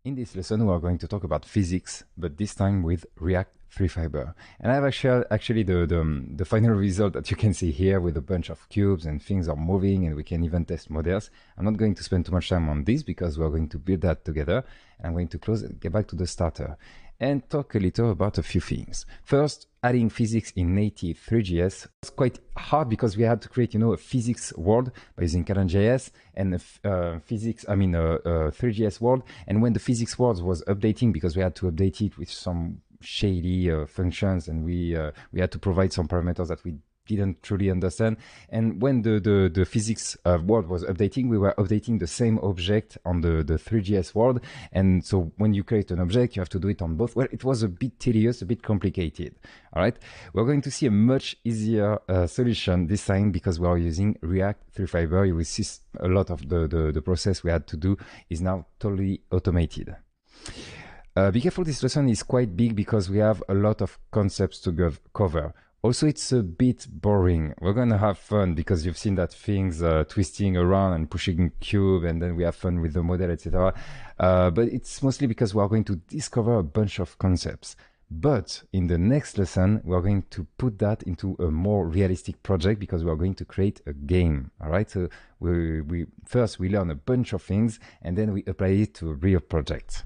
In this lesson, we are going to talk about physics, but this time with React 3-fiber. And I have actually the final result that you can see here with a bunch of cubes and things are moving and we can even test models. I'm not going to spend too much time on this because we're going to build that together. And I'm going to close and get back to the starter and talk a little about a few things. First, adding physics in native 3GS was quite hard because we had to create, a physics world by using Canon.js and a 3GS world. And when the physics world was updating, because we had to update it with some shady functions, and we had to provide some parameters that we didn't truly understand. And when the physics world was updating, we were updating the same object on the 3GS world. And so when you create an object, you have to do it on both. Well, it was a bit tedious, a bit complicated. All right. We're going to see a much easier solution this time because we are using React 3-fiber. You will see a lot of the process we had to do is now totally automated. Be careful, this lesson is quite big because we have a lot of concepts to cover. Also, it's a bit boring. We're going to have fun because you've seen that things twisting around and pushing cube, and then we have fun with the model, etc. But it's mostly because we are going to discover a bunch of concepts. But in the next lesson, we're going to put that into a more realistic project because we are going to create a game. All right. So we first learn a bunch of things and then we apply it to a real project.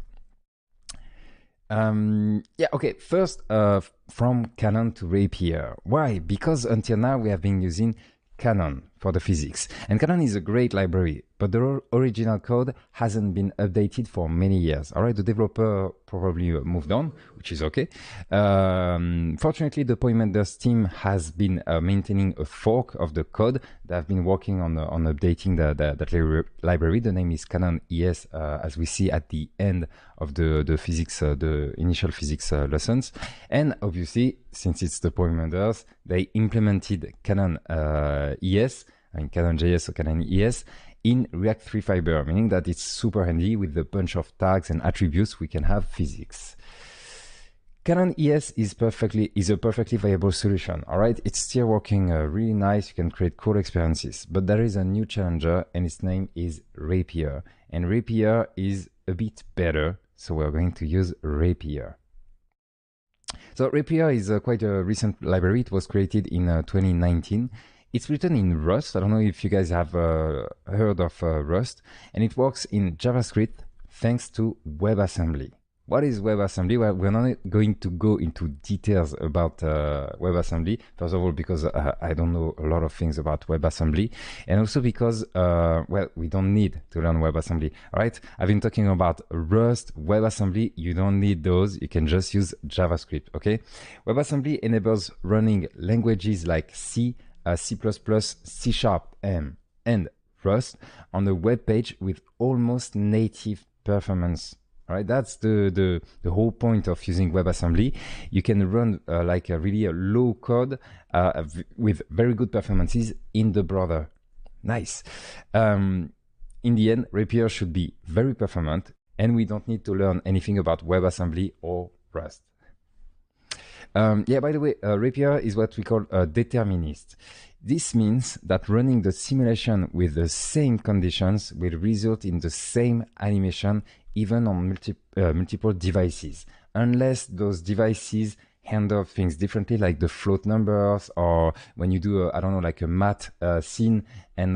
Okay, first from Canon to Rapier. Why? Because until now we have been using Canon for the physics. And Canon is a great library, but the original code hasn't been updated for many years. All right, the developer probably moved on, which is okay. Fortunately, the Poimenders team has been maintaining a fork of the code. They have been working on updating that library. The name is Canon ES, as we see at the end of the physics, the initial physics lessons. And obviously, since it's the Poimenders, they implemented Canon ES, Canon.js or Canon ES in React 3-fiber, meaning that it's super handy with a bunch of tags and attributes we can have physics. Canon ES is a perfectly viable solution. All right, it's still working really nice. You can create cool experiences, but there is a new challenger, and its name is Rapier. And Rapier is a bit better, so we're going to use Rapier. So Rapier is quite a recent library. It was created in 2019. It's written in Rust. I don't know if you guys have heard of Rust, and it works in JavaScript thanks to WebAssembly. What is WebAssembly? Well, we're not going to go into details about WebAssembly. First of all, because I don't know a lot of things about WebAssembly, and also because, well, we don't need to learn WebAssembly. All right, I've been talking about Rust, WebAssembly. You don't need those. You can just use JavaScript. Okay, WebAssembly enables running languages like C, C++, C#, and Rust on a web page with almost native performance. All right, that's the whole point of using WebAssembly. You can run like a really low code with very good performances in the browser. Nice. In the end, Rapier should be very performant, and we don't need to learn anything about WebAssembly or Rust. Yeah, by the way, Rapier is what we call a determinist. This means that running the simulation with the same conditions will result in the same animation even on multiple devices, unless those devices handle things differently, like the float numbers, or when you do I don't know, like a math scene, and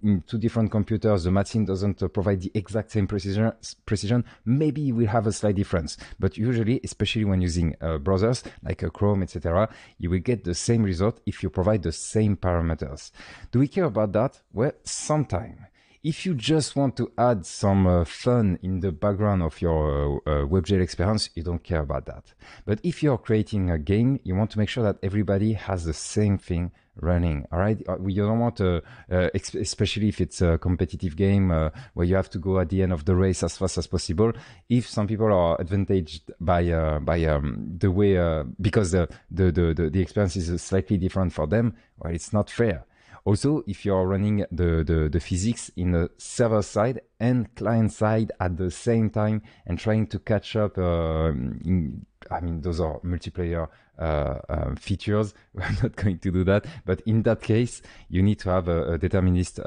in two different computers the math scene doesn't provide the exact same precision, maybe you will have a slight difference, but usually, especially when using browsers like Chrome, etc., you will get the same result if you provide the same parameters. Do we care about that? Well, sometimes. If you just want to add some fun in the background of your WebGL experience, you don't care about that. But if you're creating a game, you want to make sure that everybody has the same thing running. All right, you don't want to, especially if it's a competitive game where you have to go at the end of the race as fast as possible. If some people are advantaged by the way because the experience is slightly different for them, well, it's not fair. Also, if you're running the physics in the server side and client side at the same time and trying to catch up, I mean, those are multiplayer features. We're not going to do that. But in that case, you need to have a determinist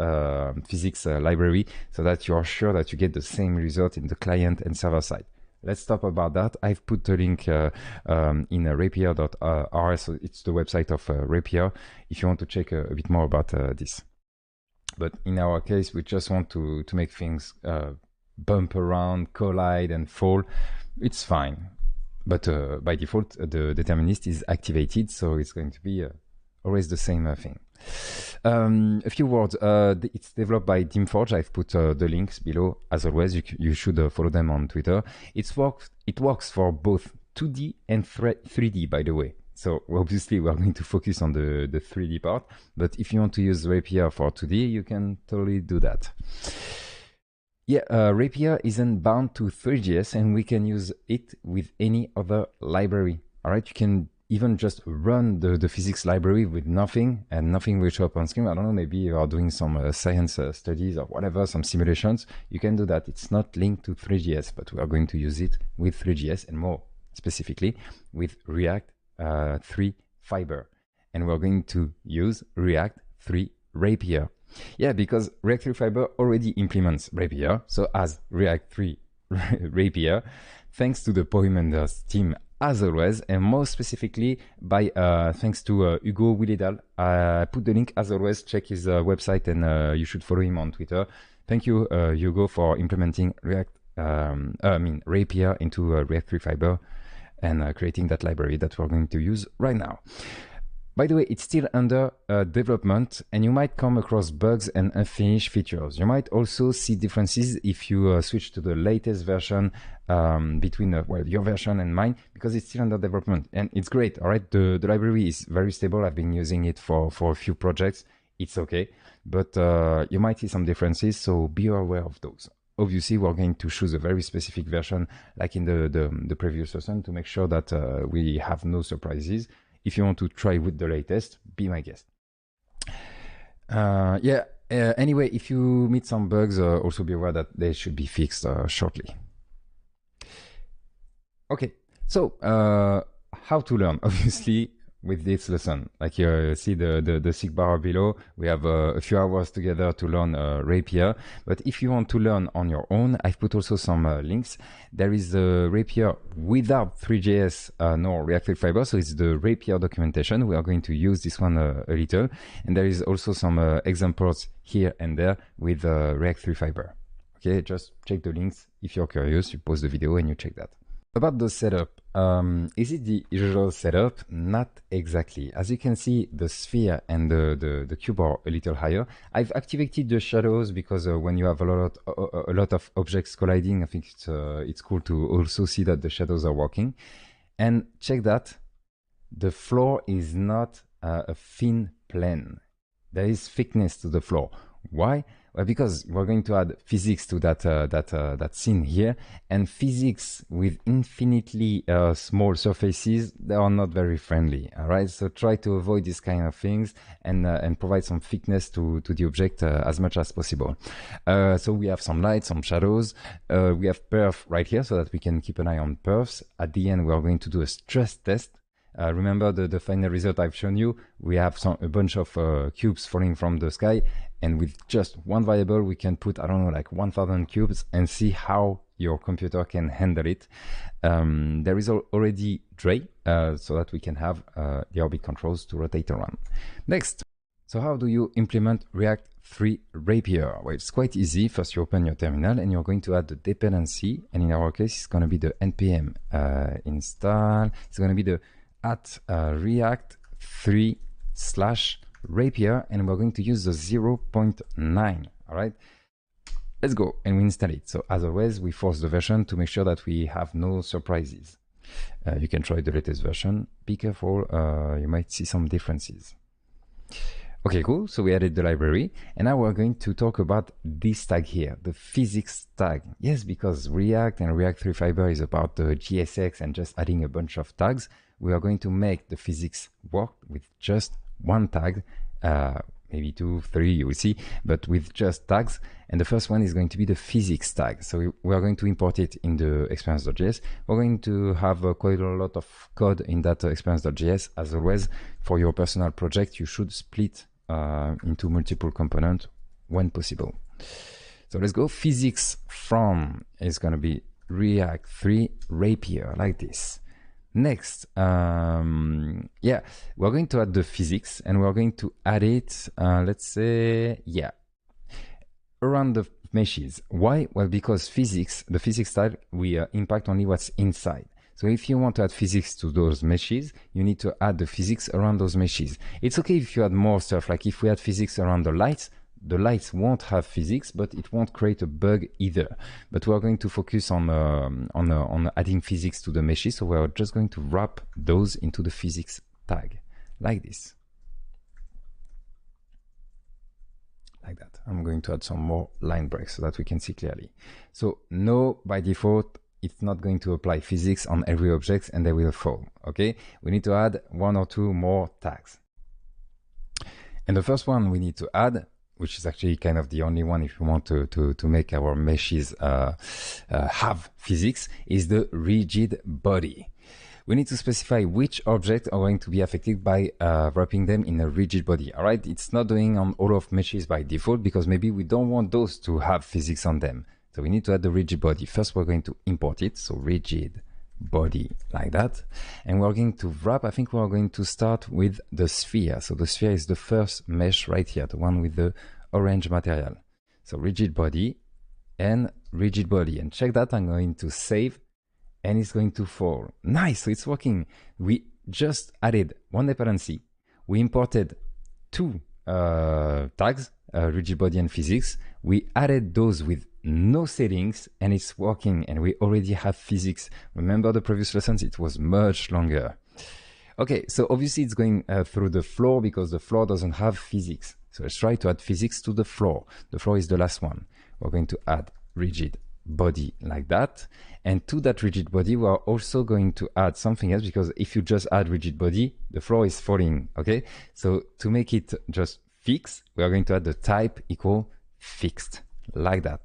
physics library so that you are sure that you get the same result in the client and server side. Let's talk about that. I've put the link in rapier.rs. So it's the website of Rapier if you want to check a bit more about this. But in our case, we just want to make things bump around, collide, and fall. It's fine. But by default, the determinist is activated, so it's going to be always the same thing. A few words. It's developed by DimForge. I've put the links below. As always, you should follow them on Twitter. It works for both 2D and 3D, by the way. So obviously, we're going to focus on the 3D part. But if you want to use Rapier for 2D, you can totally do that. Yeah, Rapier isn't bound to Three.js, and we can use it with any other library. All right, you can even just run the physics library with nothing, and nothing will show up on screen. I don't know, maybe you are doing some science studies or whatever, some simulations. You can do that. It's not linked to Three.js, but we are going to use it with Three.js and more specifically with React 3 Fiber. And we're going to use React 3 Rapier. Yeah, because React 3 Fiber already implements Rapier. So as React 3 Rapier, thanks to the Poemenders team as always, and more specifically by thanks to Hugo Willedal. I put the link as always. Check his website, and you should follow him on Twitter. Thank you, Hugo, for implementing Rapier into React 3 Fiber and creating that library that we're going to use right now. By the way, it's still under development, and you might come across bugs and unfinished features. You might also see differences if you switch to the latest version between your version and mine, because it's still under development. And it's great, all right? The library is very stable. I've been using it for a few projects. It's okay, but you might see some differences, so be aware of those. Obviously, we're going to choose a very specific version, like in the previous lesson, to make sure that we have no surprises. If you want to try with the latest, be my guest. Anyway, if you meet some bugs, also be aware that they should be fixed shortly. Okay, so how to learn? Obviously, with this lesson, like you see the SIG bar below, we have a few hours together to learn Rapier. But if you want to learn on your own, I've put also some links. There is a Rapier without Three.js nor React 3 Fiber, so it's the Rapier documentation. We are going to use this one a little, and there is also some examples here and there with React 3 Fiber. Okay, just check the links if you're curious. You pause the video and you check that. About the setup, is it the usual setup? Not exactly. As you can see, the sphere and the cube are a little higher. I've activated the shadows because when you have a lot of objects colliding, I think it's cool to also see that the shadows are working. And check that, the floor is not a thin plane. There is thickness to the floor. Why? Well, because we're going to add physics to that scene here, and physics with infinitely small surfaces, they are not very friendly. All right, so try to avoid these kind of things and provide some thickness to the object as much as possible. So we have some light, some shadows. We have perf right here, so that we can keep an eye on perfs. At the end, we are going to do a stress test. Remember the final result I've shown you. We have a bunch of cubes falling from the sky, and with just one variable we can put, I don't know, like 1000 cubes and see how your computer can handle it. There is already Dre, so that we can have the orbit controls to rotate around. Next, so how do you implement React 3 Rapier? Well, it's quite easy. First, you open your terminal and you're going to add the dependency, and in our case it's going to be the npm install. It's going to be the @react 3/Rapier, and we're going to use the 0.9. All right, let's go and we install it. So as always, we force the version to make sure that we have no surprises. You can try the latest version. Be careful, you might see some differences. Okay, cool. So we added the library, and now we're going to talk about this tag here, the physics tag. Yes, because React and React 3 Fiber is about the GSX and just adding a bunch of tags. We are going to make the physics work with just one tag maybe 2, 3, you will see, but with just tags. And the first one is going to be the physics tag. So we are going to import it in the experience.js. We're going to have quite a lot of code in that experience.js. As always, for your personal project, you should split into multiple components when possible. So let's go. Physics from is going to be React 3 Rapier, like this. Next, yeah, we're going to add the physics, and we're going to add it, let's say, yeah, around the meshes. Why? Well, because physics, the physics style, we impact only what's inside. So if you want to add physics to those meshes, you need to add the physics around those meshes. It's okay if you add more stuff, like if we add physics around the lights won't have physics, but it won't create a bug either. But we're going to focus on adding physics to the meshes, so we're just going to wrap those into the physics tag, like this. Like that. I'm going to add some more line breaks so that we can see clearly. So no, by default, it's not going to apply physics on every object and they will fall, okay? We need to add 1 or 2 more tags. And the first one we need to add, which is actually kind of the only one if you want to make our meshes have physics, is the rigid body. We need to specify which objects are going to be affected by wrapping them in a rigid body. All right, it's not doing on all of meshes by default because maybe we don't want those to have physics on them. So we need to add the rigid body. First, we're going to import it. So rigid body, like that. And we're going to wrap, I think we're going to start with the sphere. So the sphere is the first mesh right here, the one with the orange material. So rigid body and rigid body. And check that, I'm going to save and it's going to fall. Nice, so it's working. We just added one dependency. We imported 2 tags, rigid body and physics. We added those with no settings and it's working, and we already have physics. Remember the previous lessons, it was much longer. Okay, so obviously it's going through the floor because the floor doesn't have physics. So let's try to add physics to the floor. The floor is the last one. We're going to add rigid body like that. And to that rigid body, we are also going to add something else, because if you just add rigid body, the floor is falling, okay? So to make it just fixed, we are going to add the type equal fixed, like that.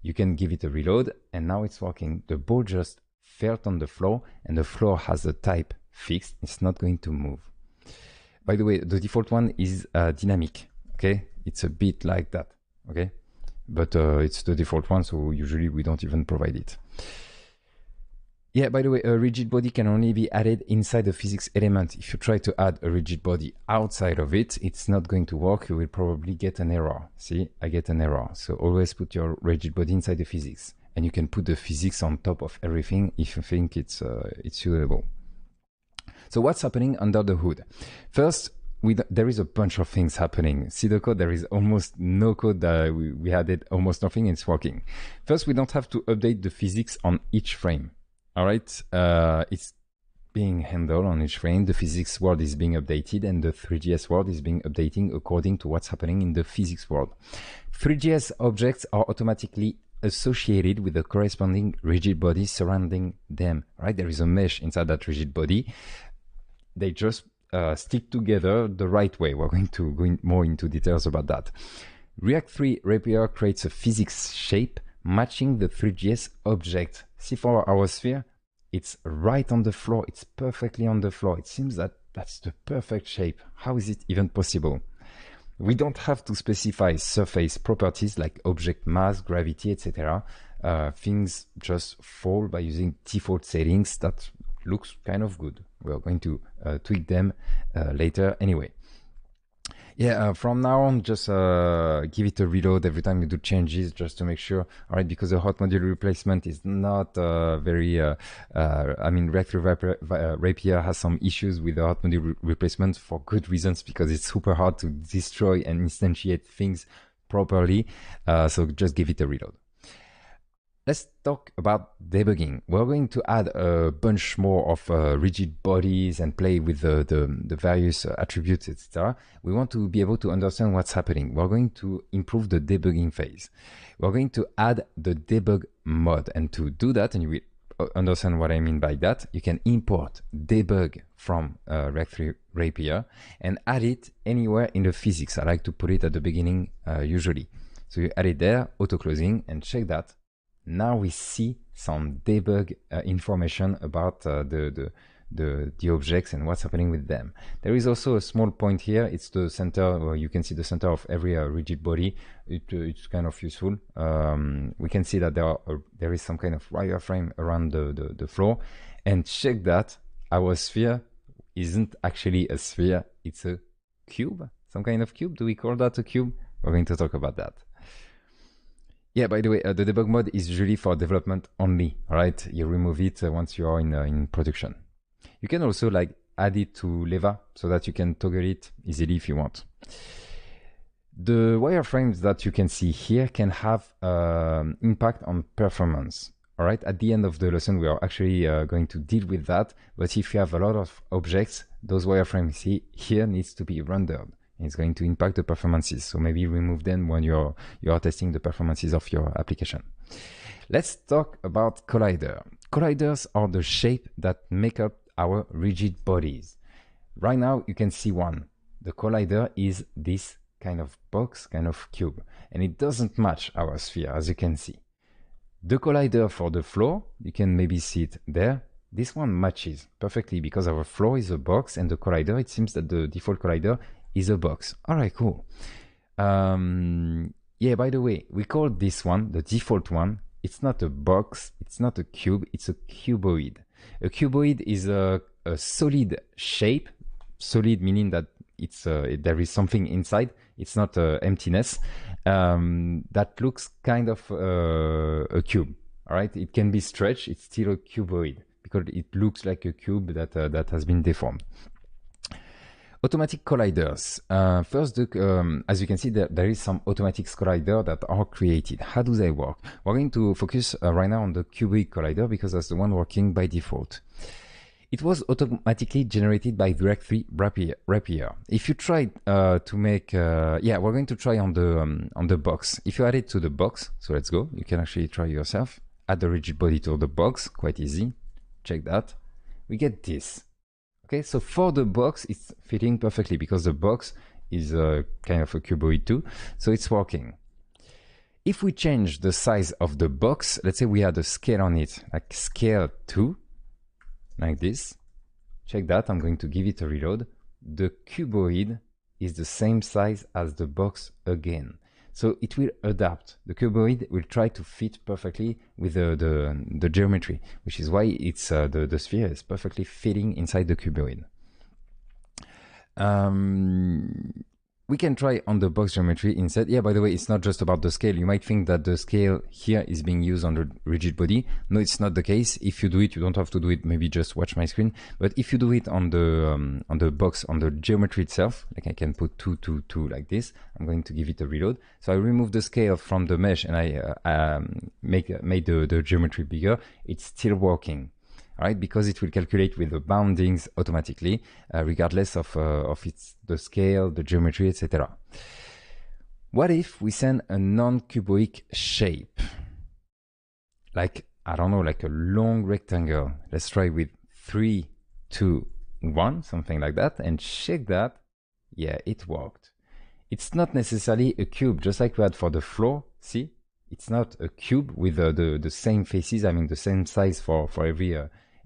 You can give it a reload, and now it's working. The ball just fell on the floor, and the floor has the type fixed. It's not going to move. By the way, the default one is dynamic, okay? It's a bit like that, okay? But it's the default one, so usually we don't even provide it. Yeah, by the way, a rigid body can only be added inside the physics element. If you try to add a rigid body outside of it, it's not going to work. You will probably get an error. See, I get an error. So always put your rigid body inside the physics. And you can put the physics on top of everything if you think it's suitable. So what's happening under the hood? First, there is a bunch of things happening. See the code, there is almost no code. We added almost nothing, and it's working. First, we don't have to update the physics on each frame. All right, it's being handled on each frame. The physics world is being updated, and the 3GS world is being updated according to what's happening in the physics world. 3GS objects are automatically associated with the corresponding rigid body surrounding them. Right, there is a mesh inside that rigid body. They just stick together the right way. We're going to go more into details about that. React 3 Rapier creates a physics shape matching the 3GS object. See, for our sphere, it's right on the floor. It's perfectly on the floor. It seems that that's the perfect shape. How is it even possible? We don't have to specify surface properties like object mass, gravity, etc. Things just fall by using default settings that looks kind of good. We're going to tweak them later anyway. Yeah, from now on, just give it a reload every time you do changes, just to make sure. All right, because the hot module replacement is not very. I mean, React 3 Rapier has some issues with the hot module replacement for good reasons, because it's super hard to destroy and instantiate things properly. So just give it a reload. Let's talk about debugging. We're going to add a bunch more of rigid bodies and play with the various attributes, etc. We want to be able to understand what's happening. We're going to improve the debugging phase. We're going to add the debug mode. And to do that, and you will understand what I mean by that, you can import debug from React Rapier and add it anywhere in the physics. I like to put it at the beginning usually. So you add it there, auto-closing, and check that. Now we see some debug information about the objects and what's happening with them. There is also a small point here. It's the center, where you can see the center of every rigid body. It's kind of useful. We can see that there is some kind of wireframe around the floor. And check that our sphere isn't actually a sphere. It's a cube, some kind of cube. Do we call that a cube? We're going to talk about that. Yeah, by the way, the debug mode is usually for development only, all right? You remove it once you are in production. You can also like add it to Leva so that you can toggle it easily if you want. The wireframes that you can see here can have impact on performance. All right, at the end of the lesson, we are actually going to deal with that. But if you have a lot of objects, those wireframes here needs to be rendered. It's going to impact the performances. So maybe remove them when you are testing the performances of your application. Let's talk about collider. Colliders are the shape that make up our rigid bodies. Right now you can see one. The collider is this kind of box, kind of cube, and it doesn't match our sphere, as you can see. The collider for the floor, you can maybe see it there. This one matches perfectly because our floor is a box and the collider, it seems that the default collider is a box. All right, cool. Yeah, by the way, we call this one, the default one, it's not a box, it's not a cube, it's a cuboid. A cuboid is a solid shape, solid meaning that it's there is something inside, it's not emptiness, that looks kind of a cube, all right? It can be stretched, it's still a cuboid because it looks like a cube that has been deformed. Automatic colliders. First, as you can see, there is some automatic colliders that are created. How do they work? We're going to focus right now on the cubic collider because that's the one working by default. It was automatically generated by React Rapier. If you try to make, yeah, we're going to try on the box. If you add it to the box, so let's go. You can actually try yourself. Add the rigid body to the box, quite easy. Check that. We get this. Okay, so for the box, it's fitting perfectly because the box is kind of a cuboid too, so it's working. If we change the size of the box, let's say we add a scale on it, like scale 2, like this. Check that, I'm going to give it a reload. The cuboid is the same size as the box again. So it will adapt. The cuboid will try to fit perfectly with the geometry, which is why it's the sphere is perfectly fitting inside the cuboid. We can try on the box geometry instead. Yeah, by the way, it's not just about the scale. You might think that the scale here is being used on the rigid body. No, it's not the case. If you do it, you don't have to do it. Maybe just watch my screen. But if you do it on the box, on the geometry itself, like I can put 2, 2, 2 like this. I'm going to give it a reload. So I remove the scale from the mesh and I made the geometry bigger. It's still working. All right, because it will calculate with the boundings automatically, regardless of the scale, the geometry, etc. What if we send a non-cuboid shape? Like, I don't know, like a long rectangle. Let's try with 3, 2, 1, something like that, and check that. Yeah, it worked. It's not necessarily a cube, just like we had for the floor. See, it's not a cube with the same faces. I mean, the same size for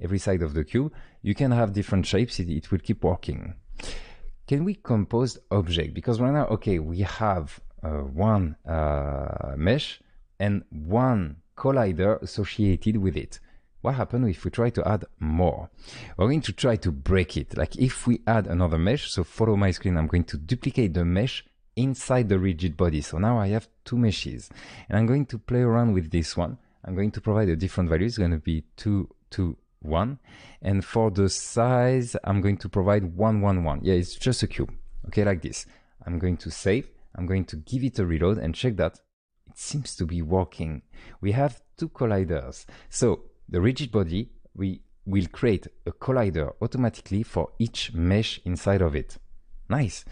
every side of the cube. You can have different shapes. It will keep working. Can we compose object? Because right now, okay, we have one mesh and one collider associated with it. What happens if we try to add more? We're going to try to break it. Like if we add another mesh, so follow my screen, I'm going to duplicate the mesh inside the rigid body. So now I have 2 meshes and I'm going to play around with this one. I'm going to provide a different value. It's going to be 2, 2, 1. And for the size, I'm going to provide 1, 1, 1. Yeah, it's just a cube. Okay, like this. I'm going to save. I'm going to give it a reload and check that. It seems to be working. We have 2 colliders. So the rigid body, we will create a collider automatically for each mesh inside of it. Nice.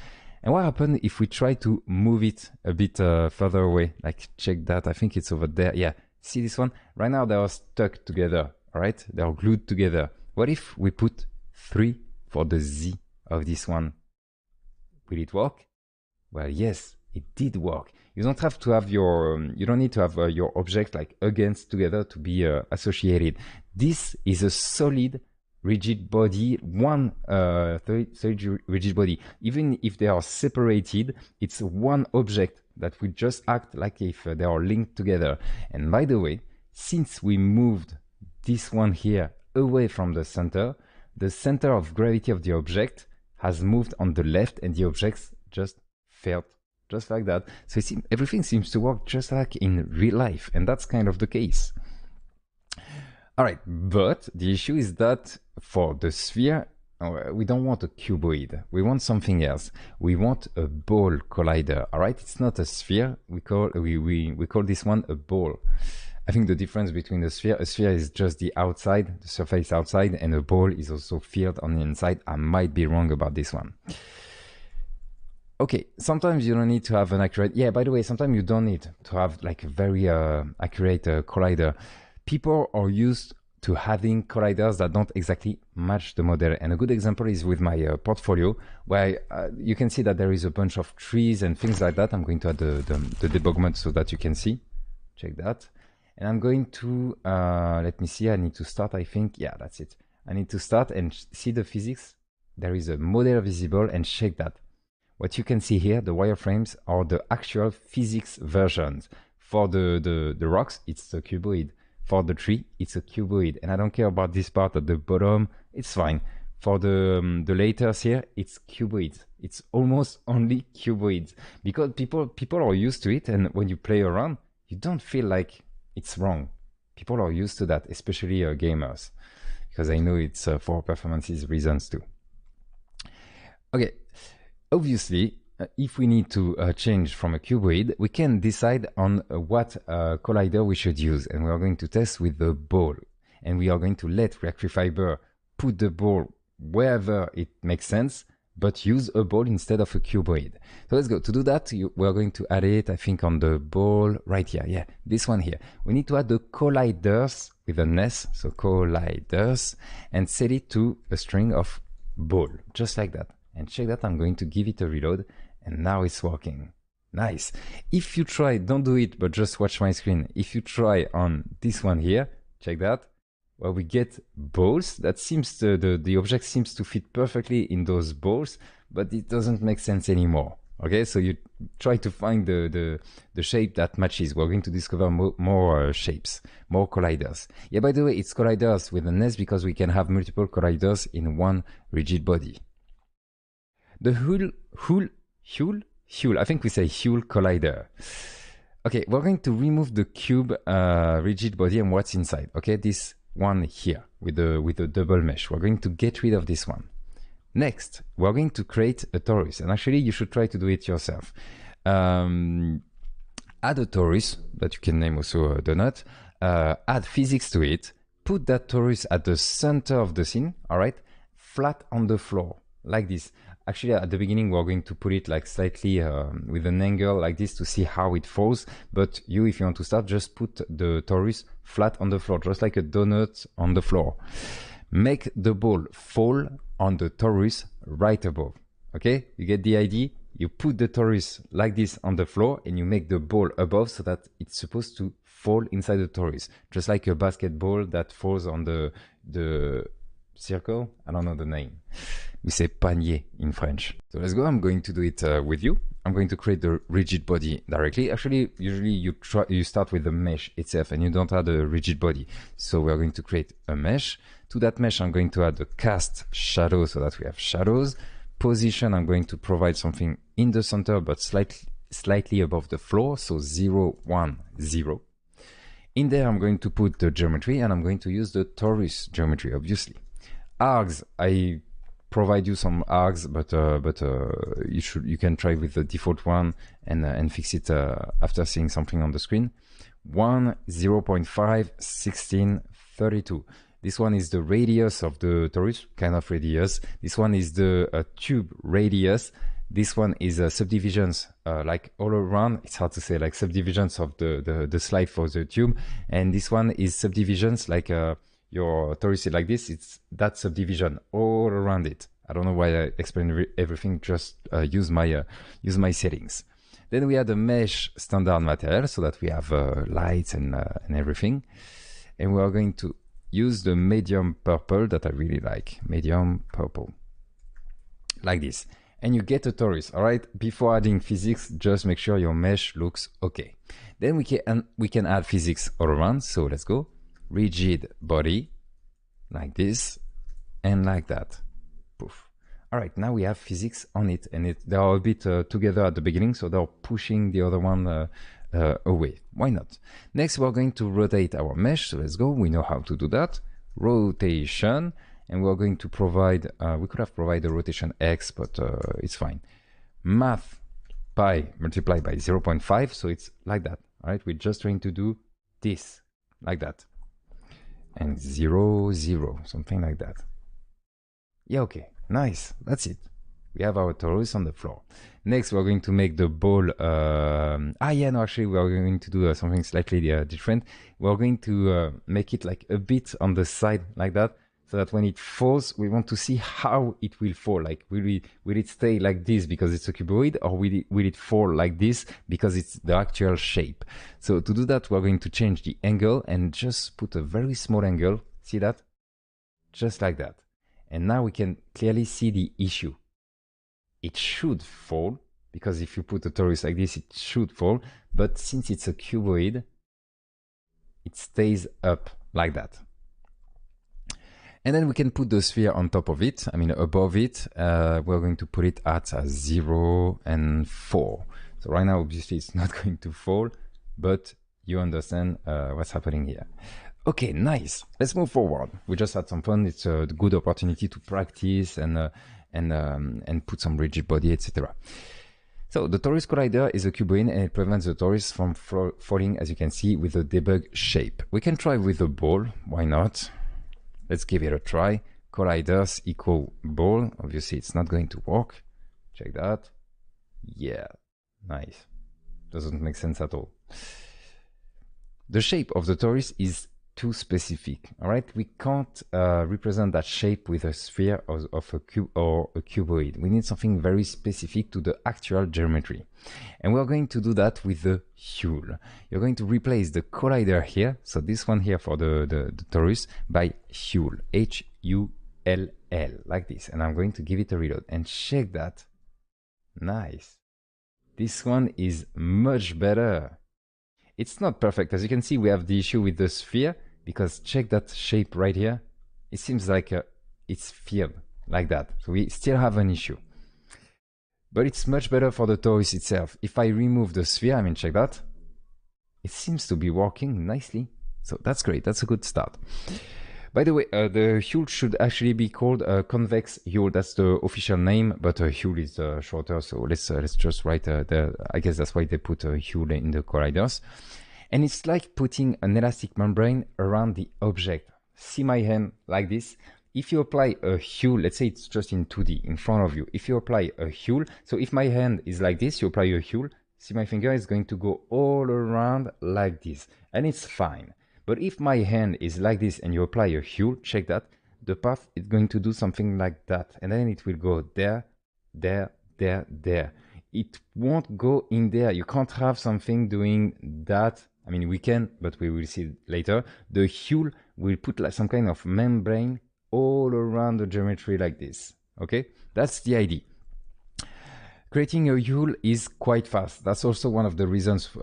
And what happens if we try to move it a bit further away? Like check that. I think it's over there. Yeah. See this one? Right now they are stuck together. all right? They are glued together. What if we put 3 for the Z of this one? Will it work? Well, yes, it did work. You don't have to have you don't need to have your object like against together to be associated. This is a solid rigid body, one solid rigid body. Even if they are separated, it's one object that will just act like if they are linked together. And by the way, since we moved this one here away from the center of gravity of the object has moved on the left, and the objects just felt just like that. So everything seems to work just like in real life, and that's kind of the case. All right, but the issue is that for the sphere, we don't want a cuboid. We want something else. We want a ball collider. All right, it's not a sphere. We call this one a ball. I think the difference between a sphere is just the outside, the surface outside, and a ball is also filled on the inside. I might be wrong about this one. Okay, sometimes you don't need to have an accurate, by the way, sometimes you don't need to have like a very accurate collider. People are used to having colliders that don't exactly match the model. And a good example is with my portfolio, where you can see that there is a bunch of trees and things like that. I'm going to add the debugment so that you can see. Check that. And I'm going to, let me see, I need to start, I think. Yeah, that's it. I need to start and see the physics. There is a model visible, and check that. What you can see here, the wireframes are the actual physics versions. For the rocks, it's the cuboid. For the tree, it's a cuboid. And I don't care about this part at the bottom, it's fine. For the laters here, it's cuboids. It's almost only cuboids. Because people are used to it, and when you play around, you don't feel like it's wrong. People are used to that, especially gamers. Because I know it's for performances reasons too. Okay. Obviously, if we need to change from a cuboid, we can decide on what collider we should use. And we are going to test with the ball. And we are going to let Reactive Fiber put the ball wherever it makes sense, but use a ball instead of a cuboid. So let's go. To do that, we are going to add it, I think, on the ball right here. Yeah, this one here. We need to add the colliders with an S, so colliders, and set it to a string of ball, just like that. And check that, I'm going to give it a reload, and now it's working. Nice. If you try, don't do it, but just watch my screen. If you try on this one here, check that, where we get balls, that seems to, the object seems to fit perfectly in those balls, but it doesn't make sense anymore. Okay, so you try to find the shape that matches. We're going to discover more shapes, more colliders. Yeah, by the way, it's colliders with an S because we can have multiple colliders in one rigid body. The Hull, I think we say Hull collider. Okay, we're going to remove the cube rigid body and what's inside. Okay, this one here with the double mesh. We're going to get rid of this one. Next, we're going to create a torus. And actually, you should try to do it yourself. Add a torus that you can name also a donut. Add physics to it. Put that torus at the center of the scene, all right? Flat on the floor, like this. Actually, at the beginning, we're going to put it like slightly with an angle like this to see how it falls. But you, if you want to start, just put the torus flat on the floor, just like a donut on the floor. Make the ball fall on the torus right above. Okay, you get the idea? You put the torus like this on the floor and you make the ball above so that it's supposed to fall inside the torus. Just like a basketball that falls on the circle. I don't know the name. We say panier in French. So let's go. I'm going to do it with you. I'm going to create the rigid body directly. Actually, usually you start with the mesh itself and you don't add a rigid body. So we're going to create a mesh. To that mesh, I'm going to add a cast shadow so that we have shadows. Position, I'm going to provide something in the center but slightly above the floor. So 0, 1, 0. In there, I'm going to put the geometry and I'm going to use the torus geometry, obviously. Arcs, I provide you some arcs, but you can try with the default one and fix it after seeing something on the screen. 1, 0.5, 16, 32. This one is the radius of the torus, kind of radius. This one is the tube radius. This one is subdivisions, like all around. It's hard to say, like subdivisions of the slide for the tube. And this one is subdivisions like your torus is like this, it's that subdivision all around it. I don't know why I explain everything, just use my settings. Then we add the mesh standard material so that we have lights and everything. And we are going to use the medium purple that I really like, medium purple, like this. And you get a torus, all right? Before adding physics, just make sure your mesh looks okay. Then we can add physics all around. So let's go. Rigid body, like this, and like that. Poof. All right, now we have physics on it, and they are a bit together at the beginning, so they're pushing the other one away. Why not? Next, we're going to rotate our mesh. So let's go. We know how to do that. Rotation. And we're going to provide, we could have provided a rotation X, but it's fine. Math pi multiplied by 0.5, so it's like that. All right, we're just trying to do this, like that. And 0, 0, something like that. Yeah, okay, nice, that's it. We have our torus on the floor. Next, we're going to make the ball, actually, we're going to do something slightly different. We're going to make it like a bit on the side, like that, so that when it falls, we want to see how it will fall. Like, will it stay like this because it's a cuboid, or will it fall like this because it's the actual shape? So to do that, we're going to change the angle and just put a very small angle. See that? Just like that. And now we can clearly see the issue. It should fall, because if you put a torus like this, it should fall. But since it's a cuboid, it stays up like that. And then we can put the sphere on top of it, above it. We're going to put it at 0 and 4. So right now, obviously, it's not going to fall, but you understand what's happening here. Okay, nice. Let's move forward. We just had some fun. It's a good opportunity to practice and put some rigid body, etc. So the torus collider is a cuboid, and it prevents the torus from falling, as you can see, with a debug shape. We can try with a ball. Why not? Let's give it a try. Colliders equal ball. Obviously, it's not going to work. Check that. Yeah, nice. Doesn't make sense at all. The shape of the torus is too specific. All right, we can't represent that shape with a sphere of a cube or a cuboid. We need something very specific to the actual geometry, and we're going to do that with the hull. You're going to replace the collider here, so this one here for the torus, by hull, H-U-L-L, like this. And I'm going to give it a reload and check that. Nice. This one is much better. It's not perfect. As you can see, we have the issue with the sphere, because check that shape right here. It seems like it's filled like that. So we still have an issue. But it's much better for the torus itself. If I remove the sphere, check that. It seems to be working nicely. So that's great. That's a good start. By the way, the hull should actually be called convex hull. That's the official name, but hull is shorter. So let's just write I guess that's why they put a hull in the colliders. And it's like putting an elastic membrane around the object. See my hand like this? If you apply a hull, let's say it's just in 2D in front of you. If you apply a hull, so if my hand is like this, you apply a hull, see my finger is going to go all around like this. And it's fine. But if my hand is like this and you apply a hull, check that, the path is going to do something like that. And then it will go there, there, there, there. It won't go in there. You can't have something doing that. We can, but we will see later. The hull will put like some kind of membrane all around the geometry like this. Okay, that's the idea. Creating a hull is quite fast. That's also one of the reasons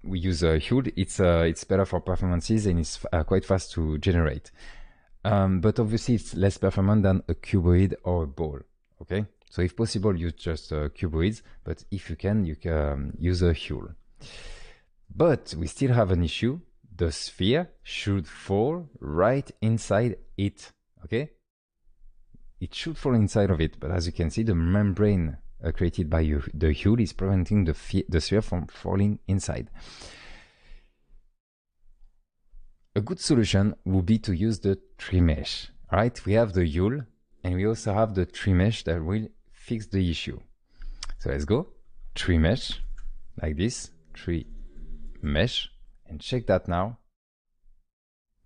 we use a hull. It's better for performances, and it's quite fast to generate. But obviously, it's less performant than a cuboid or a ball. Okay, so if possible, use just cuboids. But if you can use a hull. But we still have an issue. The sphere should fall right inside it. Okay? It should fall inside of it, but as you can see, the membrane created by the hull is preventing the sphere from falling inside. A good solution would be to use the tree mesh. All right? We have the hull, and we also have the tree mesh that will fix the issue. So let's go. Tree mesh, like this. Tree mesh, and check that now.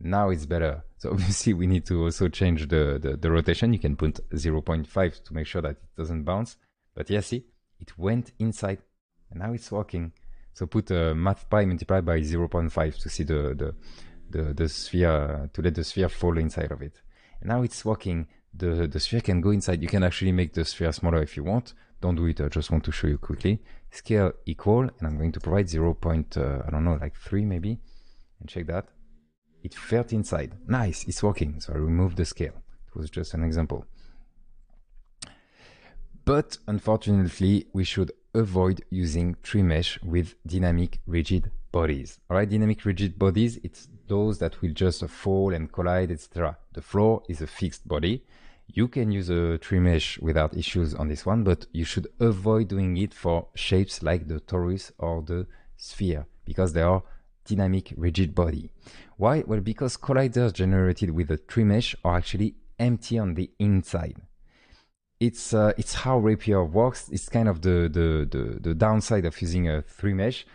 Now it's better. So obviously we need to also change the rotation. You can put 0.5 to make sure that it doesn't bounce. But yeah, see, it went inside and now it's walking. So put math pi multiplied by 0.5 to see the sphere, to let the sphere fall inside of it. And now it's walking. The sphere can go inside. You can actually make the sphere smaller if you want. Don't do it. I just want to show you quickly. Scale equal, and I'm going to provide 0. I don't know, like 3 maybe. And check that. It felt inside. Nice, it's working. So I removed the scale. It was just an example. But unfortunately, we should avoid using tree mesh with dynamic rigid bodies. All right, dynamic rigid bodies, it's those that will just fall and collide, etc. The floor is a fixed body. You can use a tree mesh without issues on this one, but you should avoid doing it for shapes like the torus or the sphere because they are dynamic rigid body. Why? Well, because colliders generated with a tree mesh are actually empty on the inside. It's how Rapier works. It's kind of the downside of using a tree mesh.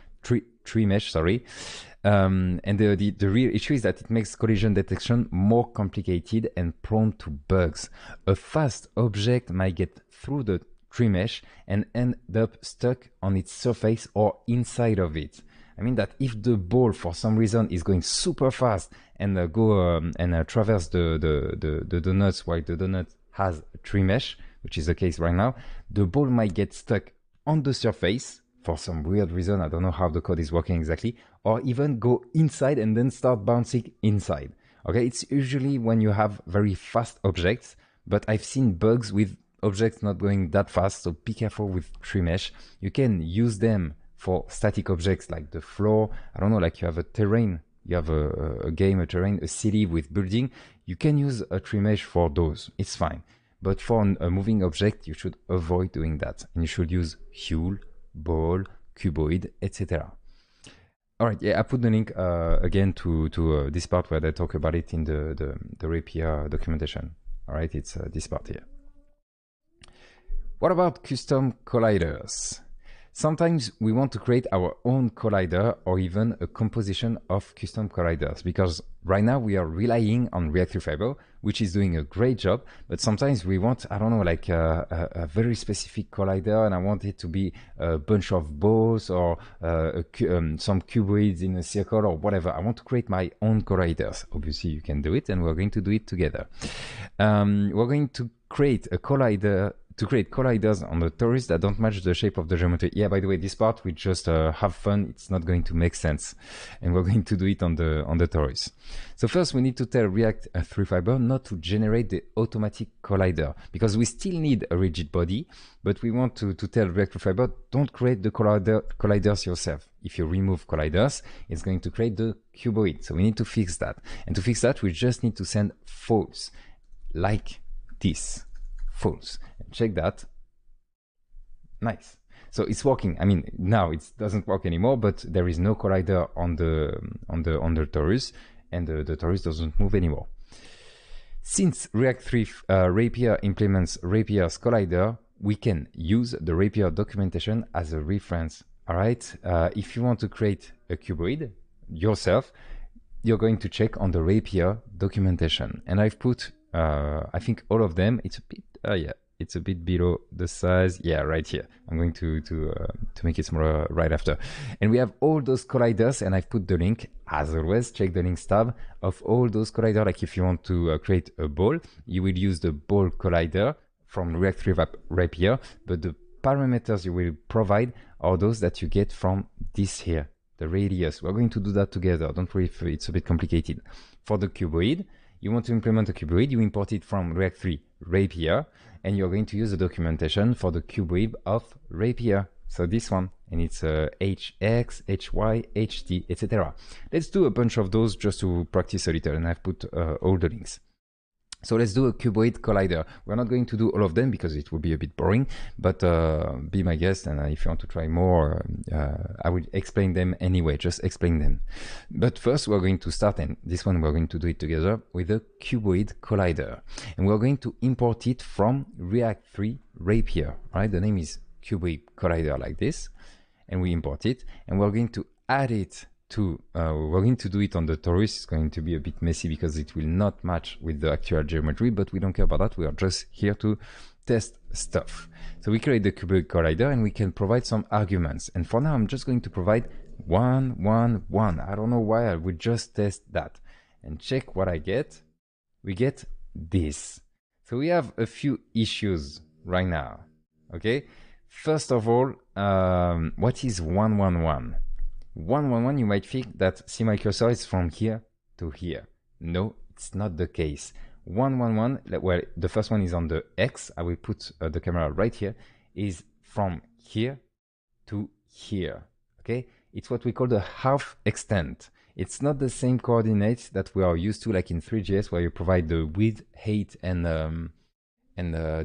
And the real issue is that it makes collision detection more complicated and prone to bugs. A fast object might get through the tree mesh and end up stuck on its surface or inside of it. I mean that if the ball for some reason is going super fast and traverse the donuts while the donut has a tree mesh, which is the case right now, the ball might get stuck on the surface for some weird reason. I don't know how the code is working exactly, or even go inside and then start bouncing inside. Okay, it's usually when you have very fast objects, but I've seen bugs with objects not going that fast, so be careful with tree mesh. You can use them for static objects like the floor. I don't know, like you have a terrain, you have a game, a terrain, a city with building. You can use a tree mesh for those. It's fine. But for a moving object, you should avoid doing that. And you should use hull, ball, cuboid, etc. All right, yeah, I put the link again to this part where they talk about it in the Rapier documentation. All right, it's this part here. What about custom colliders? Sometimes we want to create our own collider or even a composition of custom colliders because right now we are relying on React Fiber, which is doing a great job. But sometimes we want, I don't know, like a very specific collider, and I want it to be a bunch of balls or some cuboids in a circle or whatever. I want to create my own colliders. Obviously, you can do it, and we're going to do it together. We're going to create a collider. To create colliders on the torus that don't match the shape of the geometry. Yeah, by the way, this part we just have fun. It's not going to make sense, and we're going to do it on the torus. So first, we need to tell React 3 Fiber not to generate the automatic collider because we still need a rigid body, but we want to tell React 3 Fiber don't create the colliders yourself. If you remove colliders, it's going to create the cuboid. So we need to fix that, and to fix that, we just need to send false, like this. False. Check that. Nice. So it's working. I mean, now it doesn't work anymore, but there is no collider on the torus, and the torus doesn't move anymore. Since React 3 Rapier implements Rapier's collider, we can use the Rapier documentation as a reference. All right. If you want to create a cuboid yourself, you're going to check on the Rapier documentation, and I've put I think all of them. It's a bit it's a bit below the size. Yeah, right here. I'm going to make it smaller right after. And we have all those colliders, and I've put the link, as always, check the links tab of all those colliders. Like if you want to create a ball, you will use the ball collider from React 3 Rapier, but the parameters you will provide are those that you get from this here, the radius. We're going to do that together. Don't worry if it's a bit complicated. For the cuboid, you want to implement a cuboid, you import it from React 3 Rapier, and you're going to use the documentation for the cuboid of Rapier. So this one, and it's HX, HY, HT, etc. Let's do a bunch of those just to practice a little, and I've put all the links. So let's do a cuboid collider. We're not going to do all of them because it will be a bit boring, but be my guest, and if you want to try more, I will explain them anyway, just explain them. But first we're going to start, and this one we're going to do it together with a cuboid collider. And we're going to import it from React 3 Rapier, right? The name is cuboid collider like this, and we import it, and we're going to add it to, we're going to do it on the torus. It's going to be a bit messy because it will not match with the actual geometry, but we don't care about that. We are just here to test stuff. So we create the cuboid collider and we can provide some arguments. And for now, I'm just going to provide 1, 1, 1. I don't know why. I would just test that and check what I get. We get this. So we have a few issues right now. Okay. First of all, what is 1, 1, 1? 1, 1, 1, you might think that, see my cursor, is from here to here. No, it's not the case. 1, 1, 1, well, the first one is on the X. I will put the camera right here, is from here to here. Okay, it's what we call the half extent. It's not the same coordinates that we are used to, like in 3GS, where you provide the width, height, and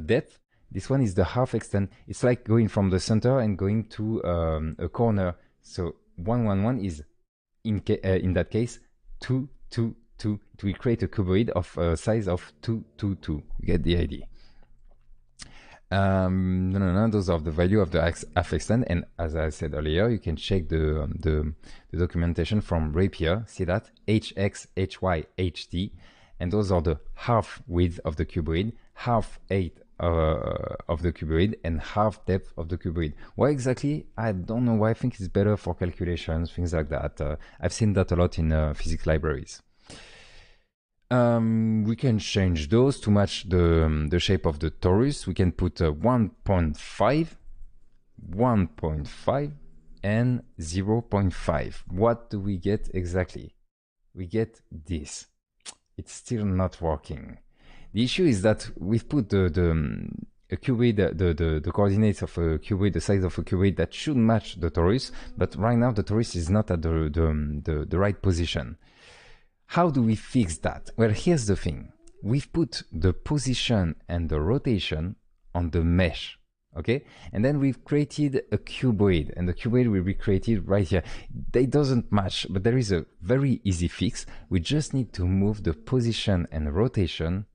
depth. This one is the half extent. It's like going from the center and going to a corner. So 1, 1, 1 is in that case 2, 2, 2. It will create a cuboid of a size of 2, 2, 2. You get the idea. Those are the value of the half extent, and as I said earlier, you can check the documentation from Rapier. See that? HX, HY, HD, and those are the half width of the cuboid, half height of the cuboid, and half depth of the cuboid. Why exactly? I don't know why. I think it's better for calculations, things like that. I've seen that a lot in physics libraries. We can change those to match the shape of the torus. We can put 1.5, 1.5, and 0.5. What do we get exactly? We get this. It's still not working. The issue is that we've put the cuboid, the coordinates of a cuboid, the size of a cuboid that should match the torus, but right now the torus is not at the right position. How do we fix that? Well, here's the thing. We've put the position and the rotation on the mesh, okay? And then we've created a cuboid, and the cuboid will be created right here. They doesn't match, but there is a very easy fix. We just need to move the position and rotation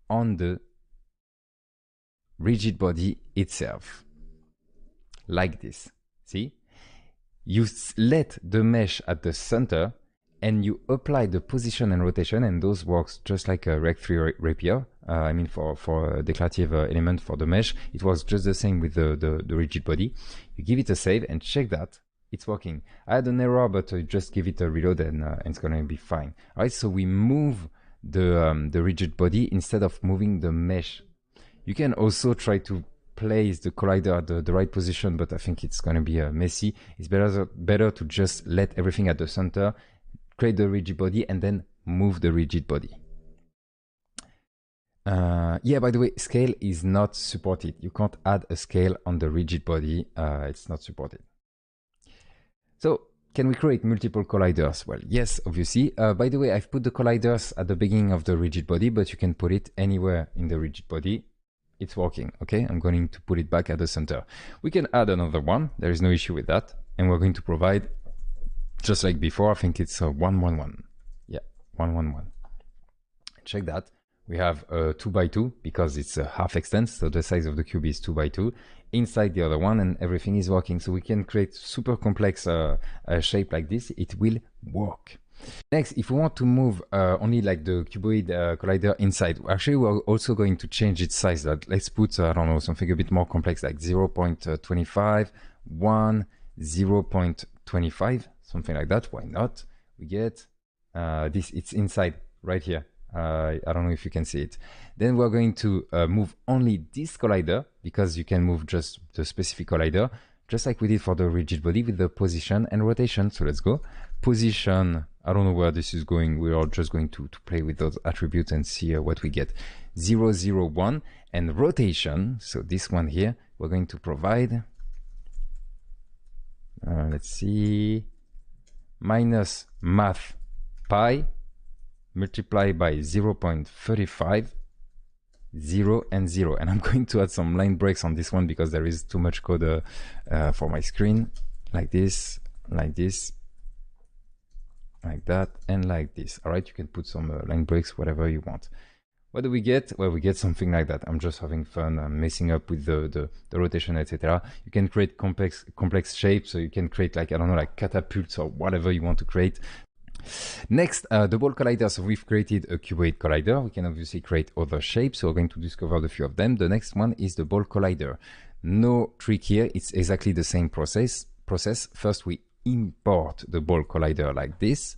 on the rigid body itself, like this. See? You let the mesh at the center, and you apply the position and rotation, and those works just like a Rec3 Rapier. I mean, for a declarative element for the mesh, it was just the same with the rigid body. You give it a save and check that it's working. I had an error, but just give it a reload and it's gonna be fine. All right, so we move the rigid body instead of moving the mesh. You can also try to place the collider at the right position, but I think it's gonna be messy. It's better to just let everything at the center, create the rigid body, and then move the rigid body. Yeah, by the way, scale is not supported. You can't add a scale on the rigid body. It's not supported. So, can we create multiple colliders? Well, yes, obviously. By the way, I've put the colliders at the beginning of the rigid body, but you can put it anywhere in the rigid body. It's working, okay? I'm going to put it back at the center. We can add another one. There is no issue with that. And we're going to provide, just like before, I think it's 1, 1, 1. Yeah, 1, 1, 1. Check that. We have 2 by 2 because it's a half extent, so the size of the cube is 2 by 2 inside the other one, and everything is working. So we can create super complex shape like this. It will work. Next, if we want to move only like the cuboid collider inside, actually we're also going to change its size. Let's put, I don't know, something a bit more complex like 0.25, 1, 0.25, something like that. Why not? We get this, it's inside right here. I don't know if you can see it. Then we're going to move only this collider, because you can move just the specific collider, just like we did for the rigid body with the position and rotation. So let's go. Position, I don't know where this is going. We are just going to play with those attributes and see what we get. 0, 0, 1. And rotation, so this one here, we're going to provide, let's see, minus math pi, multiply by 0.35, 0 and 0. And I'm going to add some line breaks on this one because there is too much code for my screen. Like this, like this, like that, and like this. All right, you can put some line breaks, whatever you want. What do we get? Well, we get something like that. I'm just having fun. I'm messing up with the rotation, etc. You can create complex shapes. So you can create like, I don't know, like catapults or whatever you want to create. Next, the ball collider. So we've created a cuboid collider. We can obviously create other shapes. So we're going to discover the few of them. The next one is the ball collider. No trick here. It's exactly the same process. First, we import the ball collider like this.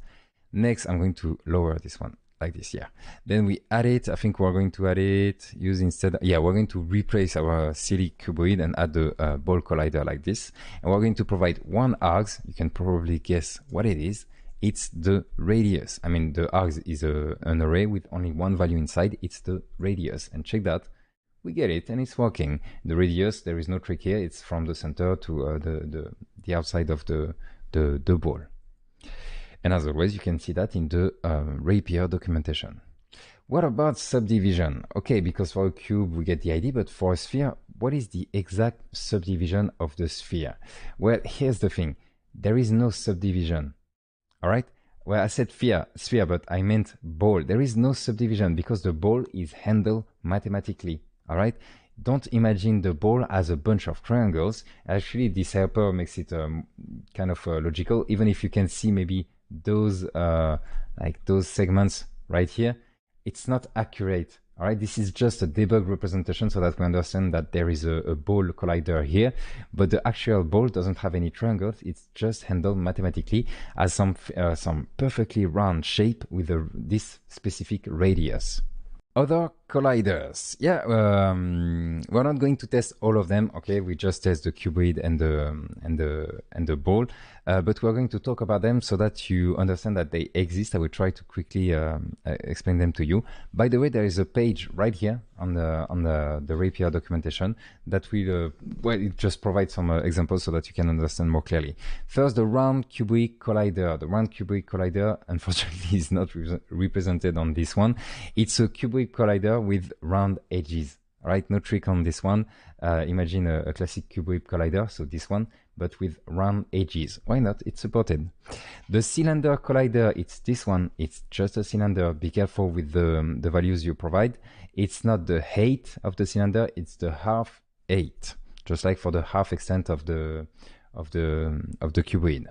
Next, I'm going to lower this one like this, yeah. Then we add it. I think we're going to add it, we're going to replace our silly cuboid and add the ball collider like this. And we're going to provide one args. You can probably guess what it is. It's the radius. I mean, the args is an array with only one value inside. It's the radius. And check that. We get it, and it's working. The radius, there is no trick here. It's from the center to the outside of the ball. And as always, you can see that in the Rapier documentation. What about subdivision? Okay, because for a cube, we get the idea, but for a sphere, what is the exact subdivision of the sphere? Well, here's the thing. There is no subdivision, all right? Well, I said sphere, but I meant ball. There is no subdivision because the ball is handled mathematically, all right? Don't imagine the ball as a bunch of triangles. Actually, this helper makes it kind of logical, even if you can see maybe those segments right here. It's not accurate, all right? This is just a debug representation so that we understand that there is a ball collider here, but the actual ball doesn't have any triangles. It's just handled mathematically as some perfectly round shape with this specific radius. Other colliders, yeah, we're not going to test all of them. Okay, we just test the cuboid and the ball, but we're going to talk about them so that you understand that they exist. I will try to quickly explain them to you. By the way, there is a page right here on the Rapier documentation that will it just provides some examples so that you can understand more clearly. First, the round cuboid collider. The round cuboid collider, unfortunately, is not represented on this one. It's a cuboid collider with round edges. All right, no trick on this one. Imagine a classic cuboid collider, so this one, but with round edges. Why not? It's supported. The cylinder collider, it's this one. It's just a cylinder. Be careful with the values you provide. It's not the height of the cylinder, it's the half height, just like for the half extent of the cuboid.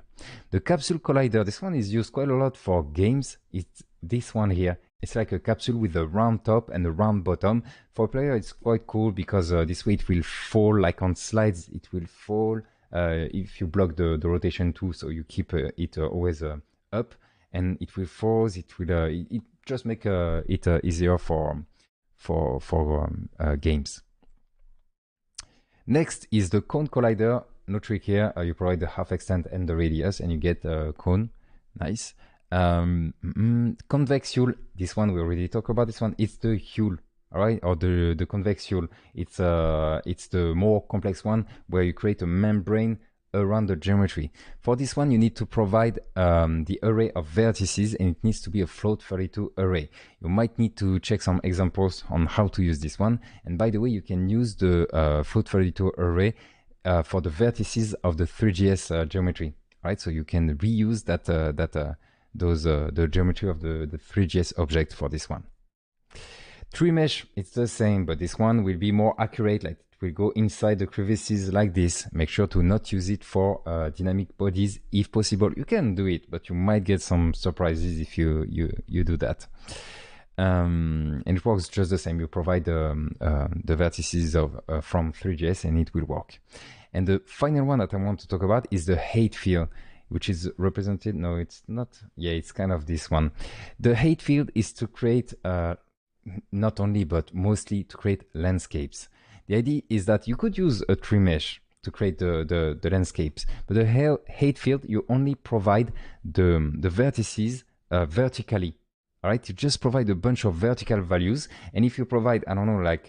The capsule collider, this one is used quite a lot for games. It's this one here. It's like a capsule with a round top and a round bottom. For a player, it's quite cool because this way it will fall, like on slides, it will fall if you block the rotation too, so you keep it always up, and it will fall. It just make it easier for games. Next is the cone collider. No trick here. You provide the half extent and the radius, and you get a cone. Nice. Convex hull. This one we already talked about. This one, it's the hull, all right, or the convex hull. It's the more complex one where you create a membrane around the geometry. For this one, you need to provide the array of vertices, and it needs to be a float 32 array. You might need to check some examples on how to use this one. And by the way, you can use the float 32 array for the vertices of the 3GS geometry, right? So you can reuse the geometry of the 3GS object for this one. Tree mesh, it's the same, but this one will be more accurate. Like it will go inside the crevices like this. Make sure to not use it for dynamic bodies if possible. You can do it, but you might get some surprises if you do that. And it works just the same. You provide the vertices of from 3GS and it will work. And the final one that I want to talk about is the height field, which is represented, no, it's not, yeah, it's kind of this one. The height field is to create, not only, but mostly to create landscapes. The idea is that you could use a tree mesh to create the landscapes, but the height field, you only provide the vertices vertically. All right, you just provide a bunch of vertical values, and if you provide, I don't know, like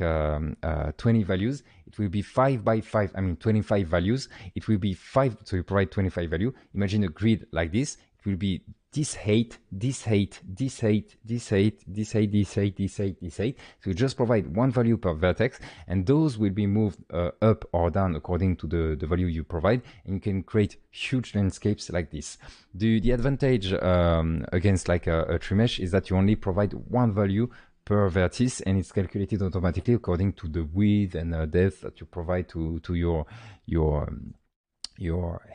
20 values, it will be 5 by 5. I mean, 25 values. It will be 5. So you provide 25 value. Imagine a grid like this. It will be this height, this height, this height, this height, this height, this height, this height, this height. So you just provide one value per vertex, and those will be moved up or down according to the value you provide, and you can create huge landscapes like this. The advantage against like a tree mesh is that you only provide one value per vertex, and it's calculated automatically according to the width and depth that you provide to your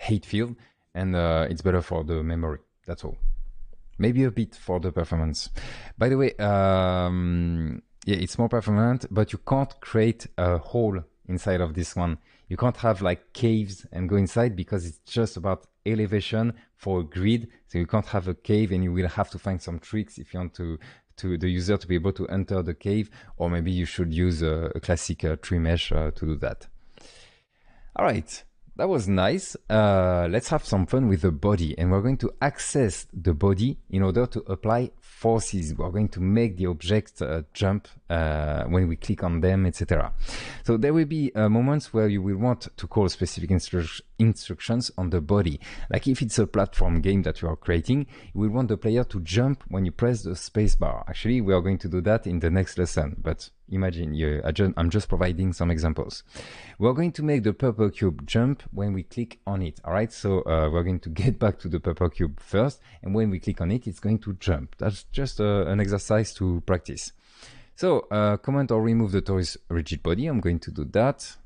height field, and it's better for the memory. That's all. Maybe a bit for the performance. By the way, yeah, it's more performant, but you can't create a hole inside of this one. You can't have like caves and go inside because it's just about elevation for a grid. So you can't have a cave, and you will have to find some tricks if you want to the user to be able to enter the cave, or maybe you should use a classic tree mesh to do that. All right. That was nice. Let's have some fun with the body, and we're going to access the body in order to apply forces. We're going to make the objects jump when we click on them, etc. So there will be moments where you will want to call specific instructions on the body. Like if it's a platform game that you are creating, you will want the player to jump when you press the space bar. Actually, we are going to do that in the next lesson, but imagine I'm just providing some examples. We're going to make the purple cube jump when we click on it. All right, so we're going to get back to the purple cube first, and when we click on it, it's going to jump. That's just an exercise to practice. So comment or remove the torus rigid body. I'm going to do that,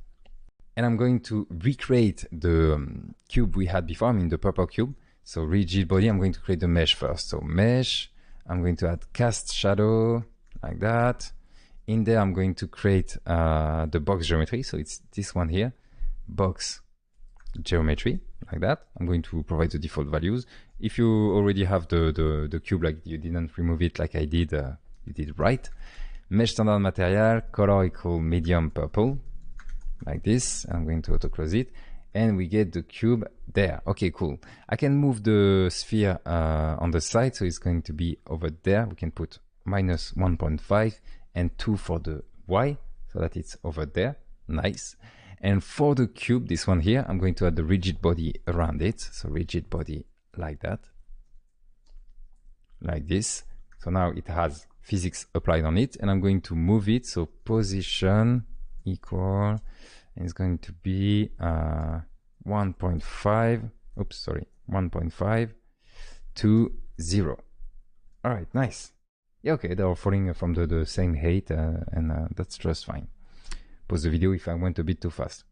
and I'm going to recreate the cube we had before. I mean the purple cube. So rigid body, I'm going to create the mesh first. So mesh, I'm going to add cast shadow like that. In there, I'm going to create the box geometry. So it's this one here, box geometry, like that. I'm going to provide the default values. If you already have the cube, like you didn't remove it like I did, you did right. Mesh standard material, color equal medium purple, like this. I'm going to auto close it, and we get the cube there. Okay, cool. I can move the sphere on the side, so it's going to be over there. We can put minus 1.5 and 2 for the Y, so that it's over there. Nice. And for the cube, this one here, I'm going to add the rigid body around it. So rigid body like that, like this. So now it has physics applied on it, and I'm going to move it. So position equal, and it's going to be 1.5, oops, sorry, 1.5 to 0. All right, nice. Yeah, okay, they're all falling from the same height, and that's just fine. Pause the video if I went a bit too fast.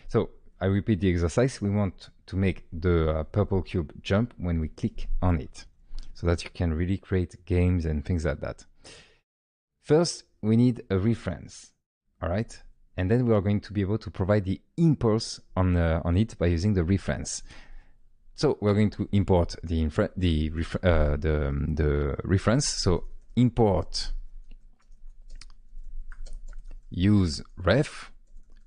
So I repeat the exercise. We want to make the purple cube jump when we click on it, so that you can really create games and things like that. First, we need a reference, all right? And then we are going to be able to provide the impulse on it by using the reference. So we're going to import the reference. So import use ref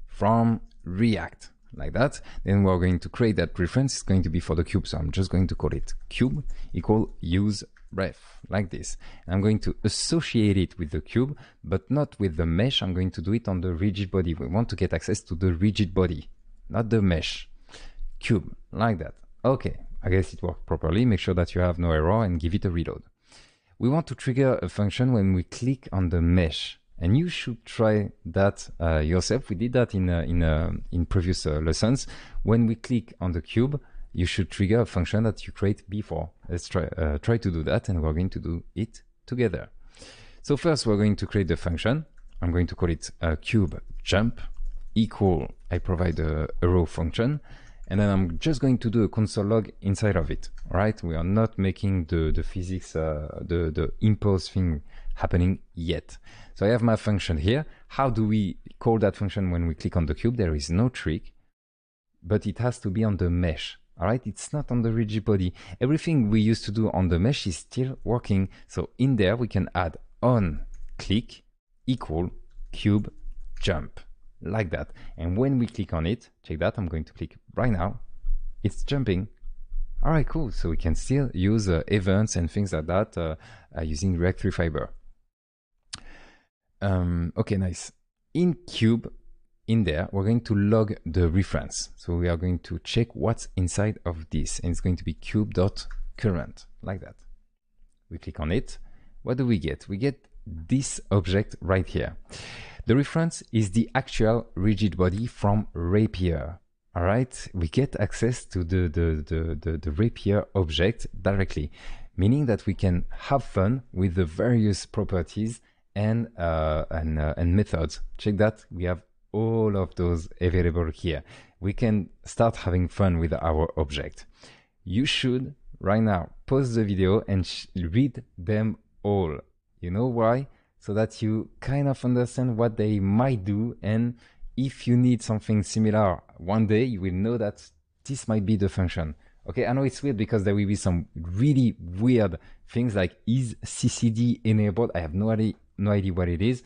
from React, like that. Then we're going to create that reference. It's going to be for the cube, so I'm just going to call it cube equal use ref, like this. And I'm going to associate it with the cube, but not with the mesh. I'm going to do it on the rigid body. We want to get access to the rigid body, not the mesh. Cube, like that. Okay, I guess it worked properly. Make sure that you have no error and give it a reload. We want to trigger a function when we click on the mesh, and you should try that yourself. We did that in previous lessons. When we click on the cube, you should trigger a function that you create before. Let's try to do that, and we're going to do it together. So first, we're going to create the function. I'm going to call it cube jump equal. I provide a row function, and then I'm just going to do a console log inside of it. All right, we are not making the physics, the impulse thing happening yet. So I have my function here. How do we call that function when we click on the cube? There is no trick, but it has to be on the mesh. All right, it's not on the rigid body. Everything we used to do on the mesh is still working. So in there, we can add on click equal cube jump, like that. And when we click on it, check that, I'm going to click right now, it's jumping. All right, cool. So we can still use events and things like that using React 3 Fiber. Okay, nice. In cube, in there, we're going to log the reference. So we are going to check what's inside of this, and it's going to be cube.current, like that. We click on it. What do we get? We get this object right here. The reference is the actual rigid body from Rapier. All right, we get access to the Rapier object directly, meaning that we can have fun with the various properties and methods. Check that. We have all of those available here. We can start having fun with our object. You should right now pause the video and read them all. You know why? So that you kind of understand what they might do, and if you need something similar one day, you will know that this might be the function. Okay, I know it's weird because there will be some really weird things like is CCD enabled? I have no idea what it is.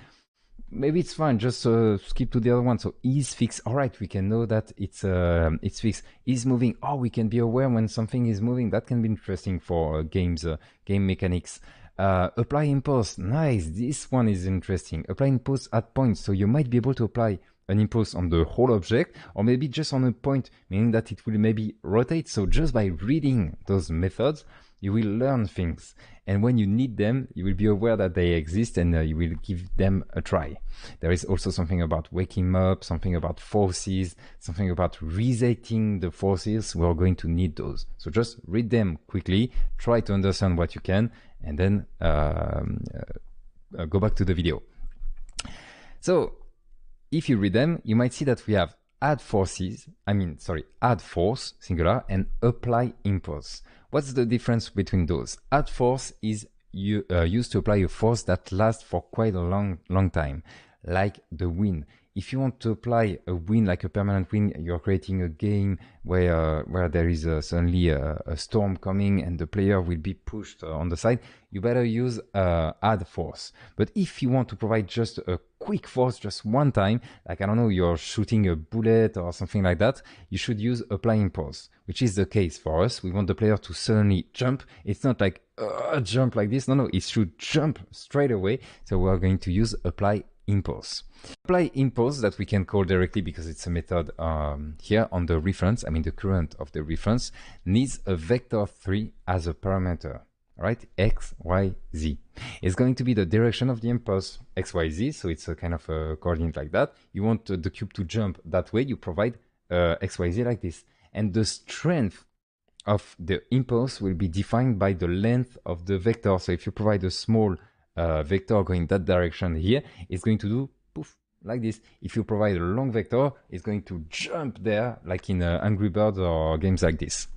Maybe it's fine, just skip to the other one. So is fixed. All right, we can know that it's fixed. Is moving. Oh, we can be aware when something is moving. That can be interesting for games, game mechanics. Apply impulse. Nice. This one is interesting. Apply impulse at points. So you might be able to apply an impulse on the whole object, or maybe just on a point, meaning that it will maybe rotate. So just by reading those methods, you will learn things. And when you need them, you will be aware that they exist, and you will give them a try. There is also something about waking up, something about forces, something about resetting the forces. We're going to need those. So just read them quickly, try to understand what you can, and then go back to the video. So if you read them, you might see that we have add force, singular, and apply impulse. What's the difference between those? Add force is used to apply a force that lasts for quite a long time, like the wind. If you want to apply a wind, like a permanent wind, you're creating a game where there is suddenly a storm coming and the player will be pushed on the side, you better use add force. But if you want to provide just a quick force, just one time, like, I don't know, you're shooting a bullet or something like that, you should use apply impulse, which is the case for us. We want the player to suddenly jump. It's not like jump like this. No, it should jump straight away. So we're going to use apply impulse. Apply impulse, that we can call directly because it's a method here on the reference, the current of the reference, needs a vector 3 as a parameter. All right, x, y, z. It's going to be the direction of the impulse, x, y, z. So it's a kind of a coordinate like that. You want the cube to jump that way, you provide x, y, z like this. And the strength of the impulse will be defined by the length of the vector. So if you provide a small vector going that direction here, it's going to do poof like this. If you provide a long vector, it's going to jump there, like in Angry Birds or games like this.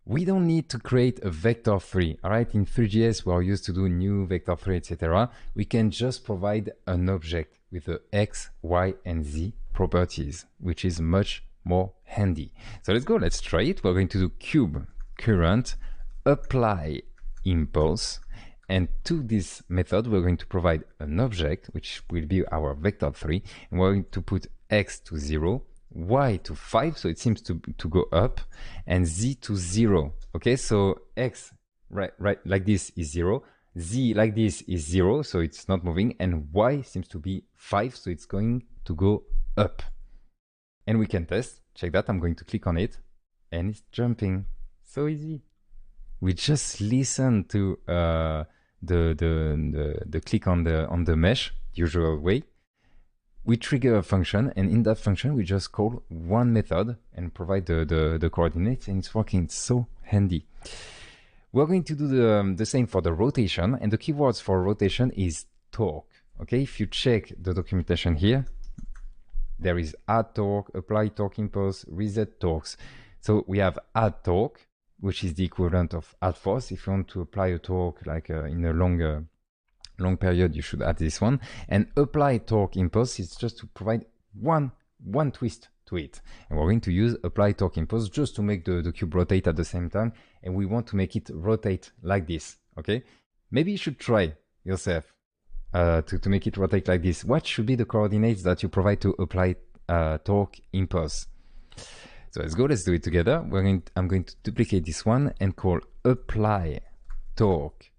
We don't need to create a vector 3. All right, in 3GS we're used to do new vector 3, etc. We can just provide an object with the x, y, and z properties, which is much more handy. So let's go, let's try it. We're going to do cube current apply impulse, and to this method we're going to provide an object which will be our vector 3, and we're going to put x to 0, y to 5, so it seems to go up, and z to 0. Okay, so x right like this is 0, z like this is 0, so it's not moving, and y seems to be 5, so it's going to go up. And we can test. Check that. I'm going to click on it, and it's jumping. So easy. We just listen to the click on the mesh, usual way. We trigger a function, and in that function we just call one method and provide the coordinates, and it's working. It's so handy. We're going to do the same for the rotation, and the keywords for rotation is torque. Okay, if you check the documentation here, there is add torque, apply torque impulse, reset torques. So we have add torque, which is the equivalent of add force. If you want to apply a torque like in a long period, you should add this one. And apply torque impulse is just to provide one twist to it. And we're going to use apply torque impulse just to make the cube rotate at the same time. And we want to make it rotate like this. Okay, maybe you should try yourself to make it rotate like this. What should be the coordinates that you provide to apply torque impulse? So let's go, let's do it together. I'm going to duplicate this one and call apply torque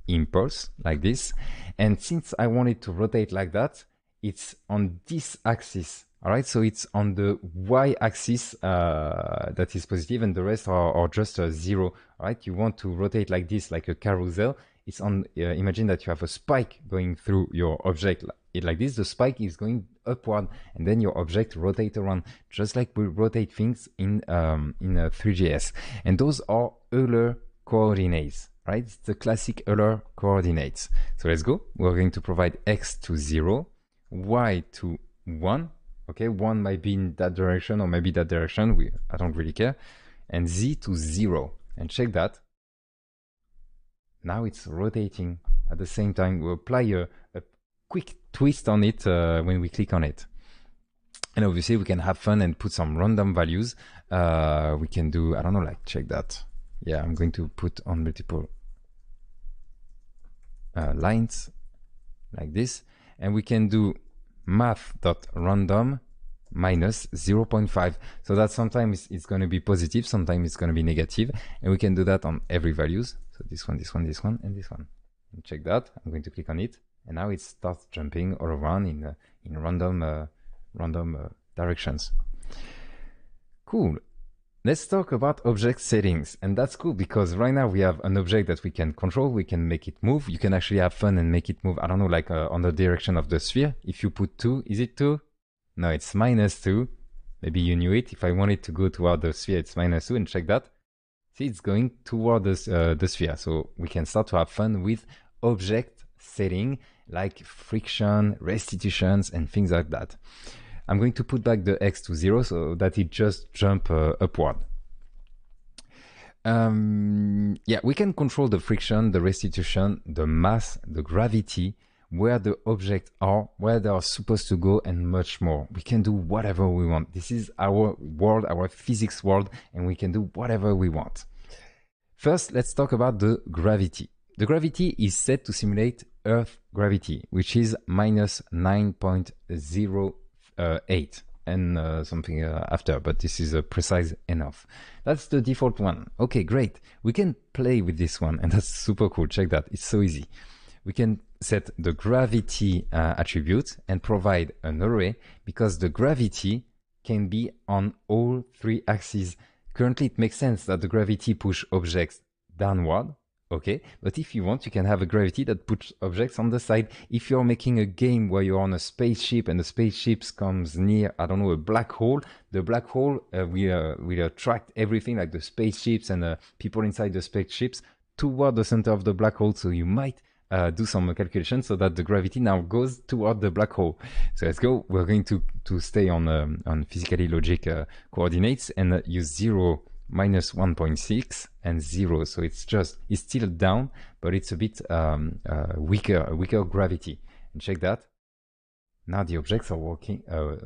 impulse like this. And since I want it to rotate like that, it's on this axis. All right, so it's on the y-axis that is positive, and the rest are just 0. All right, you want to rotate like this, like a carousel. It's on. Imagine that you have a spike going through your object like this. The spike is going upward, and then your object rotate around, just like we rotate things in 3GS. And those are Euler coordinates. right? It's the classic Euler coordinates. So let's go. We're going to provide x to 0, y to 1. Okay, 1 might be in that direction or maybe that direction. I don't really care. And z to 0. And check that. Now it's rotating. At the same time, we apply a quick twist on it when we click on it. And obviously, we can have fun and put some random values. We can do, I don't know, like, check that. Yeah, I'm going to put on multiple lines like this. And we can do math.random minus 0.5. So that sometimes it's going to be positive, sometimes it's going to be negative. And we can do that on every values. So this one, this one, this one, and this one. And check that. I'm going to click on it. And now it starts jumping all around in random directions. Cool. Let's talk about object settings. And that's cool because right now we have an object that we can control. We can make it move. You can actually have fun and make it move. I don't know, like on the direction of the sphere. If you put 2, is it 2? No, it's minus 2. Maybe you knew it. If I want it to go toward the sphere, it's minus 2. And check that. See, it's going toward the sphere. So we can start to have fun with object setting like friction, restitutions, and things like that. I'm going to put back the x to 0 so that it just jump upward. Yeah, we can control the friction, the restitution, the mass, the gravity, where the objects are, where they are supposed to go, and much more. We can do whatever we want. This is our world, our physics world, and we can do whatever we want. First, let's talk about the gravity. The gravity is set to simulate Earth gravity, which is minus 9.08 and something after, but this is precise enough. That's the default one. Okay, great. We can play with this one, and that's super cool. Check that. It's so easy. We can set the gravity attribute and provide an array because the gravity can be on all 3 axes. Currently, it makes sense that the gravity push objects downward. Okay, but if you want, you can have a gravity that puts objects on the side. If you're making a game where you're on a spaceship and the spaceship comes near, I don't know, a black hole, the black hole will attract everything like the spaceships and people inside the spaceships toward the center of the black hole. So you might do some calculations so that the gravity now goes toward the black hole. So let's go. We're going to stay on physically logic coordinates and use 0, minus 1.6 and 0. So it's still down, but it's a bit weaker gravity. And check that. Now the objects are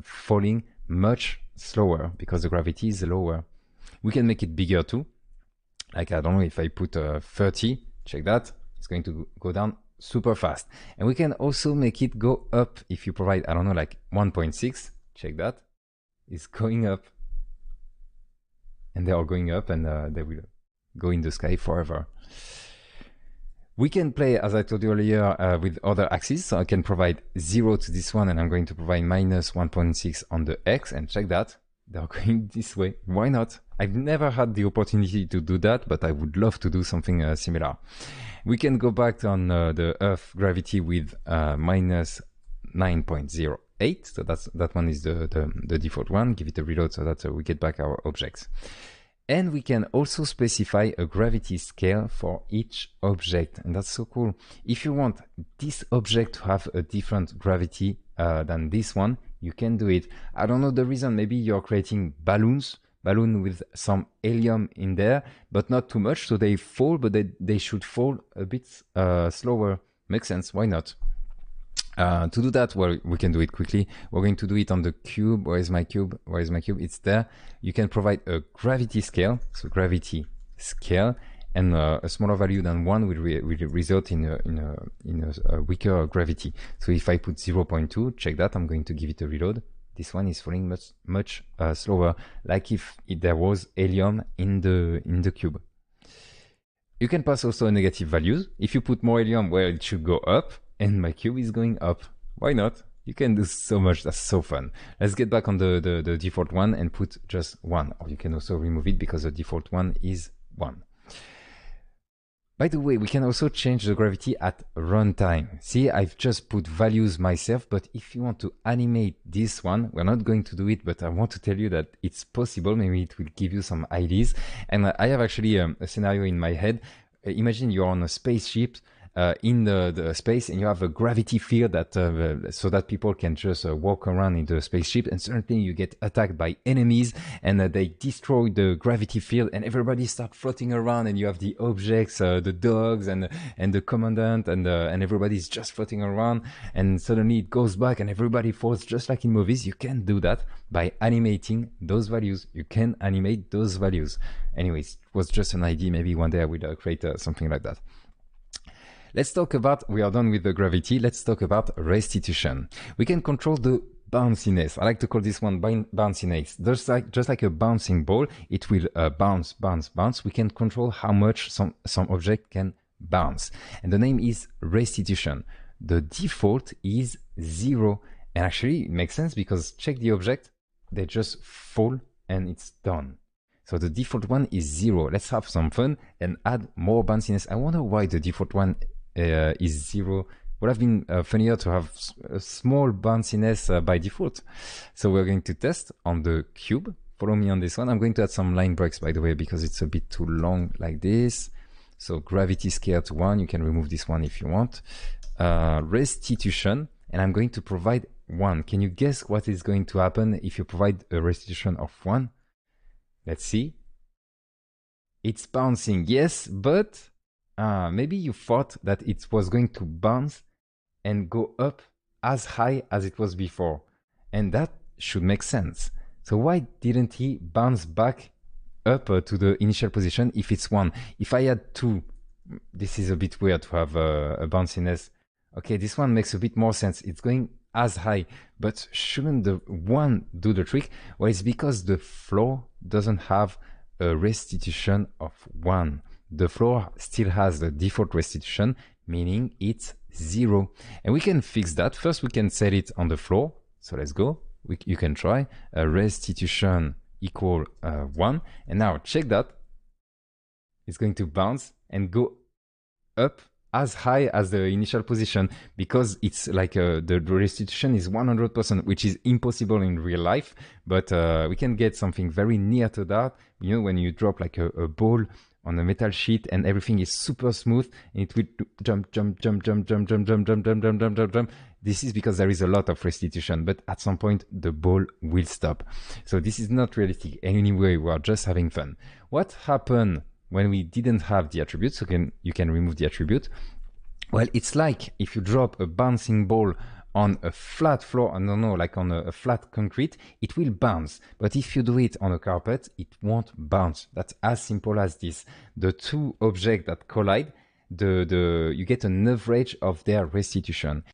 falling much slower because the gravity is lower. We can make it bigger too. Like, I don't know, if I put 30, check that. It's going to go down super fast. And we can also make it go up if you provide, I don't know, like 1.6. Check that. It's going up. And they are going up and they will go in the sky forever. We can play, as I told you earlier, with other axes. So I can provide 0 to this one and I'm going to provide minus 1.6 on the x. And check that. They're going this way. Why not? I've never had the opportunity to do that, but I would love to do something similar. We can go back on the Earth gravity with minus 9.08. So that one is the default one. Give it a reload so that we get back our objects. And we can also specify a gravity scale for each object. And that's so cool. If you want this object to have a different gravity than this one, you can do it. I don't know the reason. Maybe you're creating balloon with some helium in there, but not too much. So they fall, but they should fall a bit slower. Makes sense. Why not? To do that, well, we can do it quickly. We're going to do it on the cube. Where is my cube? Where is my cube? It's there. You can provide a gravity scale. So gravity scale, and a smaller value than 1 will result in a weaker gravity. So if I put 0.2, check that. I'm going to give it a reload. This one is falling much slower, like if there was helium in the cube. You can pass also negative values. If you put more helium, well, it should go up. And my cube is going up. Why not? You can do so much. That's so fun. Let's get back on the default one and put just 1. Or you can also remove it because the default one is 1. By the way, we can also change the gravity at runtime. See, I've just put values myself, but if you want to animate this one, we're not going to do it, but I want to tell you that it's possible. Maybe it will give you some ideas. And I have actually a scenario in my head. imagine you're on a spaceship in the space, and you have a gravity field that so that people can just walk around in the spaceship, and suddenly you get attacked by enemies, and they destroy the gravity field, and everybody start floating around, and you have the objects, the dogs, and the commandant, and everybody's just floating around, and suddenly it goes back, and everybody falls, just like in movies. You can do that by animating those values. You can animate those values. Anyways, it was just an idea. Maybe one day I will create something like that. Let's talk about, we are done with the gravity. Let's talk about restitution. We can control the bounciness. I like to call this one bounciness. Just like a bouncing ball, it will bounce, bounce, bounce. We can control how much some object can bounce. And the name is restitution. The default is 0. And actually it makes sense because check the object, they just fall and it's done. So the default one is 0. Let's have some fun and add more bounciness. I wonder why the default one is 0. Would have been funnier to have a small bounciness by default. So we're going to test on the cube. Follow me on this one. I'm going to add some line breaks, by the way, because it's a bit too long like this. So gravity scale to 1. You can remove this one if you want. Restitution, and I'm going to provide 1. Can you guess what is going to happen if you provide a restitution of 1? Let's see. It's bouncing, yes, but maybe you thought that it was going to bounce and go up as high as it was before. And that should make sense. So why didn't he bounce back up to the initial position if it's 1? If I had 2, this is a bit weird to have a bounciness. Okay, this one makes a bit more sense. It's going as high, but shouldn't the 1 do the trick? Well, it's because the floor doesn't have a restitution of 1. The floor still has the default restitution, meaning it's 0. And we can fix that. First, we can set it on the floor. So let's go. You can try restitution equal 1. And now check that. It's going to bounce and go up as high as the initial position, because it's like the restitution is 100%, which is impossible in real life, but we can get something very near to that. You know, when you drop like a ball on a metal sheet and everything is super smooth, and it will jump, jump, jump, jump, jump, jump, jump, jump, jump, jump, jump, jump, jump. This is because there is a lot of restitution, but at some point the ball will stop. So this is not realistic. Anyway, we are just having fun. What happened when we didn't have the attribute? So you can remove the attribute. Well, it's like if you drop a bouncing ball on a flat floor, I don't know, like on a flat concrete, it will bounce. But if you do it on a carpet, it won't bounce. That's as simple as this. The two objects that collide, you get an average of their restitution.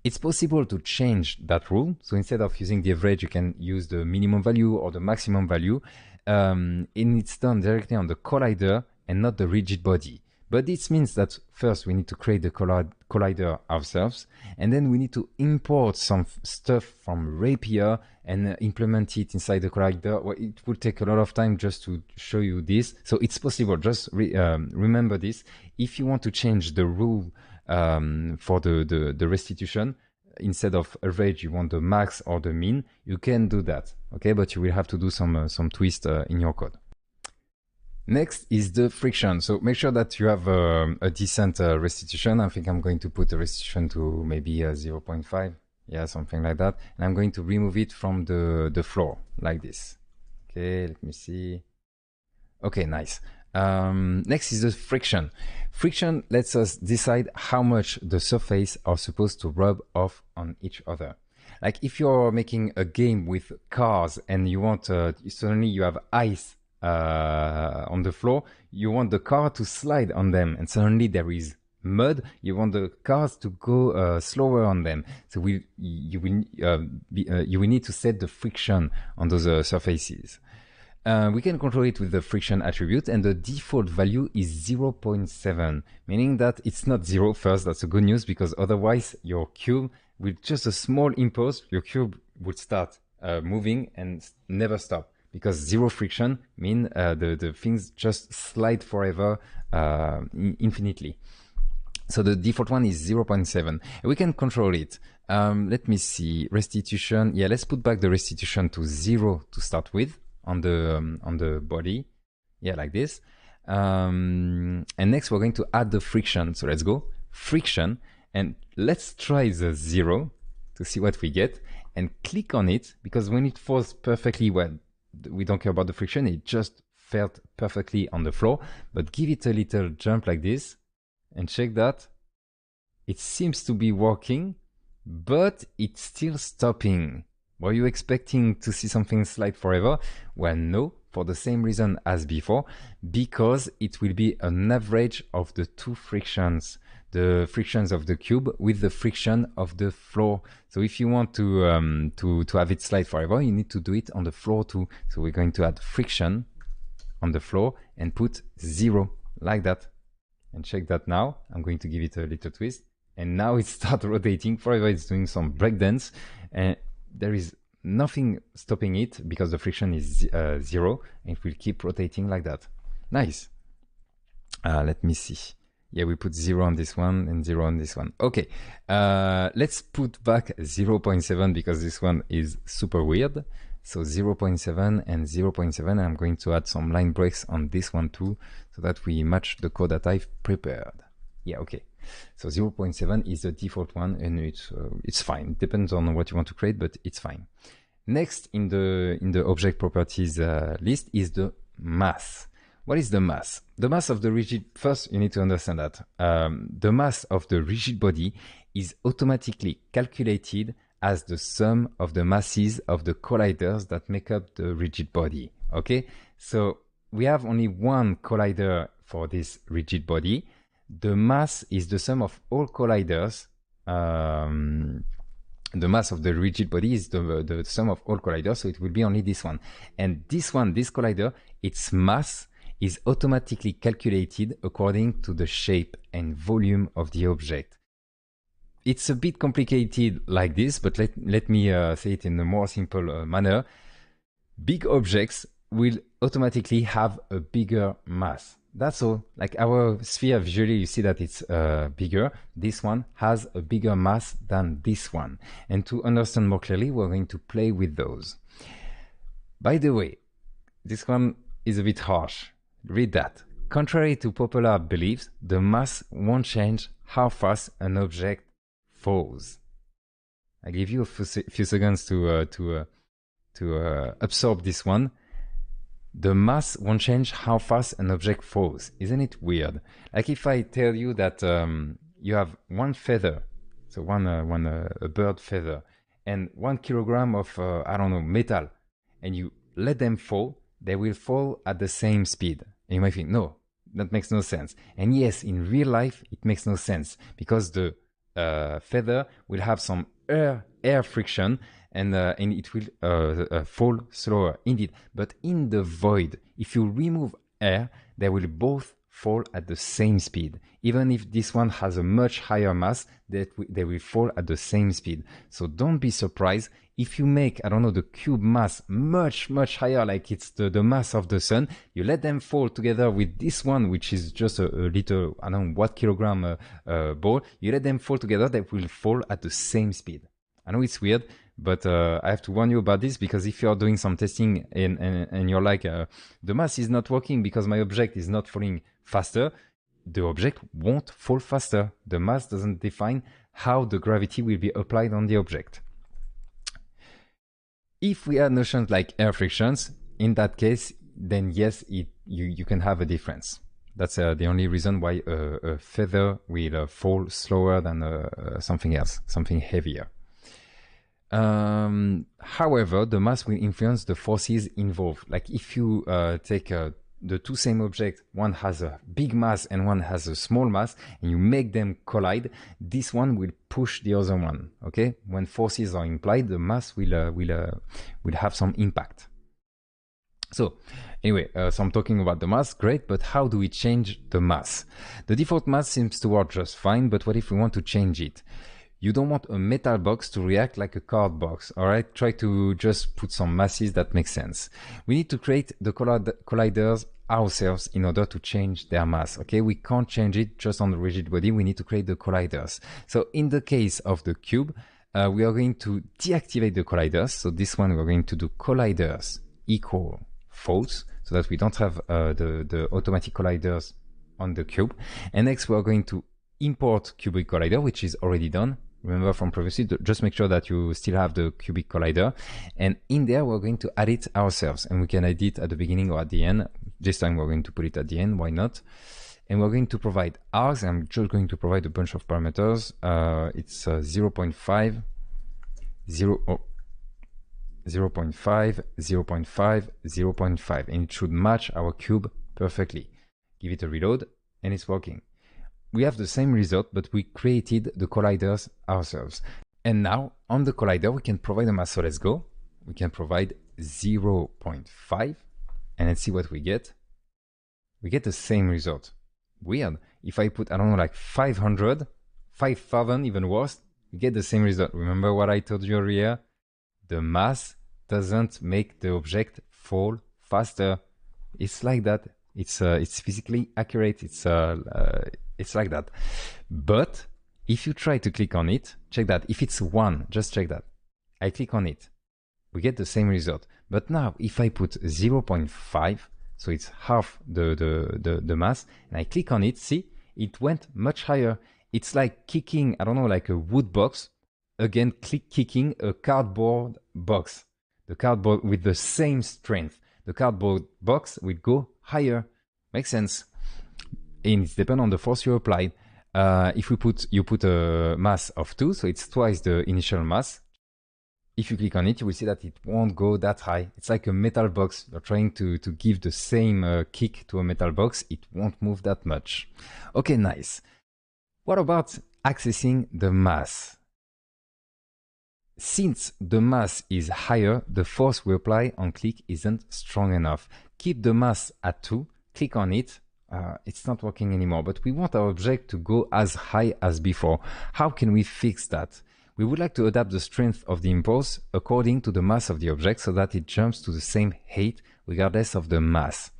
It's possible to change that rule. So instead of using the average, you can use the minimum value or the maximum value. And it's done directly on the collider and not the rigid body. But this means that first we need to create the collider ourselves, and then we need to import some stuff from Rapier and implement it inside the collider. Well, it will take a lot of time just to show you this. So it's possible. Just remember this. If you want to change the rule for the restitution, instead of average, you want the max or the mean, you can do that. Okay, but you will have to do some twist in your code. Next is the friction. So make sure that you have a decent restitution. I think I'm going to put the restitution to maybe 0.5. Yeah, something like that. And I'm going to remove it from the floor like this. Okay, let me see. Okay, nice. Next is the friction. Friction lets us decide how much the surface are supposed to rub off on each other. Like if you're making a game with cars and you want, suddenly you have ice on the floor, you want the car to slide on them, and suddenly there is mud, you want the cars to go slower on them. So you will need to set the friction on those surfaces. We can control it with the friction attribute, and the default value is 0.7, meaning that it's not 0 first. That's a good news, because otherwise your cube, with just a small impulse, your cube would start moving and never stop. Because 0 friction means the things just slide forever, infinitely. So the default one is 0.7. We can control it. Let me see. Restitution. Yeah, let's put back the restitution to 0 to start with on the body. Yeah, like this. And next we're going to add the friction. So let's go friction, and let's try the 0 to see what we get, and click on it, because when it falls perfectly, well, we don't care about the friction, it just felt perfectly on the floor. But give it a little jump like this and check that. It seems to be working, but it's still stopping. Were you expecting to see something slide forever? Well, no, for the same reason as before, because it will be an average of the two frictions, the frictions of the cube with the friction of the floor. So if you want to have it slide forever, you need to do it on the floor too. So we're going to add friction on the floor and put 0 like that. And check that now. I'm going to give it a little twist. And now it starts rotating forever. It's doing some breakdance. And there is nothing stopping it because the friction is 0. And it will keep rotating like that. Nice. Let me see. Yeah, we put 0 on this one and 0 on this one. Okay. Let's put back 0.7 because this one is super weird. So 0.7 and 0.7. I'm going to add some line breaks on this one too, so that we match the code that I've prepared. Yeah, okay. So 0.7 is the default one, and it's fine. It depends on what you want to create, but it's fine. Next in the object properties list is the mass. What is the mass? The mass of the rigid, first you need to understand that the mass of the rigid body is automatically calculated as the sum of the masses of the colliders that make up the rigid body. Okay, so we have only one collider for this rigid body. The mass is the sum of all colliders. The mass of the rigid body is the sum of all colliders, so it will be only this one. And this one, this collider, its mass is automatically calculated according to the shape and volume of the object. It's a bit complicated like this, but let me say it in a more simple manner. Big objects will automatically have a bigger mass. That's all. Like our sphere, visually you see that it's bigger. This one has a bigger mass than this one. And to understand more clearly, we're going to play with those. By the way, this one is a bit harsh. Read that. Contrary to popular beliefs, the mass won't change how fast an object falls. I give you a few seconds to absorb this one. The mass won't change how fast an object falls. Isn't it weird? Like if I tell you that you have one feather, so a bird feather, and 1 kilogram of I don't know, metal, and you let them fall, they will fall at the same speed. And you might think, no, that makes no sense. And yes, in real life, it makes no sense because the feather will have some air friction, and it will fall slower indeed. But in the void, if you remove air, they will both fall at the same speed. Even if this one has a much higher mass, they will fall at the same speed. So don't be surprised if you make, I don't know, the cube mass much higher, like it's the mass of the sun. You let them fall together with this one, which is just a little, I don't know what kilogram ball. You let them fall together, they will fall at the same speed. I know it's weird, but I have to warn you about this, because if you're doing some testing and you're like, the mass is not working because my object is not falling faster, the object won't fall faster. The mass doesn't define how the gravity will be applied on the object. If we add notions like air frictions, in that case, then yes, you can have a difference. That's the only reason why a feather will fall slower than something else, something heavier. However, the mass will influence the forces involved. Like if you take the two same objects, one has a big mass and one has a small mass, and you make them collide, this one will push the other one. Okay, when forces are implied, the mass will have some impact. So anyway, so I'm talking about the mass, great, but how do we change the mass? The default mass seems to work just fine, but what if we want to change it? You don't want a metal box to react like a card box, all right? Try to just put some masses that make sense. We need to create the colliders ourselves in order to change their mass, okay? We can't change it just on the rigid body. We need to create the colliders. So in the case of the cube, we are going to deactivate the colliders. So this one, we're going to do colliders equal false, so that we don't have the automatic colliders on the cube. And next we're going to import cubic collider, which is already done. Remember from previously, just make sure that you still have the cubic collider. And in there, we're going to add it ourselves. And we can add it at the beginning or at the end. This time we're going to put it at the end, why not? And we're going to provide args. I'm just going to provide a bunch of parameters. It's 0.5, 0.5, 0.5, 0.5. And it should match our cube perfectly. Give it a reload, and it's working. We have the same result, but we created the colliders ourselves. And now on the collider, we can provide a mass. So let's go. We can provide 0.5 and let's see what we get. We get the same result. Weird. If I put, I don't know, like 500, 5,000, even worse, we get the same result. Remember what I told you earlier? The mass doesn't make the object fall faster. It's like that. It's physically accurate. It's like that. But if you try to click on it, check that. If it's 1, just check that. I click on it. We get the same result. But now if I put 0.5, so it's half the mass, and I click on it, see, it went much higher. It's like kicking, I don't know, like a wood box, again, kicking a cardboard box. The cardboard with the same strength. The cardboard box will go higher. Makes sense. And it depends on the force you apply. If you put a mass of 2, so it's twice the initial mass. If you click on it, you will see that it won't go that high. It's like a metal box. You're trying to give the same kick to a metal box. It won't move that much. Okay, nice. What about accessing the mass? Since the mass is higher, the force we apply on click isn't strong enough. Keep the mass at 2, click on it. It's not working anymore, but we want our object to go as high as before. How can we fix that? We would like to adapt the strength of the impulse according to the mass of the object so that it jumps to the same height regardless of the mass.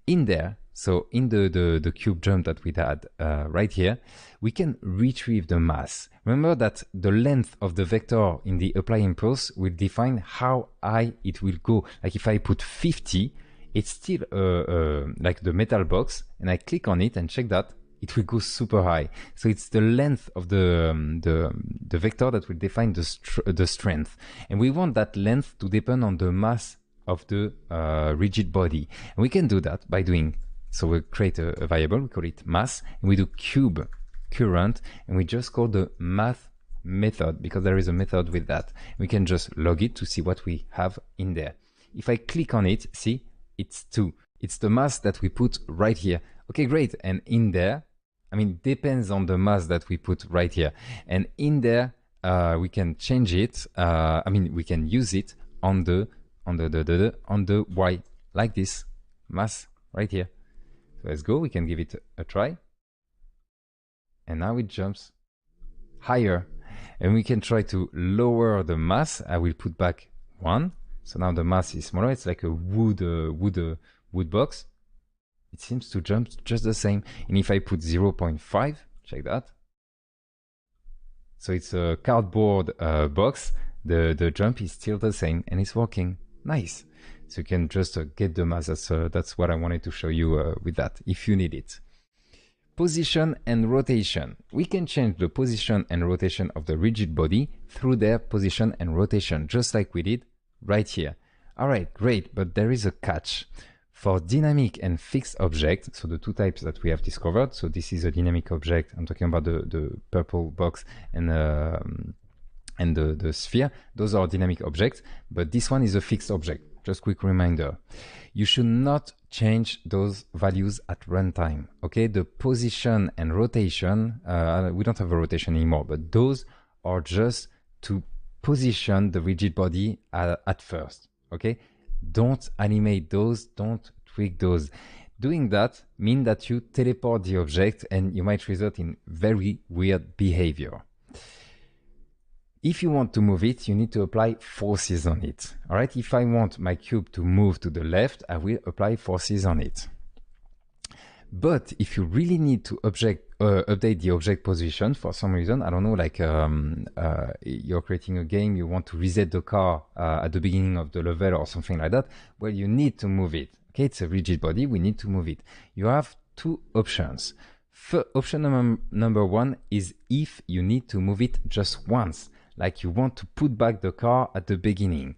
In there, so in the cube jump that we had right here, we can retrieve the mass. Remember that the length of the vector in the apply impulse will define how high it will go. Like if I put 50, it's still like the metal box, and I click on it and check that, it will go super high. So it's the length of the vector that will define the strength. And we want that length to depend on the mass of the rigid body. And we can do that by doing, so we create a variable, we call it mass, and we do cube current, and we just call the math method because there is a method with that. We can just log it to see what we have in there. If I click on it, see, it's 2. It's the mass that we put right here. Okay, great. And in there, I mean, depends on the mass that we put right here. And in there, we can change it. I mean, we can use it on the Y, like this mass right here. So let's go. We can give it a try. And now it jumps higher. And we can try to lower the mass. I will put back 1. So now the mass is smaller. It's like a wood box. It seems to jump just the same. And if I put 0.5, check that. So it's a cardboard box. The jump is still the same and it's working. Nice. So you can just get the mass. That's what I wanted to show you with that, if you need it. Position and rotation. We can change the position and rotation of the rigid body through their position and rotation, just like we did right here. All right, great, but there is a catch. For dynamic and fixed object, so the two types that we have discovered, so this is a dynamic object, I'm talking about the purple box and the sphere, those are dynamic objects, but this one is a fixed object. Just quick reminder, you should not change those values at runtime, okay? The position and rotation, we don't have a rotation anymore, but those are just to position the rigid body at first, okay? Don't animate those, don't tweak those. Doing that means that you teleport the object and you might result in very weird behavior. If you want to move it, you need to apply forces on it. All right, if I want my cube to move to the left, I will apply forces on it. But if you really need to update the object position for some reason, I don't know, like you're creating a game, you want to reset the car at the beginning of the level or something like that, well, you need to move it. Okay, it's a rigid body, we need to move it. You have two options. Option number one is if you need to move it just once, like you want to put back the car at the beginning.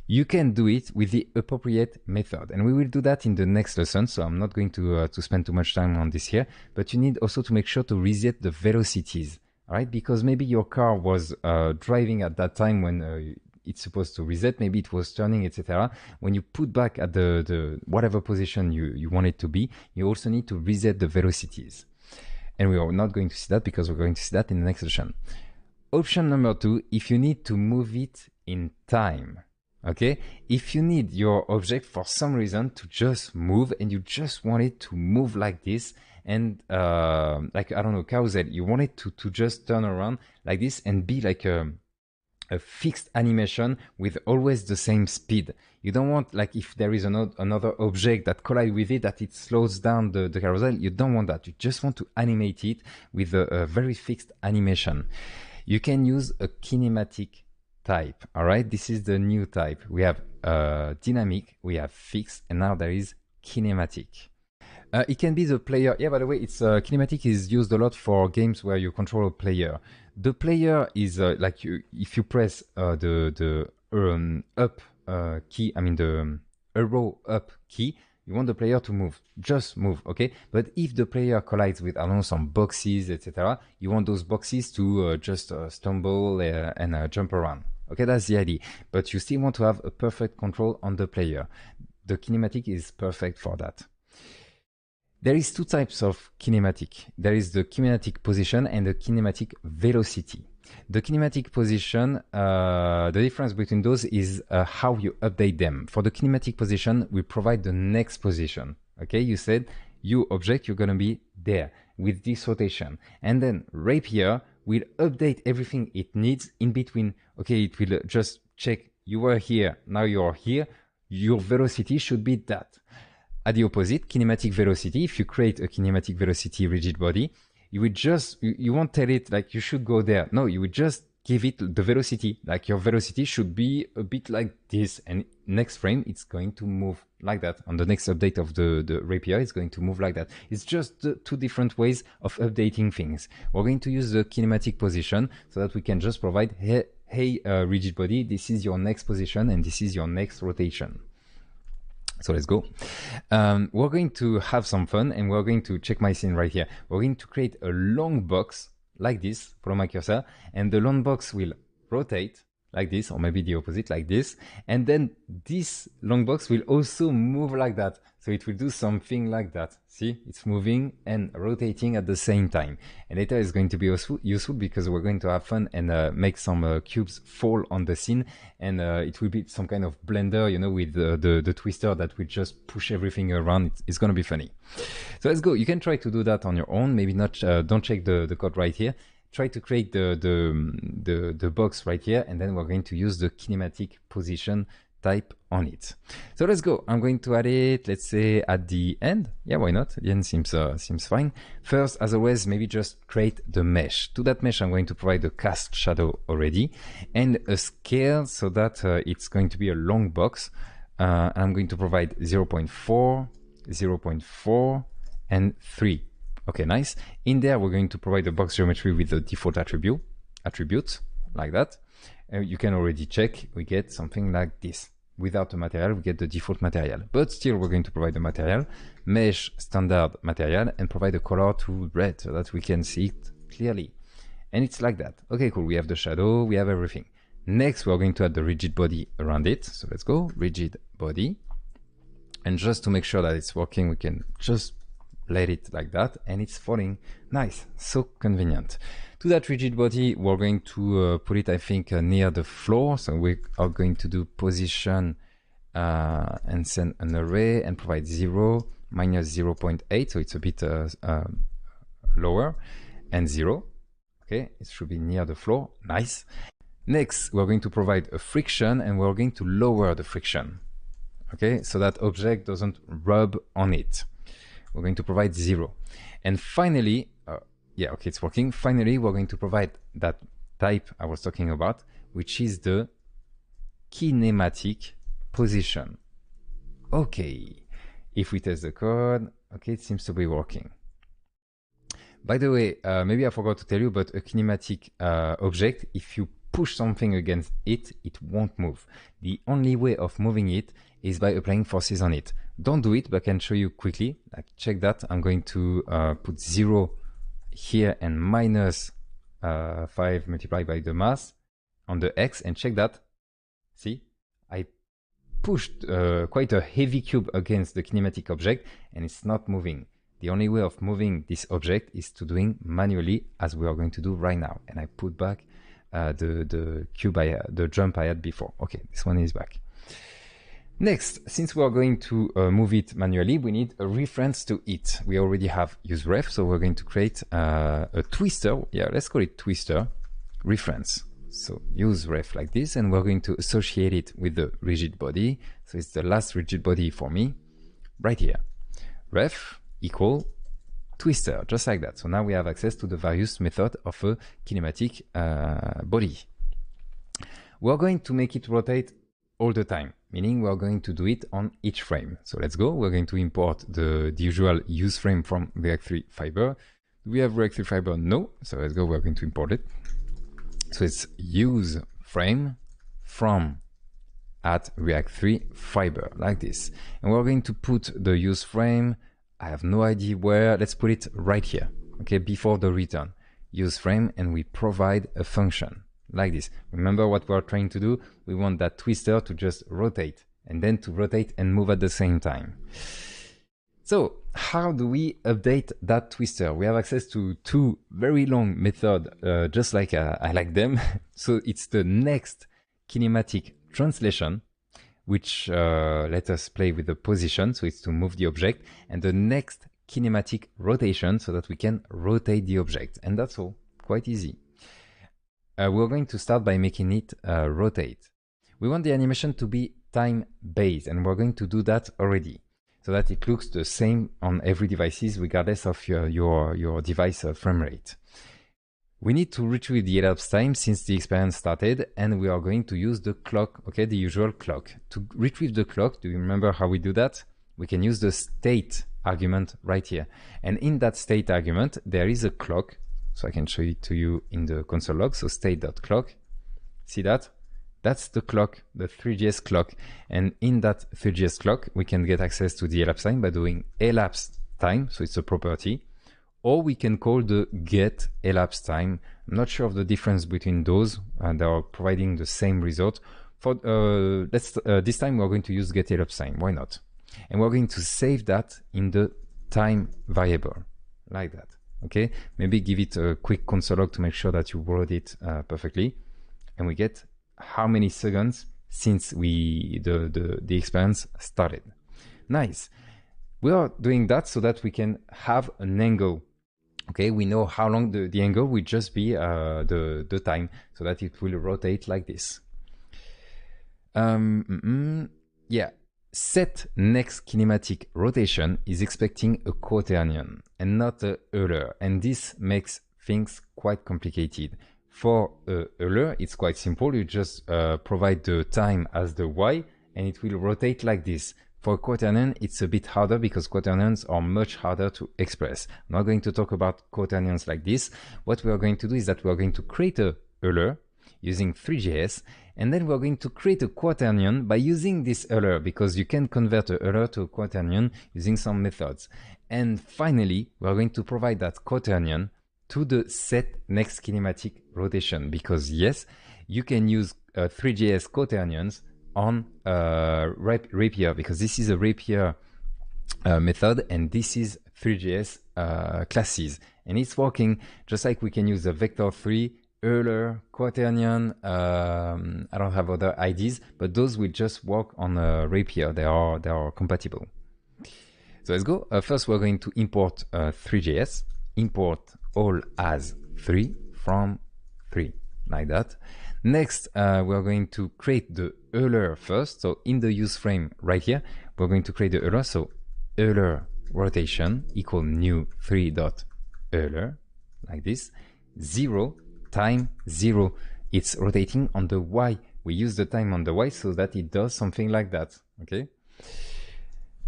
You can do it with the appropriate method, and we will do that in the next lesson, so I'm not going to spend too much time on this here, but you need also to make sure to reset the velocities, all right? Because maybe your car was driving at that time when it's supposed to reset, maybe it was turning, etc. When you put back at the whatever position you want it to be, you also need to reset the velocities. And we are not going to see that because we're going to see that in the next session. Option number two, if you need to move it in time. Okay, if you need your object for some reason to just move and you just want it to move like this and like, I don't know, carousel, you want it to just turn around like this and be like a fixed animation with always the same speed. You don't want, like, if there is another object that collides with it, that it slows down the carousel. You don't want that. You just want to animate it with a very fixed animation. You can use a kinematic type. All right, this is the new type. We have dynamic, we have fixed, and now there is kinematic. It can be the player. Yeah, by the way, it's kinematic is used a lot for games where you control a player. The player is like if you press the up key, I mean the arrow up key, you want the player to move, just move, okay? But if the player collides with, I don't know, some boxes, etc., you want those boxes to just stumble and jump around. Okay, that's the idea. But you still want to have a perfect control on the player. The kinematic is perfect for that. There is two types of kinematic. There is the kinematic position and the kinematic velocity. The kinematic position, the difference between those is how you update them. For the kinematic position, we provide the next position. Okay, you said you object, you're gonna be there with this rotation. And then Rapier will update everything it needs in between. Okay, it will just check you were here, now you're here. Your velocity should be that. At the opposite, kinematic velocity, if you create a kinematic velocity rigid body, you would just, you won't tell it like you should go there. No, you would just give it the velocity. Like your velocity should be a bit like this. And next frame, it's going to move like that. On the next update of the Rapier, it's going to move like that. It's just two different ways of updating things. We're going to use the kinematic position so that we can just provide, hey rigid body, this is your next position and this is your next rotation. So let's go. We're going to have some fun and we're going to check my scene right here. We're going to create a long box like this, follow my cursor, and the long box will rotate like this, or maybe the opposite like this. And then this long box will also move like that. So it will do something like that. See, it's moving and rotating at the same time. And later it's going to be useful because we're going to have fun and make some cubes fall on the scene. And it will be some kind of blender, you know, with the twister that will just push everything around. It's going to be funny. So let's go. You can try to do that on your own. Maybe not, don't check the code right here. Try to create the box right here. And then we're going to use the kinematic position type on it. So let's go. I'm going to add it, let's say at the end. Yeah, why not? The end seems fine. First, as always, maybe just create the mesh. To that mesh, I'm going to provide a cast shadow already and a scale so that it's going to be a long box. I'm going to provide 0.4, 0.4, and 3. Okay, nice. In there, we're going to provide the box geometry with the default attribute like that. You can already check, we get something like this. Without the material, we get the default material. But still, we're going to provide the material, mesh standard material, and provide a color to red so that we can see it clearly. And it's like that. Okay, cool. We have the shadow, we have everything. Next, we're going to add the rigid body around it. So let's go, rigid body. And just to make sure that it's working, we can just let it like that, and it's falling. Nice, so convenient. To that rigid body, we're going to put it, I think, near the floor. So we are going to do position and send an array and provide 0, minus 0.8. So it's a bit lower, and 0. Okay, it should be near the floor. Nice. Next, we're going to provide a friction, and we're going to lower the friction. Okay, so that object doesn't rub on it. we're going to provide 0. And finally, yeah, okay, it's working. Finally, we're going to provide that type I was talking about, which is the kinematic position. Okay, if we test the code, okay, it seems to be working. By the way, maybe I forgot to tell you, but a kinematic object, if you push something against it, it won't move. The only way of moving it is by applying forces on it. Don't do it, but I can show you quickly. Like, check that. I'm going to put 0 here and minus 5 multiplied by the mass on the x, and check that. See, I pushed quite a heavy cube against the kinematic object and it's not moving. The only way of moving this object is to doing manually, as we are going to do right now. And I put back the cube, the jump I had before. Okay, this one is back. Next, since we are going to move it manually, we need a reference to it. We already have useRef, so we're going to create a twister. Yeah, let's call it twister reference. So useRef like this, and we're going to associate it with the rigid body. So it's the last rigid body for me, right here. Ref equal twister, just like that. So now we have access to the various method of a kinematic body. We're going to make it rotate all the time, meaning we're going to do it on each frame. So let's go. We're going to import the usual use frame from React 3 Fiber. Do we have React 3 Fiber? No. So let's go. We're going to import it. So it's use frame from at React 3 Fiber, like this. And we're going to put the use frame, I have no idea where, let's put it right here, okay, before the return. Use frame, and we provide a function, like this. Remember what we're trying to do? We want that twister to just rotate, and then to rotate and move at the same time. So how do we update that twister? We have access to two very long methods, just like I like them. So it's the next kinematic translation, which let us play with the position. So it's to move the object, and the next kinematic rotation, so that we can rotate the object. And that's all, quite easy. We're going to start by making it rotate. We want the animation to be time-based, and we're going to do that already, so that it looks the same on every devices, regardless of your device frame rate. We need to retrieve the elapsed time since the experience started, and we are going to use the clock, okay, the usual clock. To retrieve the clock, do you remember how we do that? We can use the state argument right here. And in that state argument, there is a clock. So I can show it to you in the console log. So state.clock, see that? That's the clock, the 3GS clock. And in that 3GS clock, we can get access to the elapsed time by doing elapsed time. So it's a property. Or we can call the get elapsed time. I'm not sure of the difference between those. They are providing the same result. For this time, we're going to use get elapsed time. Why not? And we're going to save that in the time variable, like that. Okay, maybe give it a quick console log to make sure that you wrote it perfectly. And we get how many seconds since the experience started. Nice. We are doing that so that we can have an angle. Okay, we know how long the angle will just be the time, so that it will rotate like this. Yeah, set next kinematic rotation is expecting a quaternion and not a Euler, and this makes things quite complicated. For a Euler, it's quite simple. You just provide the time as the y, and it will rotate like this. For quaternion, it's a bit harder because quaternions are much harder to express. I'm not going to talk about quaternions like this. What we are going to do is that we are going to create a Euler using 3JS, and then we're going to create a quaternion by using this Euler, because you can convert a Euler to a quaternion using some methods. And finally, we're going to provide that quaternion to the set next kinematic rotation, because yes, you can use 3JS quaternions on Rapier, because this is a Rapier method, and this is 3JS classes, and it's working just like we can use a vector3, Euler, quaternion. I don't have other IDs, but those will just work on Rapier. They are compatible. So let's go. First, we're going to import 3JS. Import all as 3 from 3, like that. Next, we're going to create the Euler first. So in the use frame right here, we're going to create the Euler. So Euler rotation equal new 3 dot Euler, like this, 0 time 0. It's rotating on the y. We use the time on the y so that it does something like that, okay?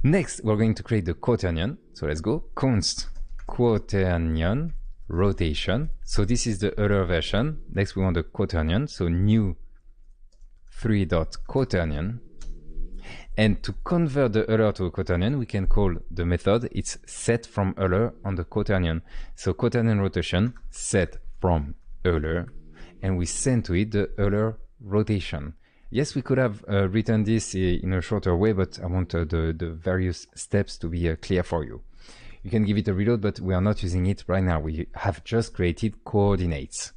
Next, we're going to create the quaternion. So let's go, const quaternion rotation. So this is the Euler version. Next, we want the quaternion. So new 3 dot quaternion. And to convert the Euler to a quaternion, we can call the method, it's set from Euler on the quaternion. So quaternion rotation, set from Euler, and we send to it the Euler rotation. Yes, we could have written this in a shorter way, but I want the various steps to be clear for you. You can give it a reload, but we are not using it right now. We have just created coordinates.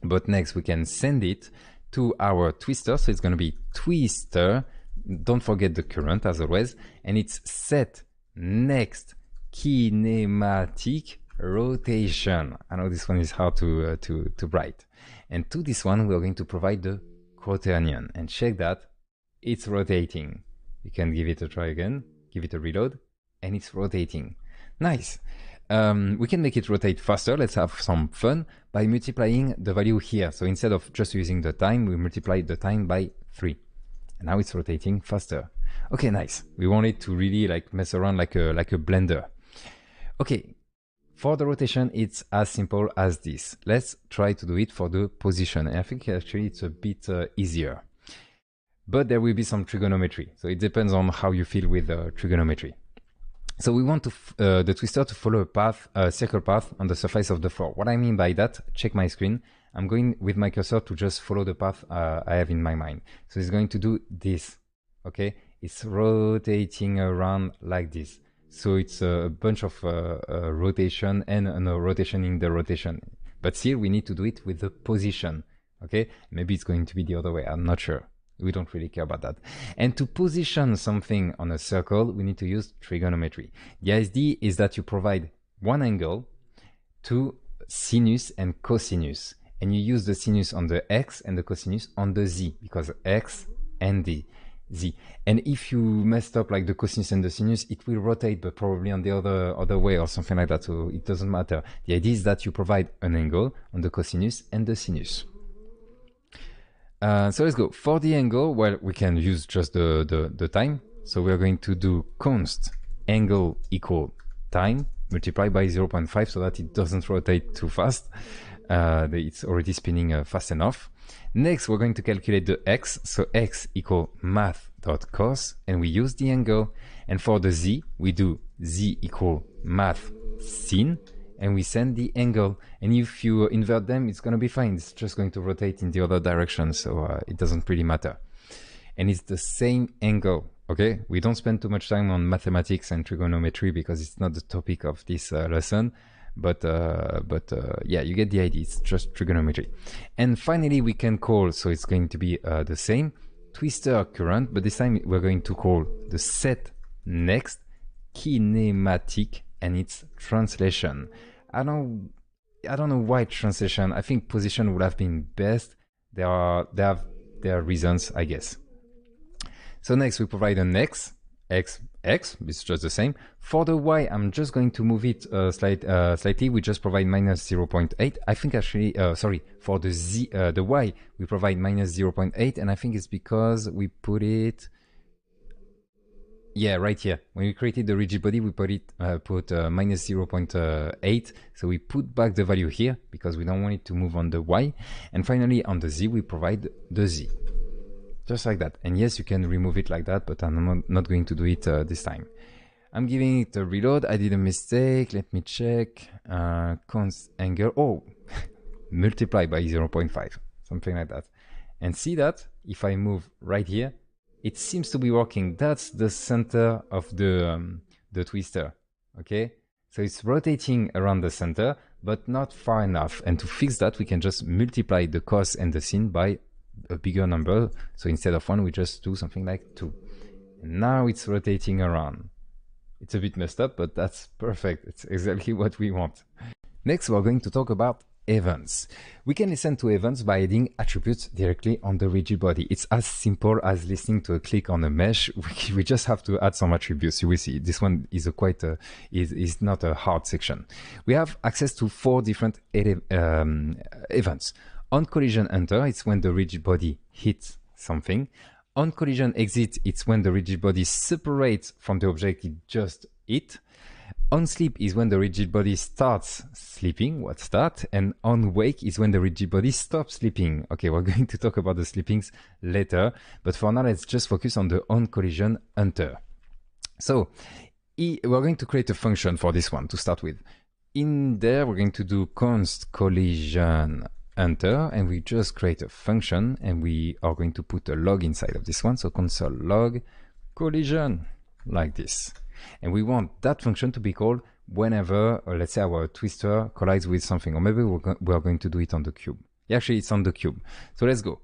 But next, we can send it to our twister. So it's going to be twister. Don't forget the current as always. And it's set next kinematic rotation. I know this one is hard to write. And to this one, we're going to provide the quaternion and check that it's rotating. You can give it a try again, give it a reload, and it's rotating. Nice. We can make it rotate faster. Let's have some fun by multiplying the value here. So instead of just using the time, we multiply the time by 3. And now it's rotating faster. Okay, nice. We want it to really like mess around like a blender. Okay. For the rotation, it's as simple as this. Let's try to do it for the position. And I think actually it's a bit easier. But there will be some trigonometry. So it depends on how you feel with trigonometry. So we want the twister to follow a path, a circle path on the surface of the floor. What I mean by that, check my screen. I'm going with my cursor to just follow the path I have in my mind. So it's going to do this, okay? It's rotating around like this. So it's a bunch of rotation and a rotation in the rotation. But still, we need to do it with the position, okay? Maybe it's going to be the other way, I'm not sure. We don't really care about that. And to position something on a circle, we need to use trigonometry. The idea is that you provide one angle to sinus and cosinus. And you use the sinus on the x and the cosinus on the z, because x and the z. And if you messed up like the cosinus and the sinus, it will rotate, but probably on the other way or something like that. So it doesn't matter. The idea is that you provide an angle on the cosinus and the sinus. So let's go. For the angle, well, we can use just the time. So we're going to do const angle equal time multiplied by 0.5 so that it doesn't rotate too fast. It's already spinning fast enough. Next, we're going to calculate the x. So x equal math.cos, and we use the angle. And for the z, we do z equal math sin, and we send the angle. And if you invert them, it's going to be fine. It's just going to rotate in the other direction, so it doesn't really matter. And it's the same angle, okay? We don't spend too much time on mathematics and trigonometry because it's not the topic of this lesson. But yeah, you get the idea. It's just trigonometry. And finally, we can call, so it's going to be the same twister current, but this time we're going to call the set next kinematic and its translation. I don't know why translation. I think position would have been best. There are reasons, I guess. So next we provide an x, it's just the same. For the y, I'm just going to move it slightly. We just provide minus 0.8. I think actually, sorry, for the z, the y, we provide minus 0.8, and I think it's because we put it, yeah, right here. When we created the rigid body, we put minus 0.8. So we put back the value here because we don't want it to move on the y. And finally, on the z, we provide the z. Just like that. And yes, you can remove it like that, but I'm not going to do it this time. I'm giving it a reload. I did a mistake. Let me check. Const angle. Oh, multiply by 0.5. Something like that. And see that if I move right here, it seems to be working. That's the center of the twister. Okay. So it's rotating around the center, but not far enough. And to fix that, we can just multiply the cos and the sin by a bigger number. So instead of 1, we just do something like 2. And now it's rotating around. It's a bit messed up, but that's perfect. It's exactly what we want. Next, we're going to talk about events. We can listen to events by adding attributes directly on the rigid body. It's as simple as listening to a click on a mesh. We just have to add some attributes. You will see this one is is not a hard section. We have access to 4 different events. On collision enter, it's when the rigid body hits something. On collision exit, it's when the rigid body separates from the object it just hit. On sleep is when the rigid body starts sleeping. What's that? And on wake is when the rigid body stops sleeping. Okay, we're going to talk about the sleepings later, but for now, let's just focus on the on collision enter. So we're going to create a function for this one to start with. In there, we're going to do const collision enter, and we just create a function, and we are going to put a log inside of this one. So console log collision like this. And we want that function to be called whenever, let's say, our twister collides with something, or maybe we are going to do it on the cube. Yeah, actually, it's on the cube. So let's go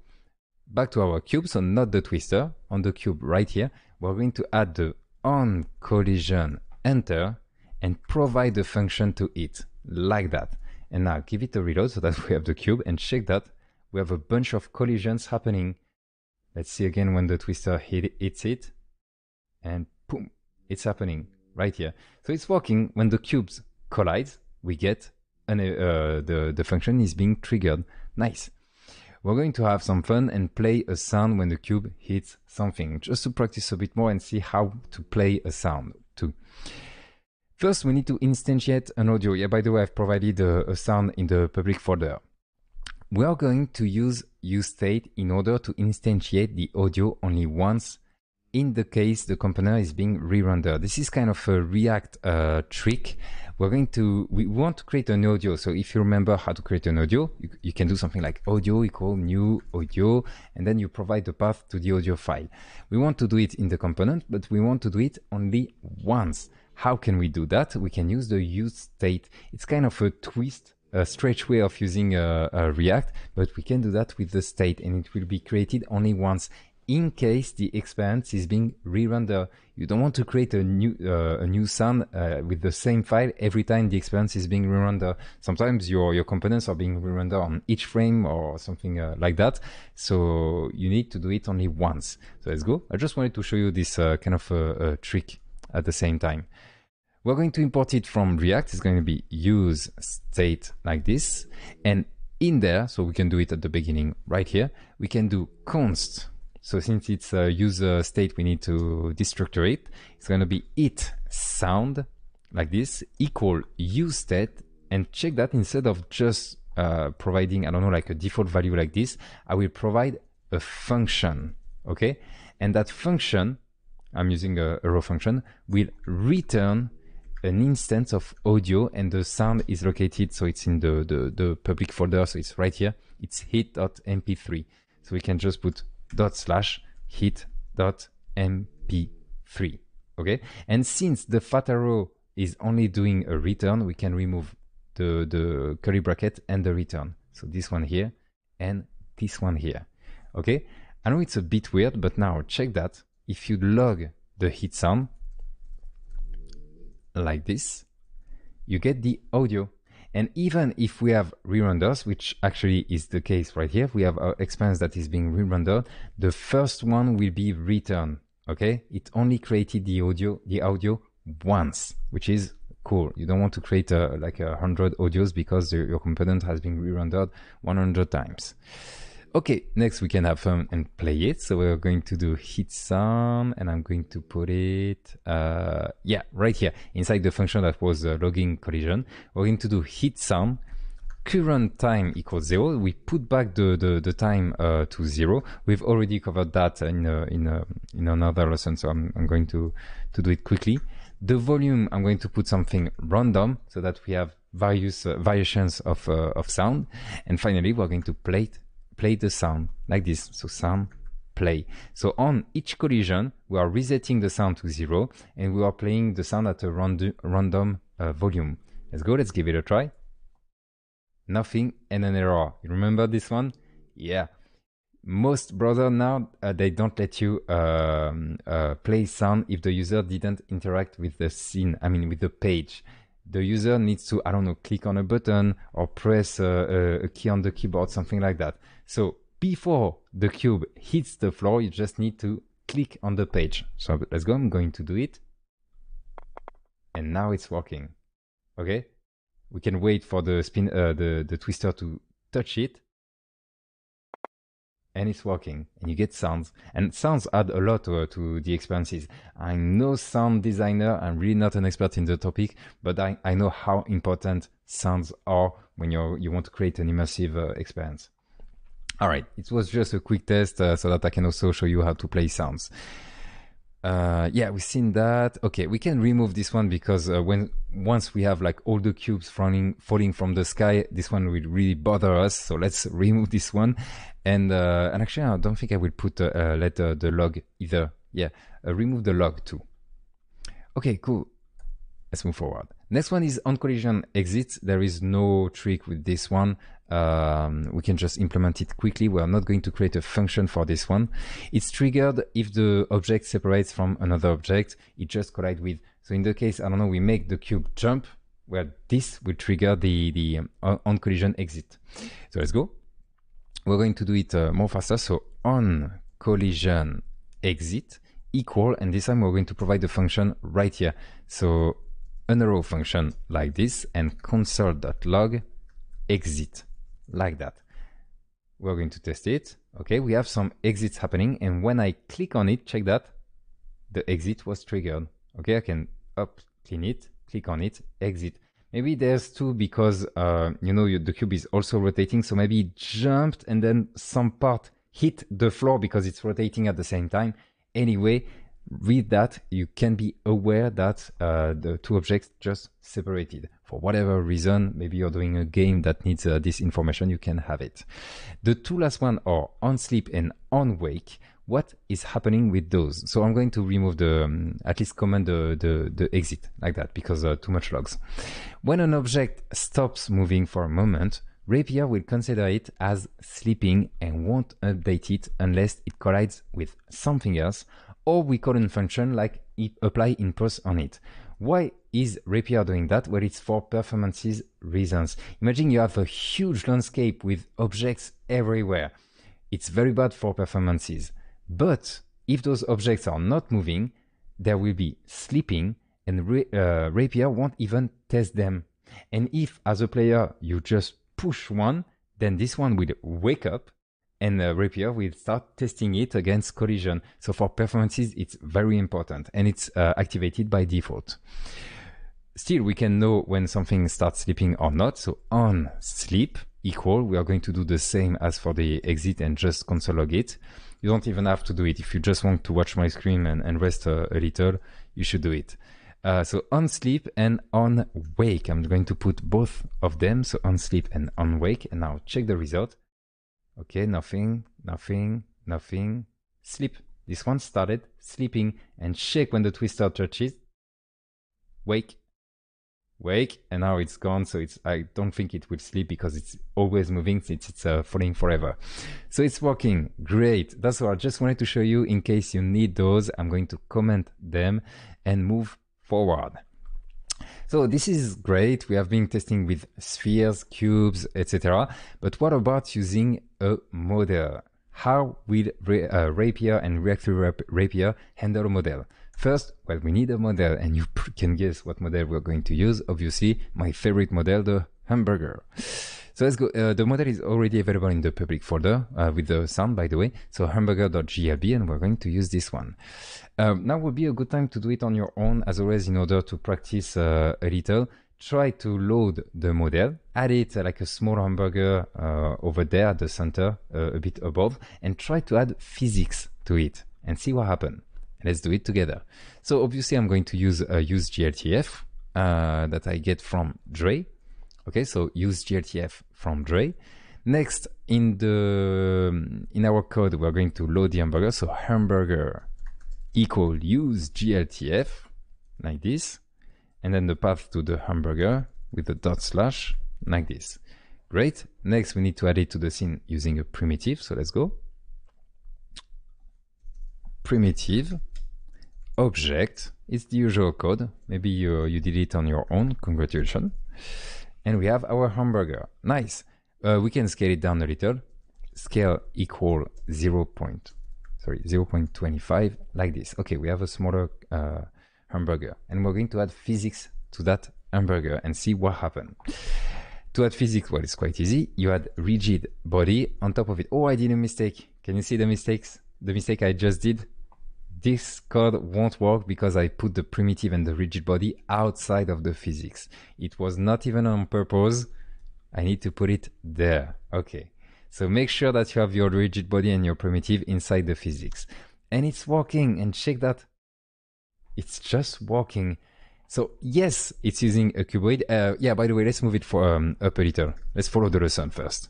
back to our cube. So not the twister, on the cube right here. We're going to add the on collision enter and provide the function to it like that. And now give it a reload so that we have the cube and check that we have a bunch of collisions happening. Let's see again when the twister hits it, and boom. It's happening right here. So it's working. When the cubes collide, we get the function is being triggered. Nice. We're going to have some fun and play a sound when the cube hits something, just to practice a bit more and see how to play a sound too. First, we need to instantiate an audio. Yeah, by the way, I've provided a sound in the public folder. We are going to use useState in order to instantiate the audio only once in the case the component is being re-rendered. This is kind of a React trick. We want to create an audio. So if you remember how to create an audio, you can do something like audio equal new audio, and then you provide the path to the audio file. We want to do it in the component, but we want to do it only once. How can we do that? We can use the useState. It's kind of a twist, a stretch way of using React, but we can do that with the state, and it will be created only once in case the experience is being re-rendered. You don't want to create a new sound with the same file every time the experience is being re-rendered. Sometimes your components are being re-rendered on each frame or something like that. So you need to do it only once. So let's go. I just wanted to show you this kind of a trick at the same time. We're going to import it from React. It's going to be use state like this. And in there, so we can do it at the beginning right here, we can do const. So since it's a user state, we need to destructure it. It's going to be it sound like this equal useState, and check that instead of just providing, I don't know, like a default value like this, I will provide a function, okay? And that function, I'm using a raw function, will return an instance of audio, and the sound is located, so it's in the public folder, so it's right here. It's hit.mp3. So we can just put hit.mp3, okay? And since the fat arrow is only doing a return, we can remove the curly bracket and the return. So this one here and this one here, okay? I know it's a bit weird, but now check that. If you log the hit sound like this, you get the audio. And even if we have re-renders, which actually is the case right here, we have our experience that is being re-rendered, the first one will be returned, okay? It only created the audio once, which is cool. You don't want to create like 100 audios because your component has been re-rendered 100 times. Okay, next we can have fun and play it. So we're going to do hit sound, and I'm going to put it, right here inside the function that was logging collision. We're going to do hit sound, current time equals 0. We put back the time to 0. We've already covered that in another lesson, so I'm going to do it quickly. The volume, I'm going to put something random so that we have various variations of sound. And finally, we're going to play the sound like this. So sound play. So on each collision, we are resetting the sound to 0, and we are playing the sound at a random volume. Let's go. Let's give it a try. Nothing and an error. You remember this one? Yeah. Most browsers now, they don't let you play sound if the user didn't interact with the scene, with the page. the user needs to, I don't know, click on a button or press a key on the keyboard, something like that. So before the cube hits the floor, you just need to click on the page. So let's go, I'm going to do it. And now it's working. Okay? We can wait for the spin, the twister to touch it. And it's working, and you get sounds, and sounds add a lot to the experiences. I'm no sound designer, I'm really not an expert in the topic, but I know how important sounds are when you want to create an immersive experience. All right, it was just a quick test so that I can also show you how to play sounds. Yeah, we've seen that. Okay, we can remove this one because once we have like all the cubes falling from the sky, this one will really bother us. So let's remove this one. And actually, I don't think I will put let the log either. Yeah, remove the log too. Okay, cool. Let's move forward. Next one is on collision exit. There is no trick with this one. We can just implement it quickly. We are not going to create a function for this one. It's triggered if the object separates from another object. It just collides with. So in the case, I don't know, we make the cube jump, where this will trigger the on collision exit. So let's go. We're going to do it more faster. So on collision exit equal, and this time we're going to provide the function right here. So an arrow function like this, and console.log exit like that. We're going to test it. Okay, we have some exits happening, and when I click on it, check that the exit was triggered. Okay, I can clean it, click on it, exit. Maybe there's two because you know the cube is also rotating, so maybe it jumped and then some part hit the floor because it's rotating at the same time. Anyway, with that, you can be aware that the two objects just separated. For whatever reason, maybe you're doing a game that needs this information, you can have it. The two last ones are on sleep and on wake. What is happening with those? So I'm going to remove the, at least comment the exit like that because too much logs. When an object stops moving for a moment, Rapier will consider it as sleeping and won't update it unless it collides with something else, or we call a function like apply impulse on it. Why is Rapier doing that? Well, it's for performances reasons. Imagine you have a huge landscape with objects everywhere. It's very bad for performances. But if those objects are not moving, there will be sleeping, and Rapier won't even test them. And if, as a player, you just push one, then this one will wake up, and Rapier will start testing it against collision. So for performances, it's very important, and it's activated by default. Still, we can know when something starts sleeping or not. So on sleep equal, we are going to do the same as for the exit and just console log it. You don't even have to do it. If you just want to watch my screen and rest a little, you should do it. So on sleep and on wake, I'm going to put both of them. So on sleep and on wake, and now check the result. Okay, nothing, nothing, nothing, sleep. This one started sleeping, and shake when the twister touches. Wake, wake, and now it's gone. So I don't think it will sleep because it's always moving since it's falling forever. So it's working great. That's what I just wanted to show you. In case you need those, I'm going to comment them and move forward. So this is great. We have been testing with spheres, cubes, etc. But what about using a model? How will Rapier and Reactive Rapier handle a model? First, well, we need a model, and you can guess what model we're going to use. Obviously, my favorite model, the hamburger. So let's go. The model is already available in the public folder with the sound, by the way. So hamburger.glb, and we're going to use this one. Now would be a good time to do it on your own, as always, in order to practice a little. Try to load the model, add it like a small hamburger over there at the center, a bit above, and try to add physics to it and see what happens. Let's do it together. So obviously I'm going to use GLTF that I get from Dre. Okay, so use GLTF from Dre. Next, in our code, we're going to load the hamburger. So hamburger equal use GLTF like this. And then the path to the hamburger with the dot slash like this. Great. Next, we need to add it to the scene using a primitive. So let's go. Primitive object It's the usual code. Maybe you did it on your own. Congratulations. And we have our hamburger. Nice. We can scale it down a little. Scale equal 0.25 like this. Okay, we have a smaller hamburger, and we're going to add physics to that hamburger and see what happens. To add physics, well, it's quite easy. You add rigid body on top of it. Oh, I did a mistake. Can you see the mistakes? The mistake I just did? This code won't work because I put the primitive and the rigid body outside of the physics. It was not even on purpose. I need to put it there. Okay. So make sure that you have your rigid body and your primitive inside the physics. And it's working, and check that. It's just working. So yes, it's using a cuboid. Yeah, by the way, let's move it for up a little. Let's follow the lesson first.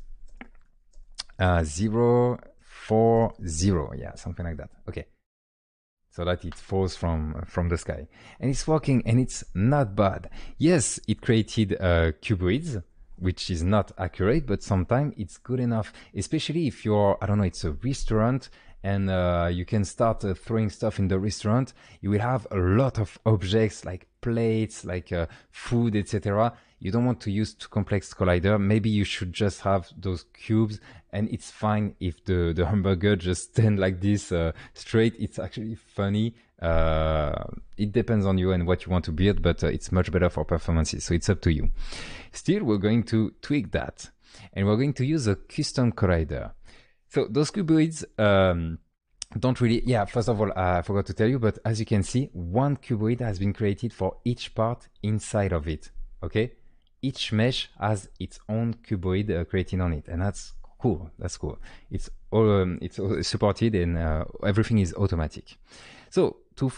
0, 4, 0. Yeah, something like that. Okay. So that it falls from the sky. And it's working, and it's not bad. Yes, it created cuboids, which is not accurate, but sometimes it's good enough, especially if you're, I don't know, it's a restaurant, and you can start throwing stuff in the restaurant. You will have a lot of objects like plates, like food, etc. You don't want to use too complex collider. Maybe you should just have those cubes, and it's fine if the hamburger just stand like this straight. It's actually funny. It depends on you and what you want to build, but it's much better for performances, so it's up to you. Still, we're going to tweak that, and we're going to use a custom collider. So those cuboids don't really, yeah, first of all, I forgot to tell you, but as you can see, one cuboid has been created for each part inside of it, okay? Each mesh has its own cuboid created on it, and that's cool, that's cool. It's supported, and everything is automatic. So to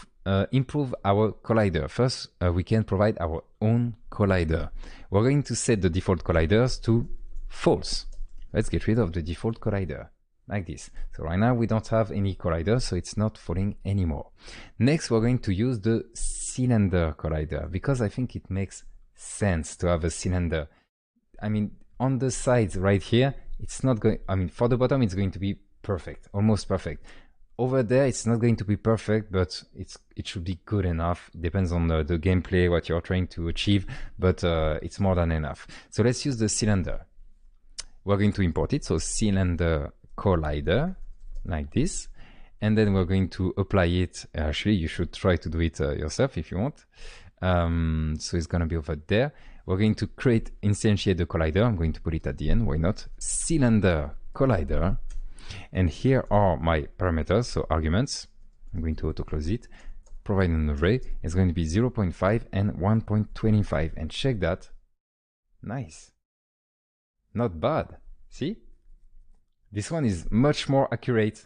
improve our collider, first we can provide our own collider. We're going to set the default colliders to false. Let's get rid of the default collider like this. So right now we don't have any collider, so it's not falling anymore. Next, we're going to use the cylinder collider because I think it makes sense to have a cylinder. I mean, on the sides right here, it's not going, I mean, for the bottom, it's going to be perfect, almost perfect. Over there, it's not going to be perfect, but it should be good enough. It depends on the gameplay, what you're trying to achieve, but it's more than enough. So let's use the cylinder. We're going to import it, so cylinder collider, like this. And then we're going to apply it. Actually, you should try to do it yourself if you want. So it's going to be over there. We're going to instantiate the collider. I'm going to put it at the end. Why not? Cylinder collider. And here are my parameters, so arguments. I'm going to auto-close it. Provide an array. It's going to be 0.5 and 1.25. And check that. Nice. Not bad. See? This one is much more accurate.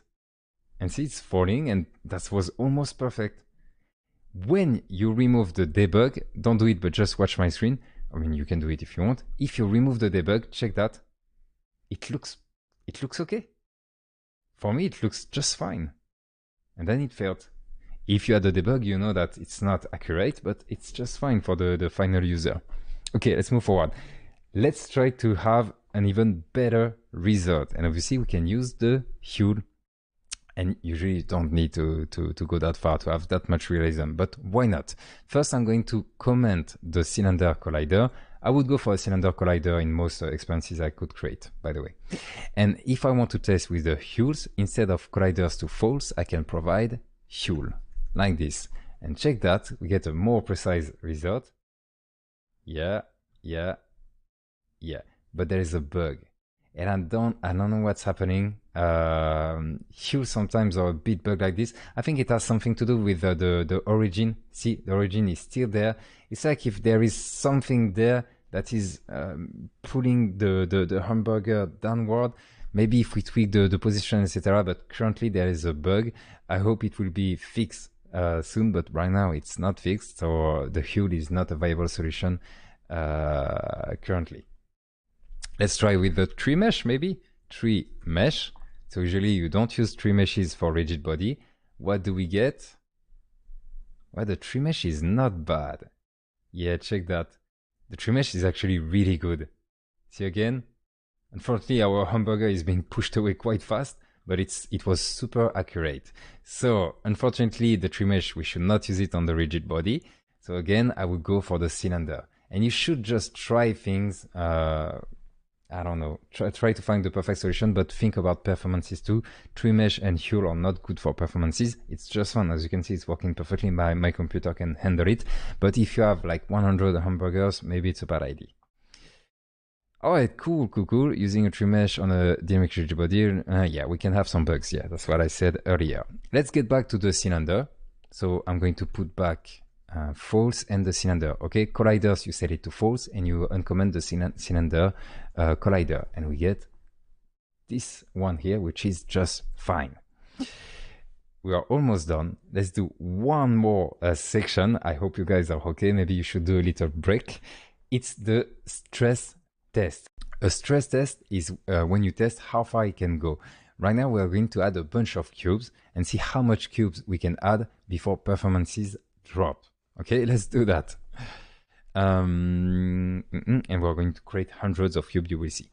And see, it's falling, and that was almost perfect. When you remove the debug, don't do it, but just watch my screen. I mean, you can do it if you want. If you remove the debug, check that. It looks okay. For me, it looks just fine. And then it failed. If you add the debug, you know that it's not accurate, but it's just fine for the final user. Okay, let's move forward. Let's try to have an even better result. And obviously, we can use the hue. And usually you don't need to go that far to have that much realism, but why not? First, I'm going to comment the cylinder collider. I would go for a cylinder collider in most experiences I could create, by the way. And if I want to test with the hues, instead of colliders to false, I can provide hue, like this. And check that, we get a more precise result. Yeah. But there is a bug. And I don't know what's happening. Hues sometimes are a bit bug like this. I think it has something to do with the origin. See, the origin is still there. It's like if there is something there that is pulling the hamburger downward. Maybe if we tweak the position, etc. But currently there is a bug. I hope it will be fixed soon, but right now it's not fixed. So the hue is not a viable solution currently. Let's try with the tree mesh, maybe. Tree mesh. So usually you don't use tree meshes for rigid body. What do we get? Well, the tree mesh is not bad. Yeah, check that. The tree mesh is actually really good. See again? Unfortunately, our hamburger is being pushed away quite fast, but it was super accurate. So unfortunately, the tree mesh, we should not use it on the rigid body. So again, I would go for the cylinder. And you should just try things, I don't know, try to find the perfect solution, but think about performances too. Tree mesh and Huel are not good for performances. It's just fun. As you can see, it's working perfectly. My computer can handle it. But if you have like 100 hamburgers, maybe it's a bad idea. All right, cool. Using a tree mesh on a dynamic rigid body, yeah, we can have some bugs. Yeah, that's what I said earlier. Let's get back to the cylinder. So I'm going to put back false and the cylinder. Okay, colliders, you set it to false and you uncomment the cylinder collider, and we get this one here, which is just fine. We are almost done. Let's do one more section. I hope you guys are okay. Maybe you should do a little break. It's the stress test. A stress test is when you test how far it can go. Right now, we're going to add a bunch of cubes and see how much cubes we can add before performances drop. Okay, let's do that. And we're going to create hundreds of cubes, you will see.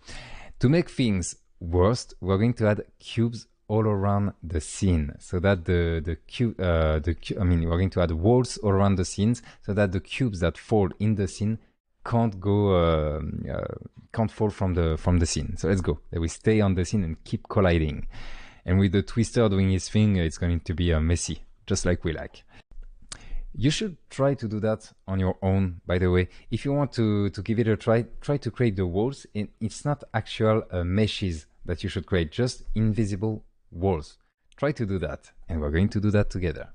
To make things worse, we're going to add cubes all around the scene, so that we're going to add walls all around the scenes, so that the cubes that fall in the scene can't fall from the scene. So let's go. They will stay on the scene and keep colliding. And with the twister doing his thing, it's going to be messy, just like we like. You should try to do that on your own, by the way. If you want to give it a try to create the walls. It's not actual meshes that you should create, just invisible walls. Try to do that, and we're going to do that together.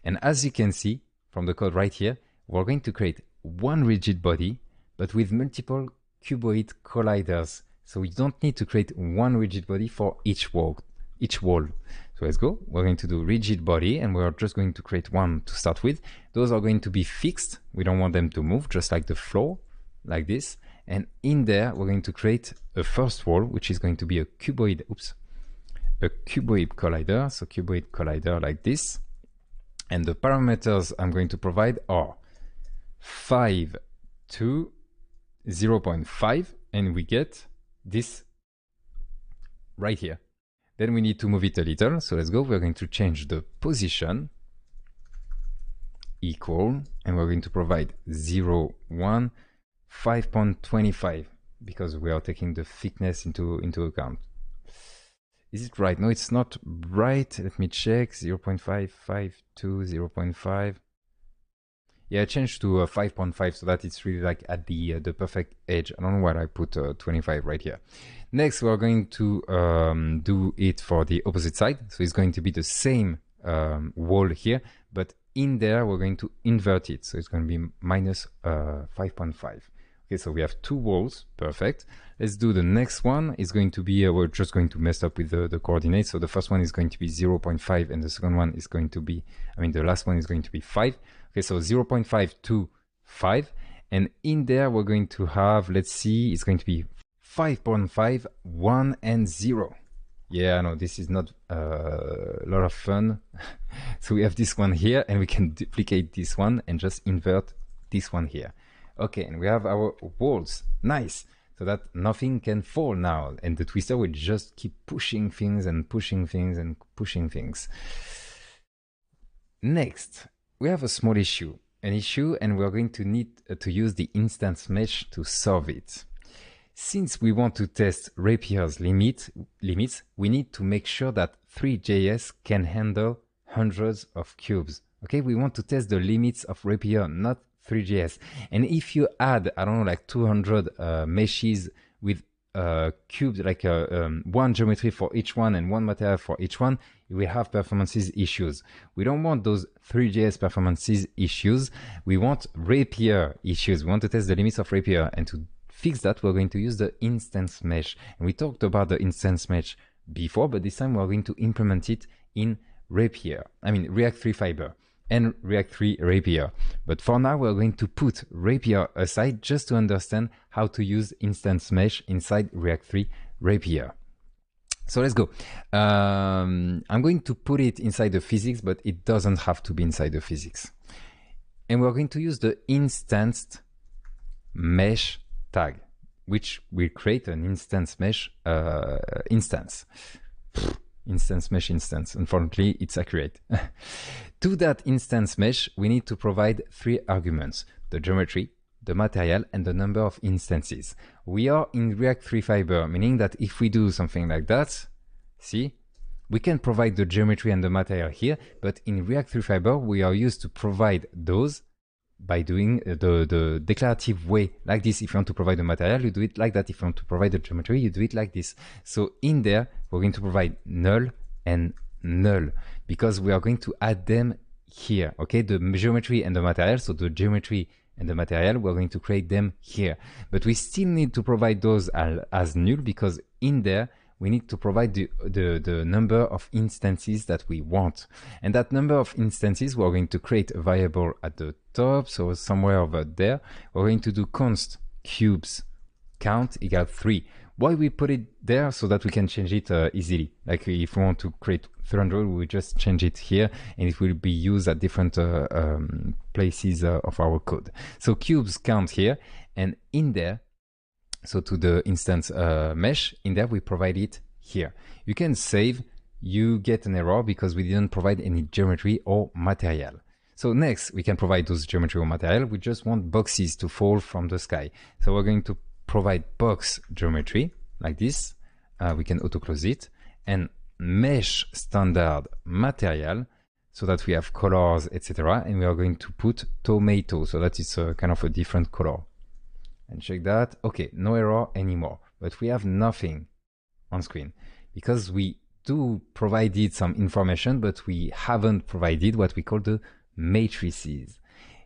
And as you can see from the code right here, we're going to create one rigid body, but with multiple cuboid colliders. So we don't need to create one rigid body for each wall. So let's go. We're going to do rigid body, and we're just going to create one to start with. Those are going to be fixed. We don't want them to move, just like the floor, like this. And in there, we're going to create a first wall, which is going to be a cuboid collider. So cuboid collider like this. And the parameters I'm going to provide are 5 to 0.5, and we get this right here. Then we need to move it a little. So let's go. We're going to change the position equal, and we're going to provide 0, 1, 5.25, because we are taking the thickness into account. Is it right? No, it's not right. Let me check. 0.5, 5 to 0.5. Yeah, I changed to 5.5 so that it's really like at the perfect edge. I don't know why I put 25 right here. Next, we're going to do it for the opposite side. So it's going to be the same wall here, but in there, we're going to invert it. So it's going to be minus 5.5. Okay, so we have two walls. Perfect. Let's do the next one. It's going to be, we're just going to mess up with the coordinates. So the first one is going to be 0.5, and the second one is going to be, the last one is going to be 5. Okay, so 0.5 to 5. And in there, we're going to have, let's see, it's going to be 5.5, 1, and 0. Yeah, I know this is not a lot of fun. So we have this one here, and we can duplicate this one and just invert this one here. Okay, and we have our walls. Nice. So that nothing can fall now. And the twister will just keep pushing things and pushing things and pushing things. Next, we have a small issue. And we're going to need to use the instance mesh to solve it. Since we want to test Rapier's limits, we need to make sure that Three.js can handle hundreds of cubes. Okay, we want to test the limits of Rapier, not Three.js. And if you add, I don't know, like 200 meshes with cubes, like one geometry for each one and one material for each one, you will have performances issues. We don't want those Three.js performances issues. We want Rapier issues. We want to test the limits of Rapier. And to fix that, we're going to use the instance mesh. And we talked about the instance mesh before, but this time we're going to implement it in Rapier. React 3 Fiber and React 3 Rapier. But for now, we're going to put Rapier aside just to understand how to use instance mesh inside React 3 Rapier. So let's go. I'm going to put it inside the physics, but it doesn't have to be inside the physics. And we're going to use the instanced mesh tag, which will create an instance mesh instance. instance mesh instance. Unfortunately, it's accurate. To that instance mesh, we need to provide 3 arguments: the geometry, the material, and the number of instances. We are in React 3 Fiber, meaning that if we do something like that, see, we can provide the geometry and the material here, but in React 3 Fiber, we are used to provide those by doing the declarative way like this. If you want to provide the material, you do it like that. If you want to provide the geometry, you do it like this. So in there, we're going to provide null and null because we are going to add them here, okay? The geometry and the material, so the geometry and the material, we're going to create them here. But we still need to provide those as null because in there, we need to provide the number of instances that we want. And that number of instances, we're going to create a variable at the top. So somewhere over there, we're going to do const cubes count equal 3. Why we put it there? So that we can change it easily. Like if we want to create 300, we just change it here and it will be used at different places of our code. So cubes count here, and in there, so to the instance mesh, in there we provide it here. You can save, you get an error because we didn't provide any geometry or material. So next we can provide those geometry or material. We just want boxes to fall from the sky. So we're going to provide box geometry like this. We can auto close it, and mesh standard material so that we have colors, etc. And we are going to put tomato so that it's kind of a different color. And check that. Okay, no error anymore. But we have nothing on screen because we do provided some information, but we haven't provided what we call the matrices.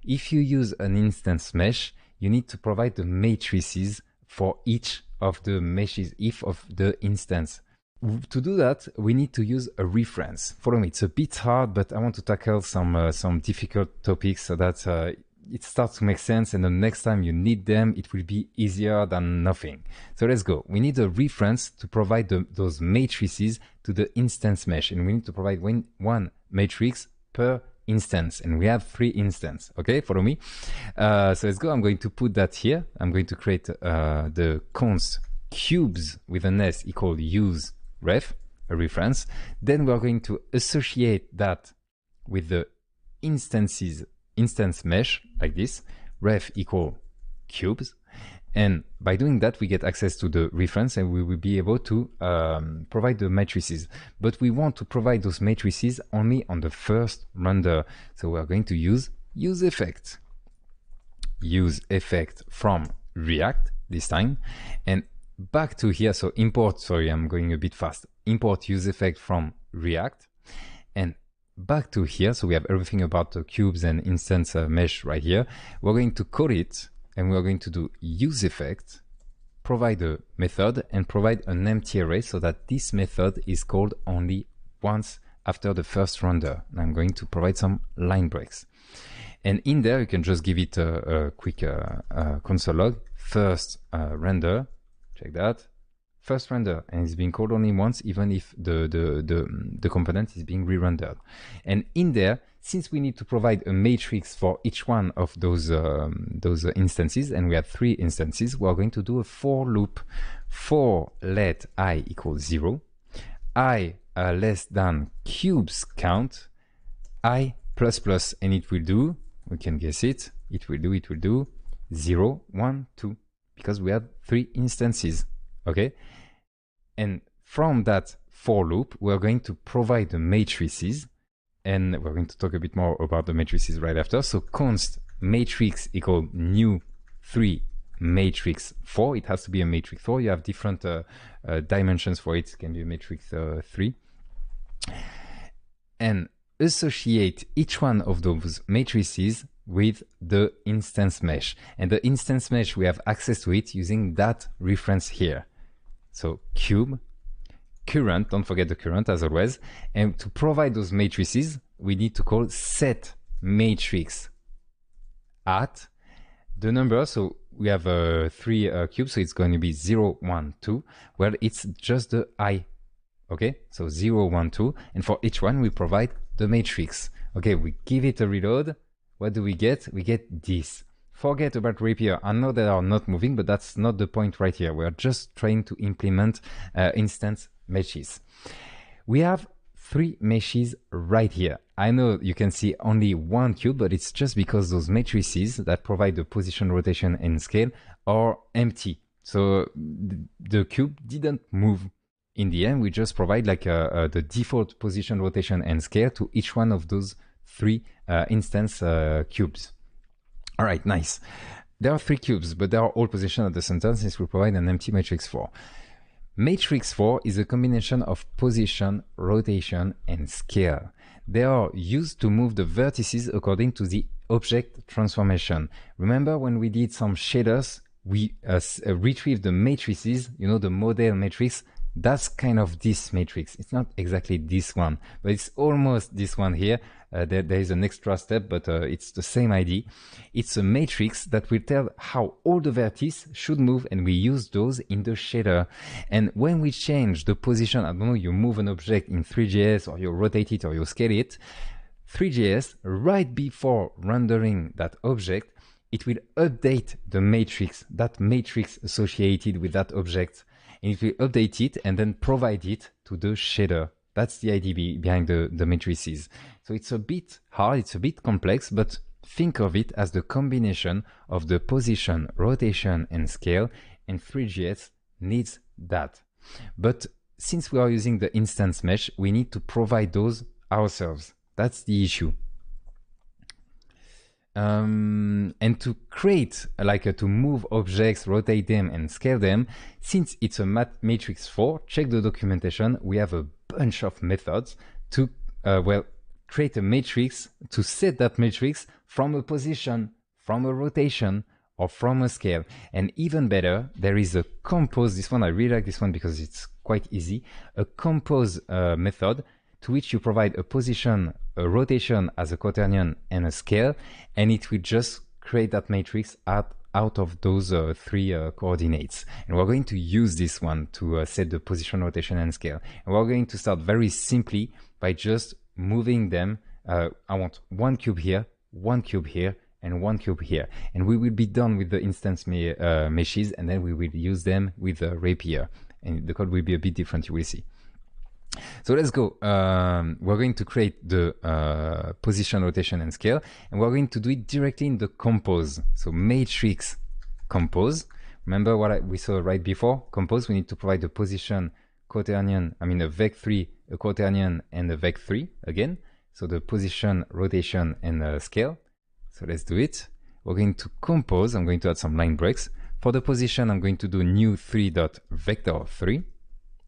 If you use an instance mesh, you need to provide the matrices for each of the meshes, if of the instance. To do that, we need to use a reference. Follow me. It's a bit hard, but I want to tackle some difficult topics so that it starts to make sense, and the next time you need them, it will be easier than nothing. So let's go. We need a reference to provide those matrices to the instance mesh, and we need to provide one matrix per instance, and we have 3 instances. Okay, follow me. So let's go. I'm going to put that here. I'm going to create the const cubes with an s equal use ref, a reference. Then we're going to associate that with the instance mesh like this, ref equal cubes, and by doing that we get access to the reference and we will be able to provide the matrices. But we want to provide those matrices only on the first render, so we are going to use effect from React this time, and back to here. So import, sorry, I'm going a bit fast, import use effect from React, and back to here. So we have everything about the cubes and instance mesh right here. We're going to call it, and we're going to do use effect, provide a method, and provide an empty array so that this method is called only once after the first render. And I'm going to provide some line breaks. And in there, you can just give it a quick console log, first render, check that. First render, and it's being called only once, even if the component is being re-rendered. And in there, since we need to provide a matrix for each one of those instances, and we have 3 instances, we are going to do a for loop. For let I equal 0, I less than cubes count, I plus plus, and it will do, we can guess it, it will do 0, 1, 2, because we have 3 instances. Okay, and from that for loop, we're going to provide the matrices, and we're going to talk a bit more about the matrices right after. So const matrix equal new 3 matrix 4. It has to be a matrix 4. You have different dimensions for it. It can be a matrix 3. And associate each one of those matrices with the instance mesh. And the instance mesh, we have access to it using that reference here. So cube, current, don't forget the current as always. And to provide those matrices, we need to call set matrix at the number. So we have 3 cubes, so it's going to be 0, 1, 2. Well, it's just the I. Okay, so 0, 1, 2. And for each one, we provide the matrix. Okay, we give it a reload. What do we get? We get this. Forget about Rapier. I know they are not moving, but that's not the point right here. We're just trying to implement instance meshes. We have 3 meshes right here. I know you can see only one cube, but it's just because those matrices that provide the position, rotation, and scale are empty. So the cube didn't move. In the end, we just provide like the default position, rotation, and scale to each one of those 3 instance cubes. All right, nice. There are 3 cubes, but they are all positioned at the center since we provide an empty matrix 4. Matrix 4 is a combination of position, rotation, and scale. They are used to move the vertices according to the object transformation. Remember when we did some shaders, we retrieved the matrices, you know, the model matrix. That's kind of this matrix. It's not exactly this one, but it's almost this one here. There is an extra step, but it's the same idea. It's a matrix that will tell how all the vertices should move, and we use those in the shader. And when we change the position, I don't know, you move an object in Three.js, or you rotate it, or you scale it, Three.js, right before rendering that object, it will update the matrix, that matrix associated with that object. And it will update it and then provide it to the shader. That's the idea behind the matrices. So it's a bit hard, it's a bit complex, but think of it as the combination of the position, rotation, and scale, and Three.js needs that. But since we are using the instance mesh, we need to provide those ourselves. That's the issue. And to create, to move objects, rotate them, and scale them, since it's a matrix 4, check the documentation. We have a bunch of methods to, create a matrix, to set that matrix from a position, from a rotation, or from a scale. And even better, there is a compose. This one, I really like this one because it's quite easy. A compose method to which you provide a position, a rotation as a quaternion, and a scale, and it will just create that matrix out of those 3 coordinates. And we're going to use this one to set the position, rotation, and scale. And we're going to start very simply by just moving them. I want 1 cube here, 1 cube here, and 1 cube here. And we will be done with the instance meshes, and then we will use them with Rapier. And the code will be a bit different, you will see. So let's go. We're going to create the position, rotation, and scale, and we're going to do it directly in the compose. So matrix compose. Remember what we saw right before? Compose, we need to provide the position, quaternion, a vec3, a quaternion, and a vec3 again. So the position, rotation, and scale. So let's do it. We're going to compose. I'm going to add some line breaks. For the position, I'm going to do new 3.vector3.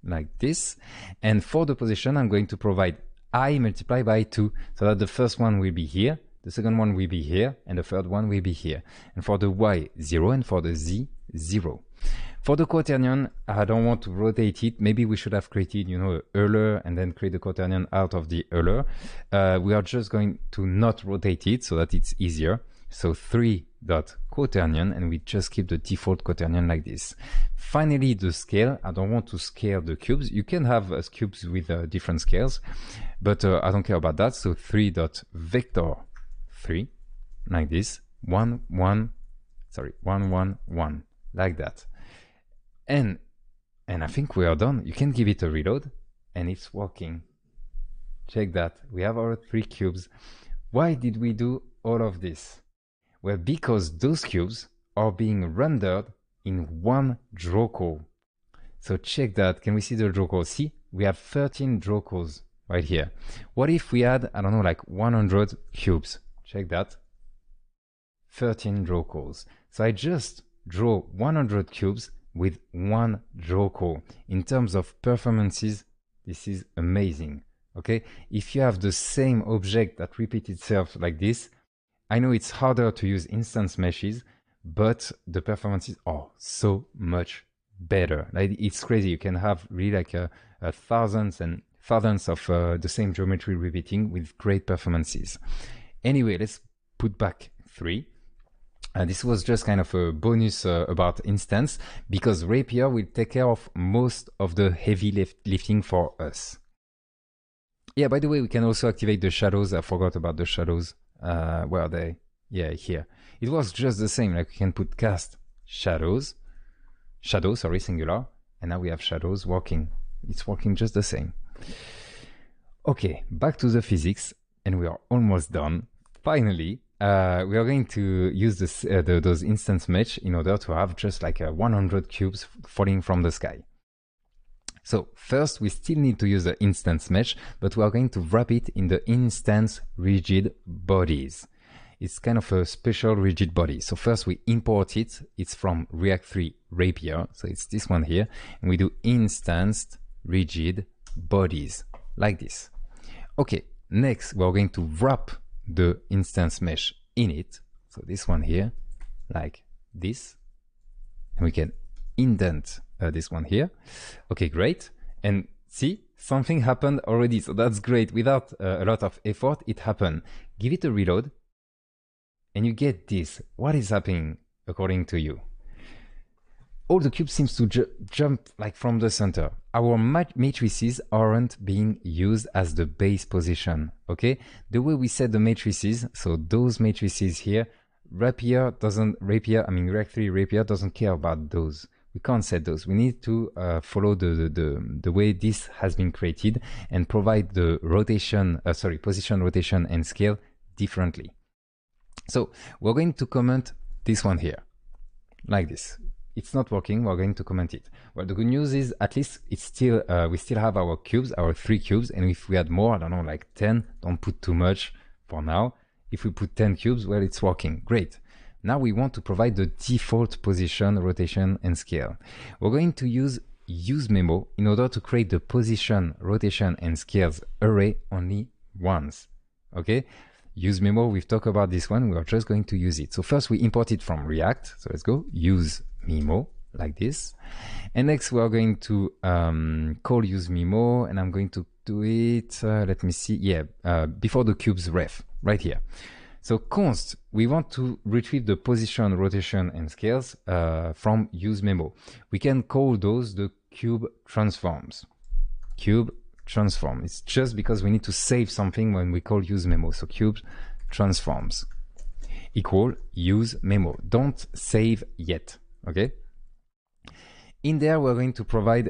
Like this. And for the position, I'm going to provide I multiplied by 2, so that the first one will be here, the second one will be here, and the third one will be here. And for the Y, 0, and for the Z, 0. For the quaternion, I don't want to rotate it. Maybe we should have created, a Euler and then create the quaternion out of the Euler. We are just going to not rotate it so that it's easier. So 3.quaternion, and we just keep the default quaternion like this. Finally, the scale. I don't want to scale the cubes. You can have cubes with different scales, but I don't care about that. So 3.vector3, like this. 1, 1, 1, 1, like that. And I think we are done. You can give it a reload, and it's working. Check that. We have our 3 cubes. Why did we do all of this? Well, because those cubes are being rendered in one draw call. So check that. Can we see the draw call? See, we have 13 draw calls right here. What if we had, 100 cubes? Check that. 13 draw calls. So I just draw 100 cubes with one draw call. In terms of performances, this is amazing. Okay, if you have the same object that repeats itself like this, I know it's harder to use instance meshes, but the performances are so much better. It's crazy. You can have really thousands and thousands of the same geometry repeating with great performances. Anyway, let's put back 3. This was just kind of a bonus about instance, because Rapier will take care of most of the heavy lifting for us. Yeah, by the way, we can also activate the shadows. I forgot about the shadows. Where are they? Yeah, here. It was just the same. We can put cast shadows, singular, and now we have shadows working. It's working just the same. Okay, back to the physics, and we are almost done. Finally, we are going to use those instance mesh in order to have just like 100 cubes falling from the sky. So first, we still need to use the instance mesh, but we are going to wrap it in the instance rigid bodies. It's kind of a special rigid body. So first we import it. It's from React 3 Rapier. So it's this one here. And we do instanced rigid bodies like this. Okay, next we're going to wrap the instance mesh in it. So this one here, like this. And we can indent this one here. Okay, great. And see, something happened already. So that's great. Without a lot of effort, it happened. Give it a reload. And you get this. What is happening according to you? All the cubes seems to jump like from the center. Our matrices aren't being used as the base position, okay? The way we set the matrices, so those matrices here, React 3 Rapier doesn't care about those. We can't set those. We need to follow the way this has been created and provide the position, rotation, and scale differently. So we're going to comment this one here, like this. It's not working, we're going to comment it. Well, the good news is at least it's still we still have our cubes, our 3 cubes, and if we add more, I don't know, like 10, don't put too much for now. If we put 10 cubes, well, it's working, great. Now we want to provide the default position, rotation, and scale. We're going to use useMemo in order to create the position, rotation, and scales array only once, okay? useMemo, we've talked about this one, we're just going to use it. So first we import it from React. So let's go useMemo like this. And next we are going to call useMemo, and I'm going to do it, let me see, before the cubes ref, right here. So const, we want to retrieve the position, rotation, and scales from useMemo. We can call those the cube transforms. Cube transform. It's just because we need to save something when we call useMemo. So cube transforms equal useMemo. Don't save yet, okay? In there, we're going to provide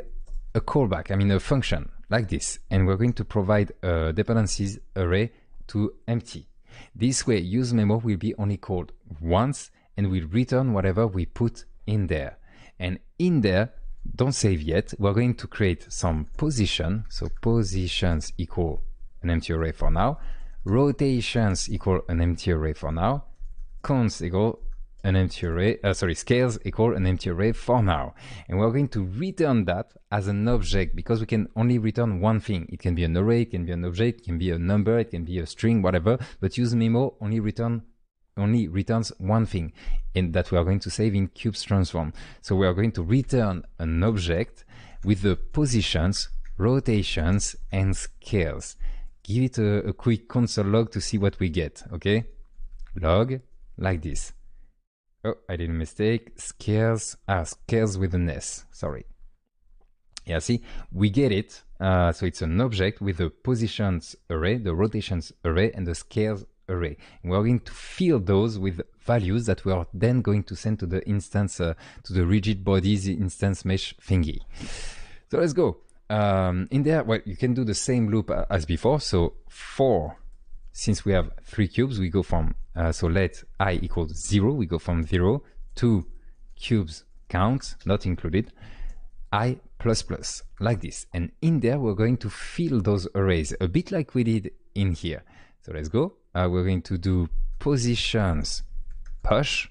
a callback, a function like this, and we're going to provide a dependencies array to empty. This way, useMemo will be only called once and will return whatever we put in there. And in there, don't save yet, we're going to create some position. So positions equal an empty array for now. Rotations equal an empty array for now. Const equal an empty array, scales equal an empty array for now. And we're going to return that as an object because we can only return one thing. It can be an array, it can be an object, it can be a number, it can be a string, whatever. But useMemo only returns one thing, and that we are going to save in cubes transform. So we are going to return an object with the positions, rotations, and scales. Give it a quick console log to see what we get, okay? Log, like this. Oh, I did a mistake. Scales with an S, sorry. Yeah, see, we get it. So it's an object with the positions array, the rotations array, and the scales array. And we're going to fill those with values that we are then going to send to the instance, to the rigid bodies instance mesh thingy. So let's go. In there, well, you can do the same loop as before. So since we have 3 cubes, we go from, so let I equals 0, we go from 0 to cubes count, not included, I plus plus, like this. And in there, we're going to fill those arrays, a bit like we did in here. So let's go. We're going to do positions push.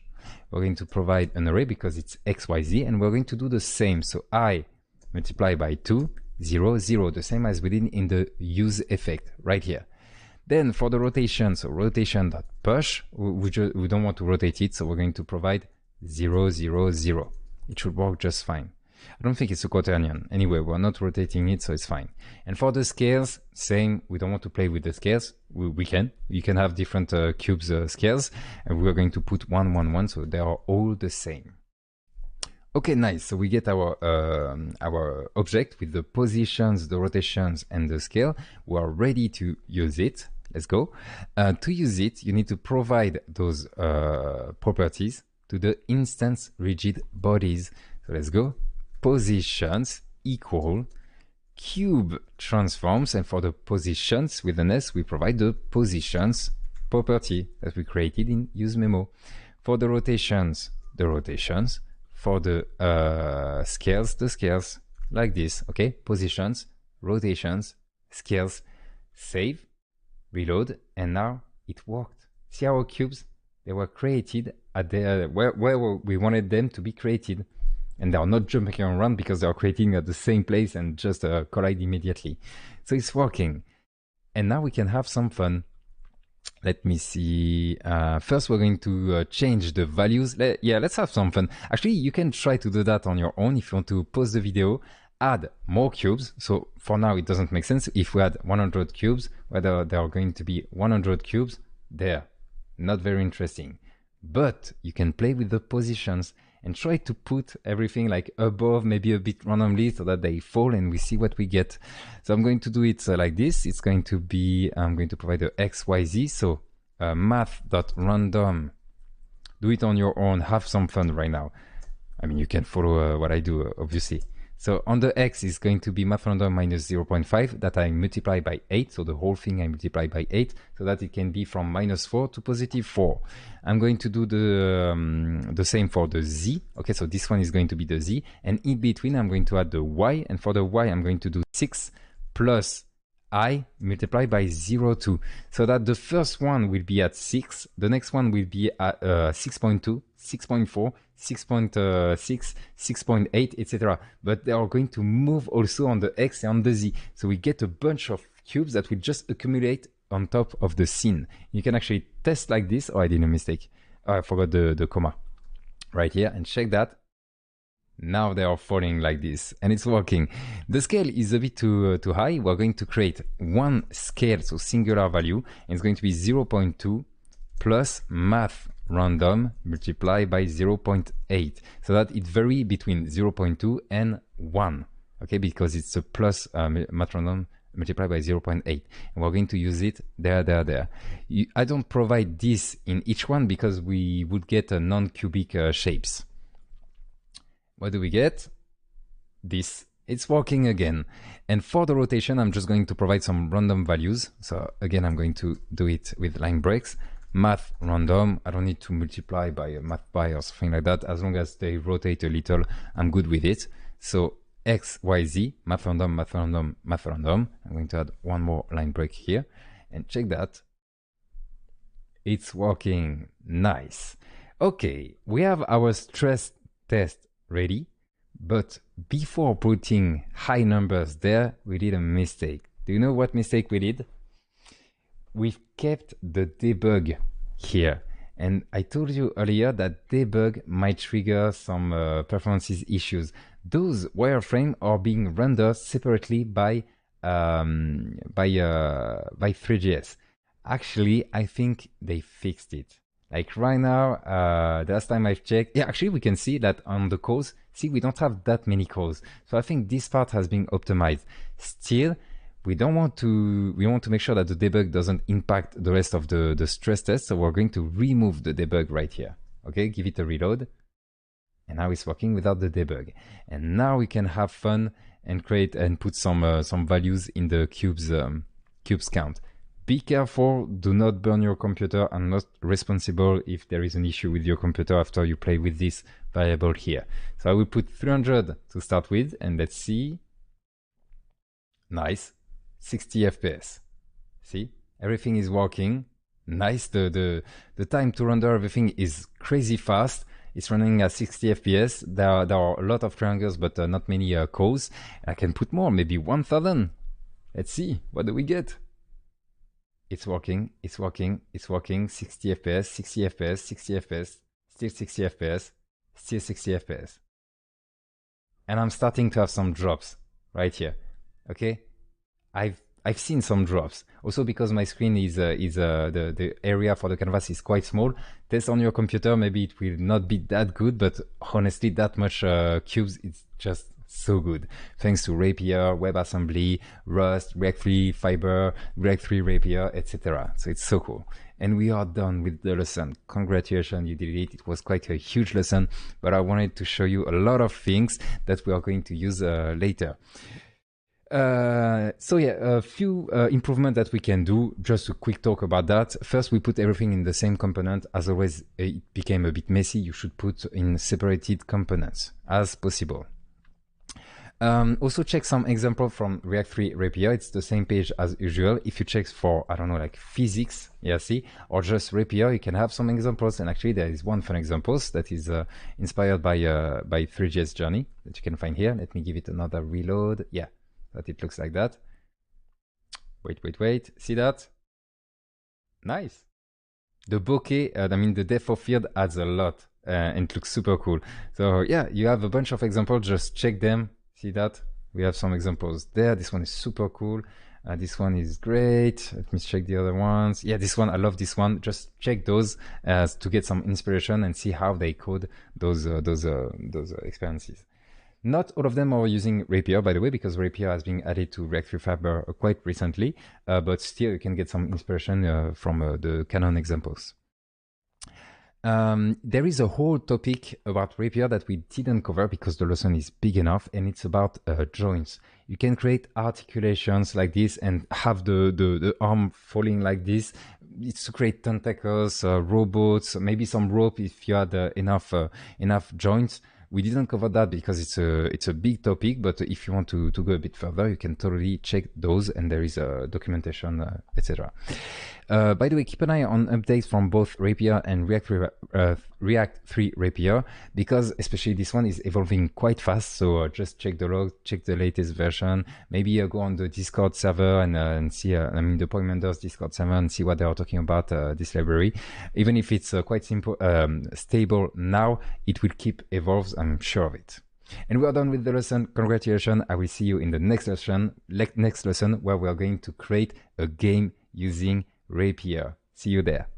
We're going to provide an array because it's x, y, z, and we're going to do the same. So I multiply by 2, 0, 0, the same as we did in the use effect right here. Then for the rotation, so rotation.push, we don't want to rotate it, so we're going to provide 0, 0, 0. It should work just fine. I don't think it's a quaternion. Anyway, we're not rotating it, so it's fine. And for the scales, same, we don't want to play with the scales. You can have different cubes scales, and we're going to put 1, 1, 1, so they are all the same. Okay, nice. So we get our object with the positions, the rotations, and the scale. We are ready to use it. Let's go. To use it, you need to provide those properties to the instance rigid bodies. So let's go. Positions equal cube transforms, and for the positions with an S, we provide the positions property that we created in useMemo. For the rotations, for the scales, the scales, like this, okay? Positions, rotations, scales, save, reload, and now it worked. See our cubes? They were created at the where we wanted them to be created. And they are not jumping around because they are creating at the same place and just collide immediately. So it's working. And now we can have some fun. Let me see. First, we're going to change the values. Let's have some fun. Actually, you can try to do that on your own if you want to pause the video, add more cubes. So for now, it doesn't make sense. If we add 100 cubes, whether there are going to be 100 cubes, there. Not very interesting. But you can play with the positions and try to put everything like above, maybe a bit randomly so that they fall and we see what we get. So I'm going to do it like this. It's going to be, I'm going to provide the X, Y, Z. So math.random, do it on your own, have some fun right now. I mean, you can follow what I do, obviously. So on the X is going to be math.random minus 0.5 that I multiply by 8. So the whole thing I multiply by 8 so that it can be from -4 to +4. I'm going to do the same for the Z. Okay, so this one is going to be the Z. And in between, I'm going to add the Y. And for the Y, I'm going to do 6 plus I multiplied by 0.2. So that the first one will be at 6. The next one will be at 6.2, 6.4, 6.6, 6.8, etc. But they are going to move also on the X and on the Z. So we get a bunch of cubes that will just accumulate on top of the scene. You can actually test like this. Oh, I did a mistake. Oh, I forgot the comma right here, and check that. Now they are falling like this, and it's working. The scale is a bit too high. We're going to create one scale, so singular value, and it's going to be 0.2 plus math random multiplied by 0.8, so that it varies between 0.2 and 1, okay, because it's a plus math random multiplied by 0.8, and we're going to use it there. I don't provide this in each one because we would get a non-cubic shapes. What do we get? This. It's working again. And for the rotation, I'm just going to provide some random values. So again, I'm going to do it with line breaks. Math random. I don't need to multiply by a math by or something like that. As long as they rotate a little, I'm good with it. So X, Y, Z, math random, math random, math random. I'm going to add one more line break here. And check that. It's working. Nice. Okay, we have our stress test ready, but before putting high numbers there, we did a mistake. Do you know what mistake we did? We've kept the debug here, and I told you earlier that debug might trigger some performances issues. Those wireframes are being rendered separately by 3GS. Actually, I think they fixed it. Like right now, the last time I've checked, yeah, actually we can see that on the calls, see, we don't have that many calls. So I think this part has been optimized. Still, we want to make sure that the debug doesn't impact the rest of the stress test. So we're going to remove the debug right here. Okay, give it a reload. And now it's working without the debug. And now we can have fun and create and put some values in the cubes count. Be careful, do not burn your computer. I'm not responsible if there is an issue with your computer after you play with this variable here. So I will put 300 to start with, and let's see. Nice, 60 FPS. See, everything is working. Nice, the time to render everything is crazy fast. It's running at 60 FPS. There are a lot of triangles, but not many cores. I can put more, maybe 1000. Let's see, what do we get? It's working, it's working, it's working. 60 FPS, 60 FPS, 60 FPS, still 60 FPS, still 60 FPS. And I'm starting to have some drops right here. Okay, I've seen some drops. Also because my screen is the area for the canvas is quite small. Test on your computer, maybe it will not be that good, but honestly, that much cubes, it's just so good. Thanks to Rapier, WebAssembly, Rust, React3 Fiber, React3 Rapier, etc. So it's so cool. And we are done with the lesson. Congratulations, you did it. It was quite a huge lesson, but I wanted to show you a lot of things that we are going to use later. So yeah, a few improvements that we can do. Just a quick talk about that. First, we put everything in the same component. As always, it became a bit messy. You should put in separated components as possible. Also check some example from React 3 Rapier. It's the same page as usual. If you check for, I don't know, like physics, yeah, see, or just Rapier, you can have some examples. And actually there is one fun examples that is inspired by 3GS Journey that you can find here. Let me give it another reload. Yeah, that it looks like that. Wait. See that? Nice. The bokeh, I mean, the depth of field adds a lot and it looks super cool. So yeah, you have a bunch of examples. Just check them. See that? We have some examples there. This one is super cool. This one is great. Let me check the other ones. Yeah, this one, I love this one. Just check those to get some inspiration and see how they code those experiences. Not all of them are using Rapier, by the way, because Rapier has been added to React 3 Fiber quite recently, but still you can get some inspiration from the Canon examples. There is a whole topic about Rapier that we didn't cover because the lesson is big enough, and it's about joints. You can create articulations like this and have the arm falling like this. It's to create tentacles, robots, maybe some rope if you had enough joints. We didn't cover that because it's a big topic, but if you want to go a bit further, you can totally check those, and there is a documentation, etc. By the way, keep an eye on updates from both Rapier and React 3 Rapier, because especially this one is evolving quite fast. So just check the log, check the latest version. Maybe go on the Discord server and see, I mean, the Pointmenders Discord server and see what they are talking about this library. Even if it's quite simple, stable now, it will keep evolves. I'm sure of it. And we are done with the lesson. Congratulations. I will see you in the next lesson where we are going to create a game using Rapier. See you there.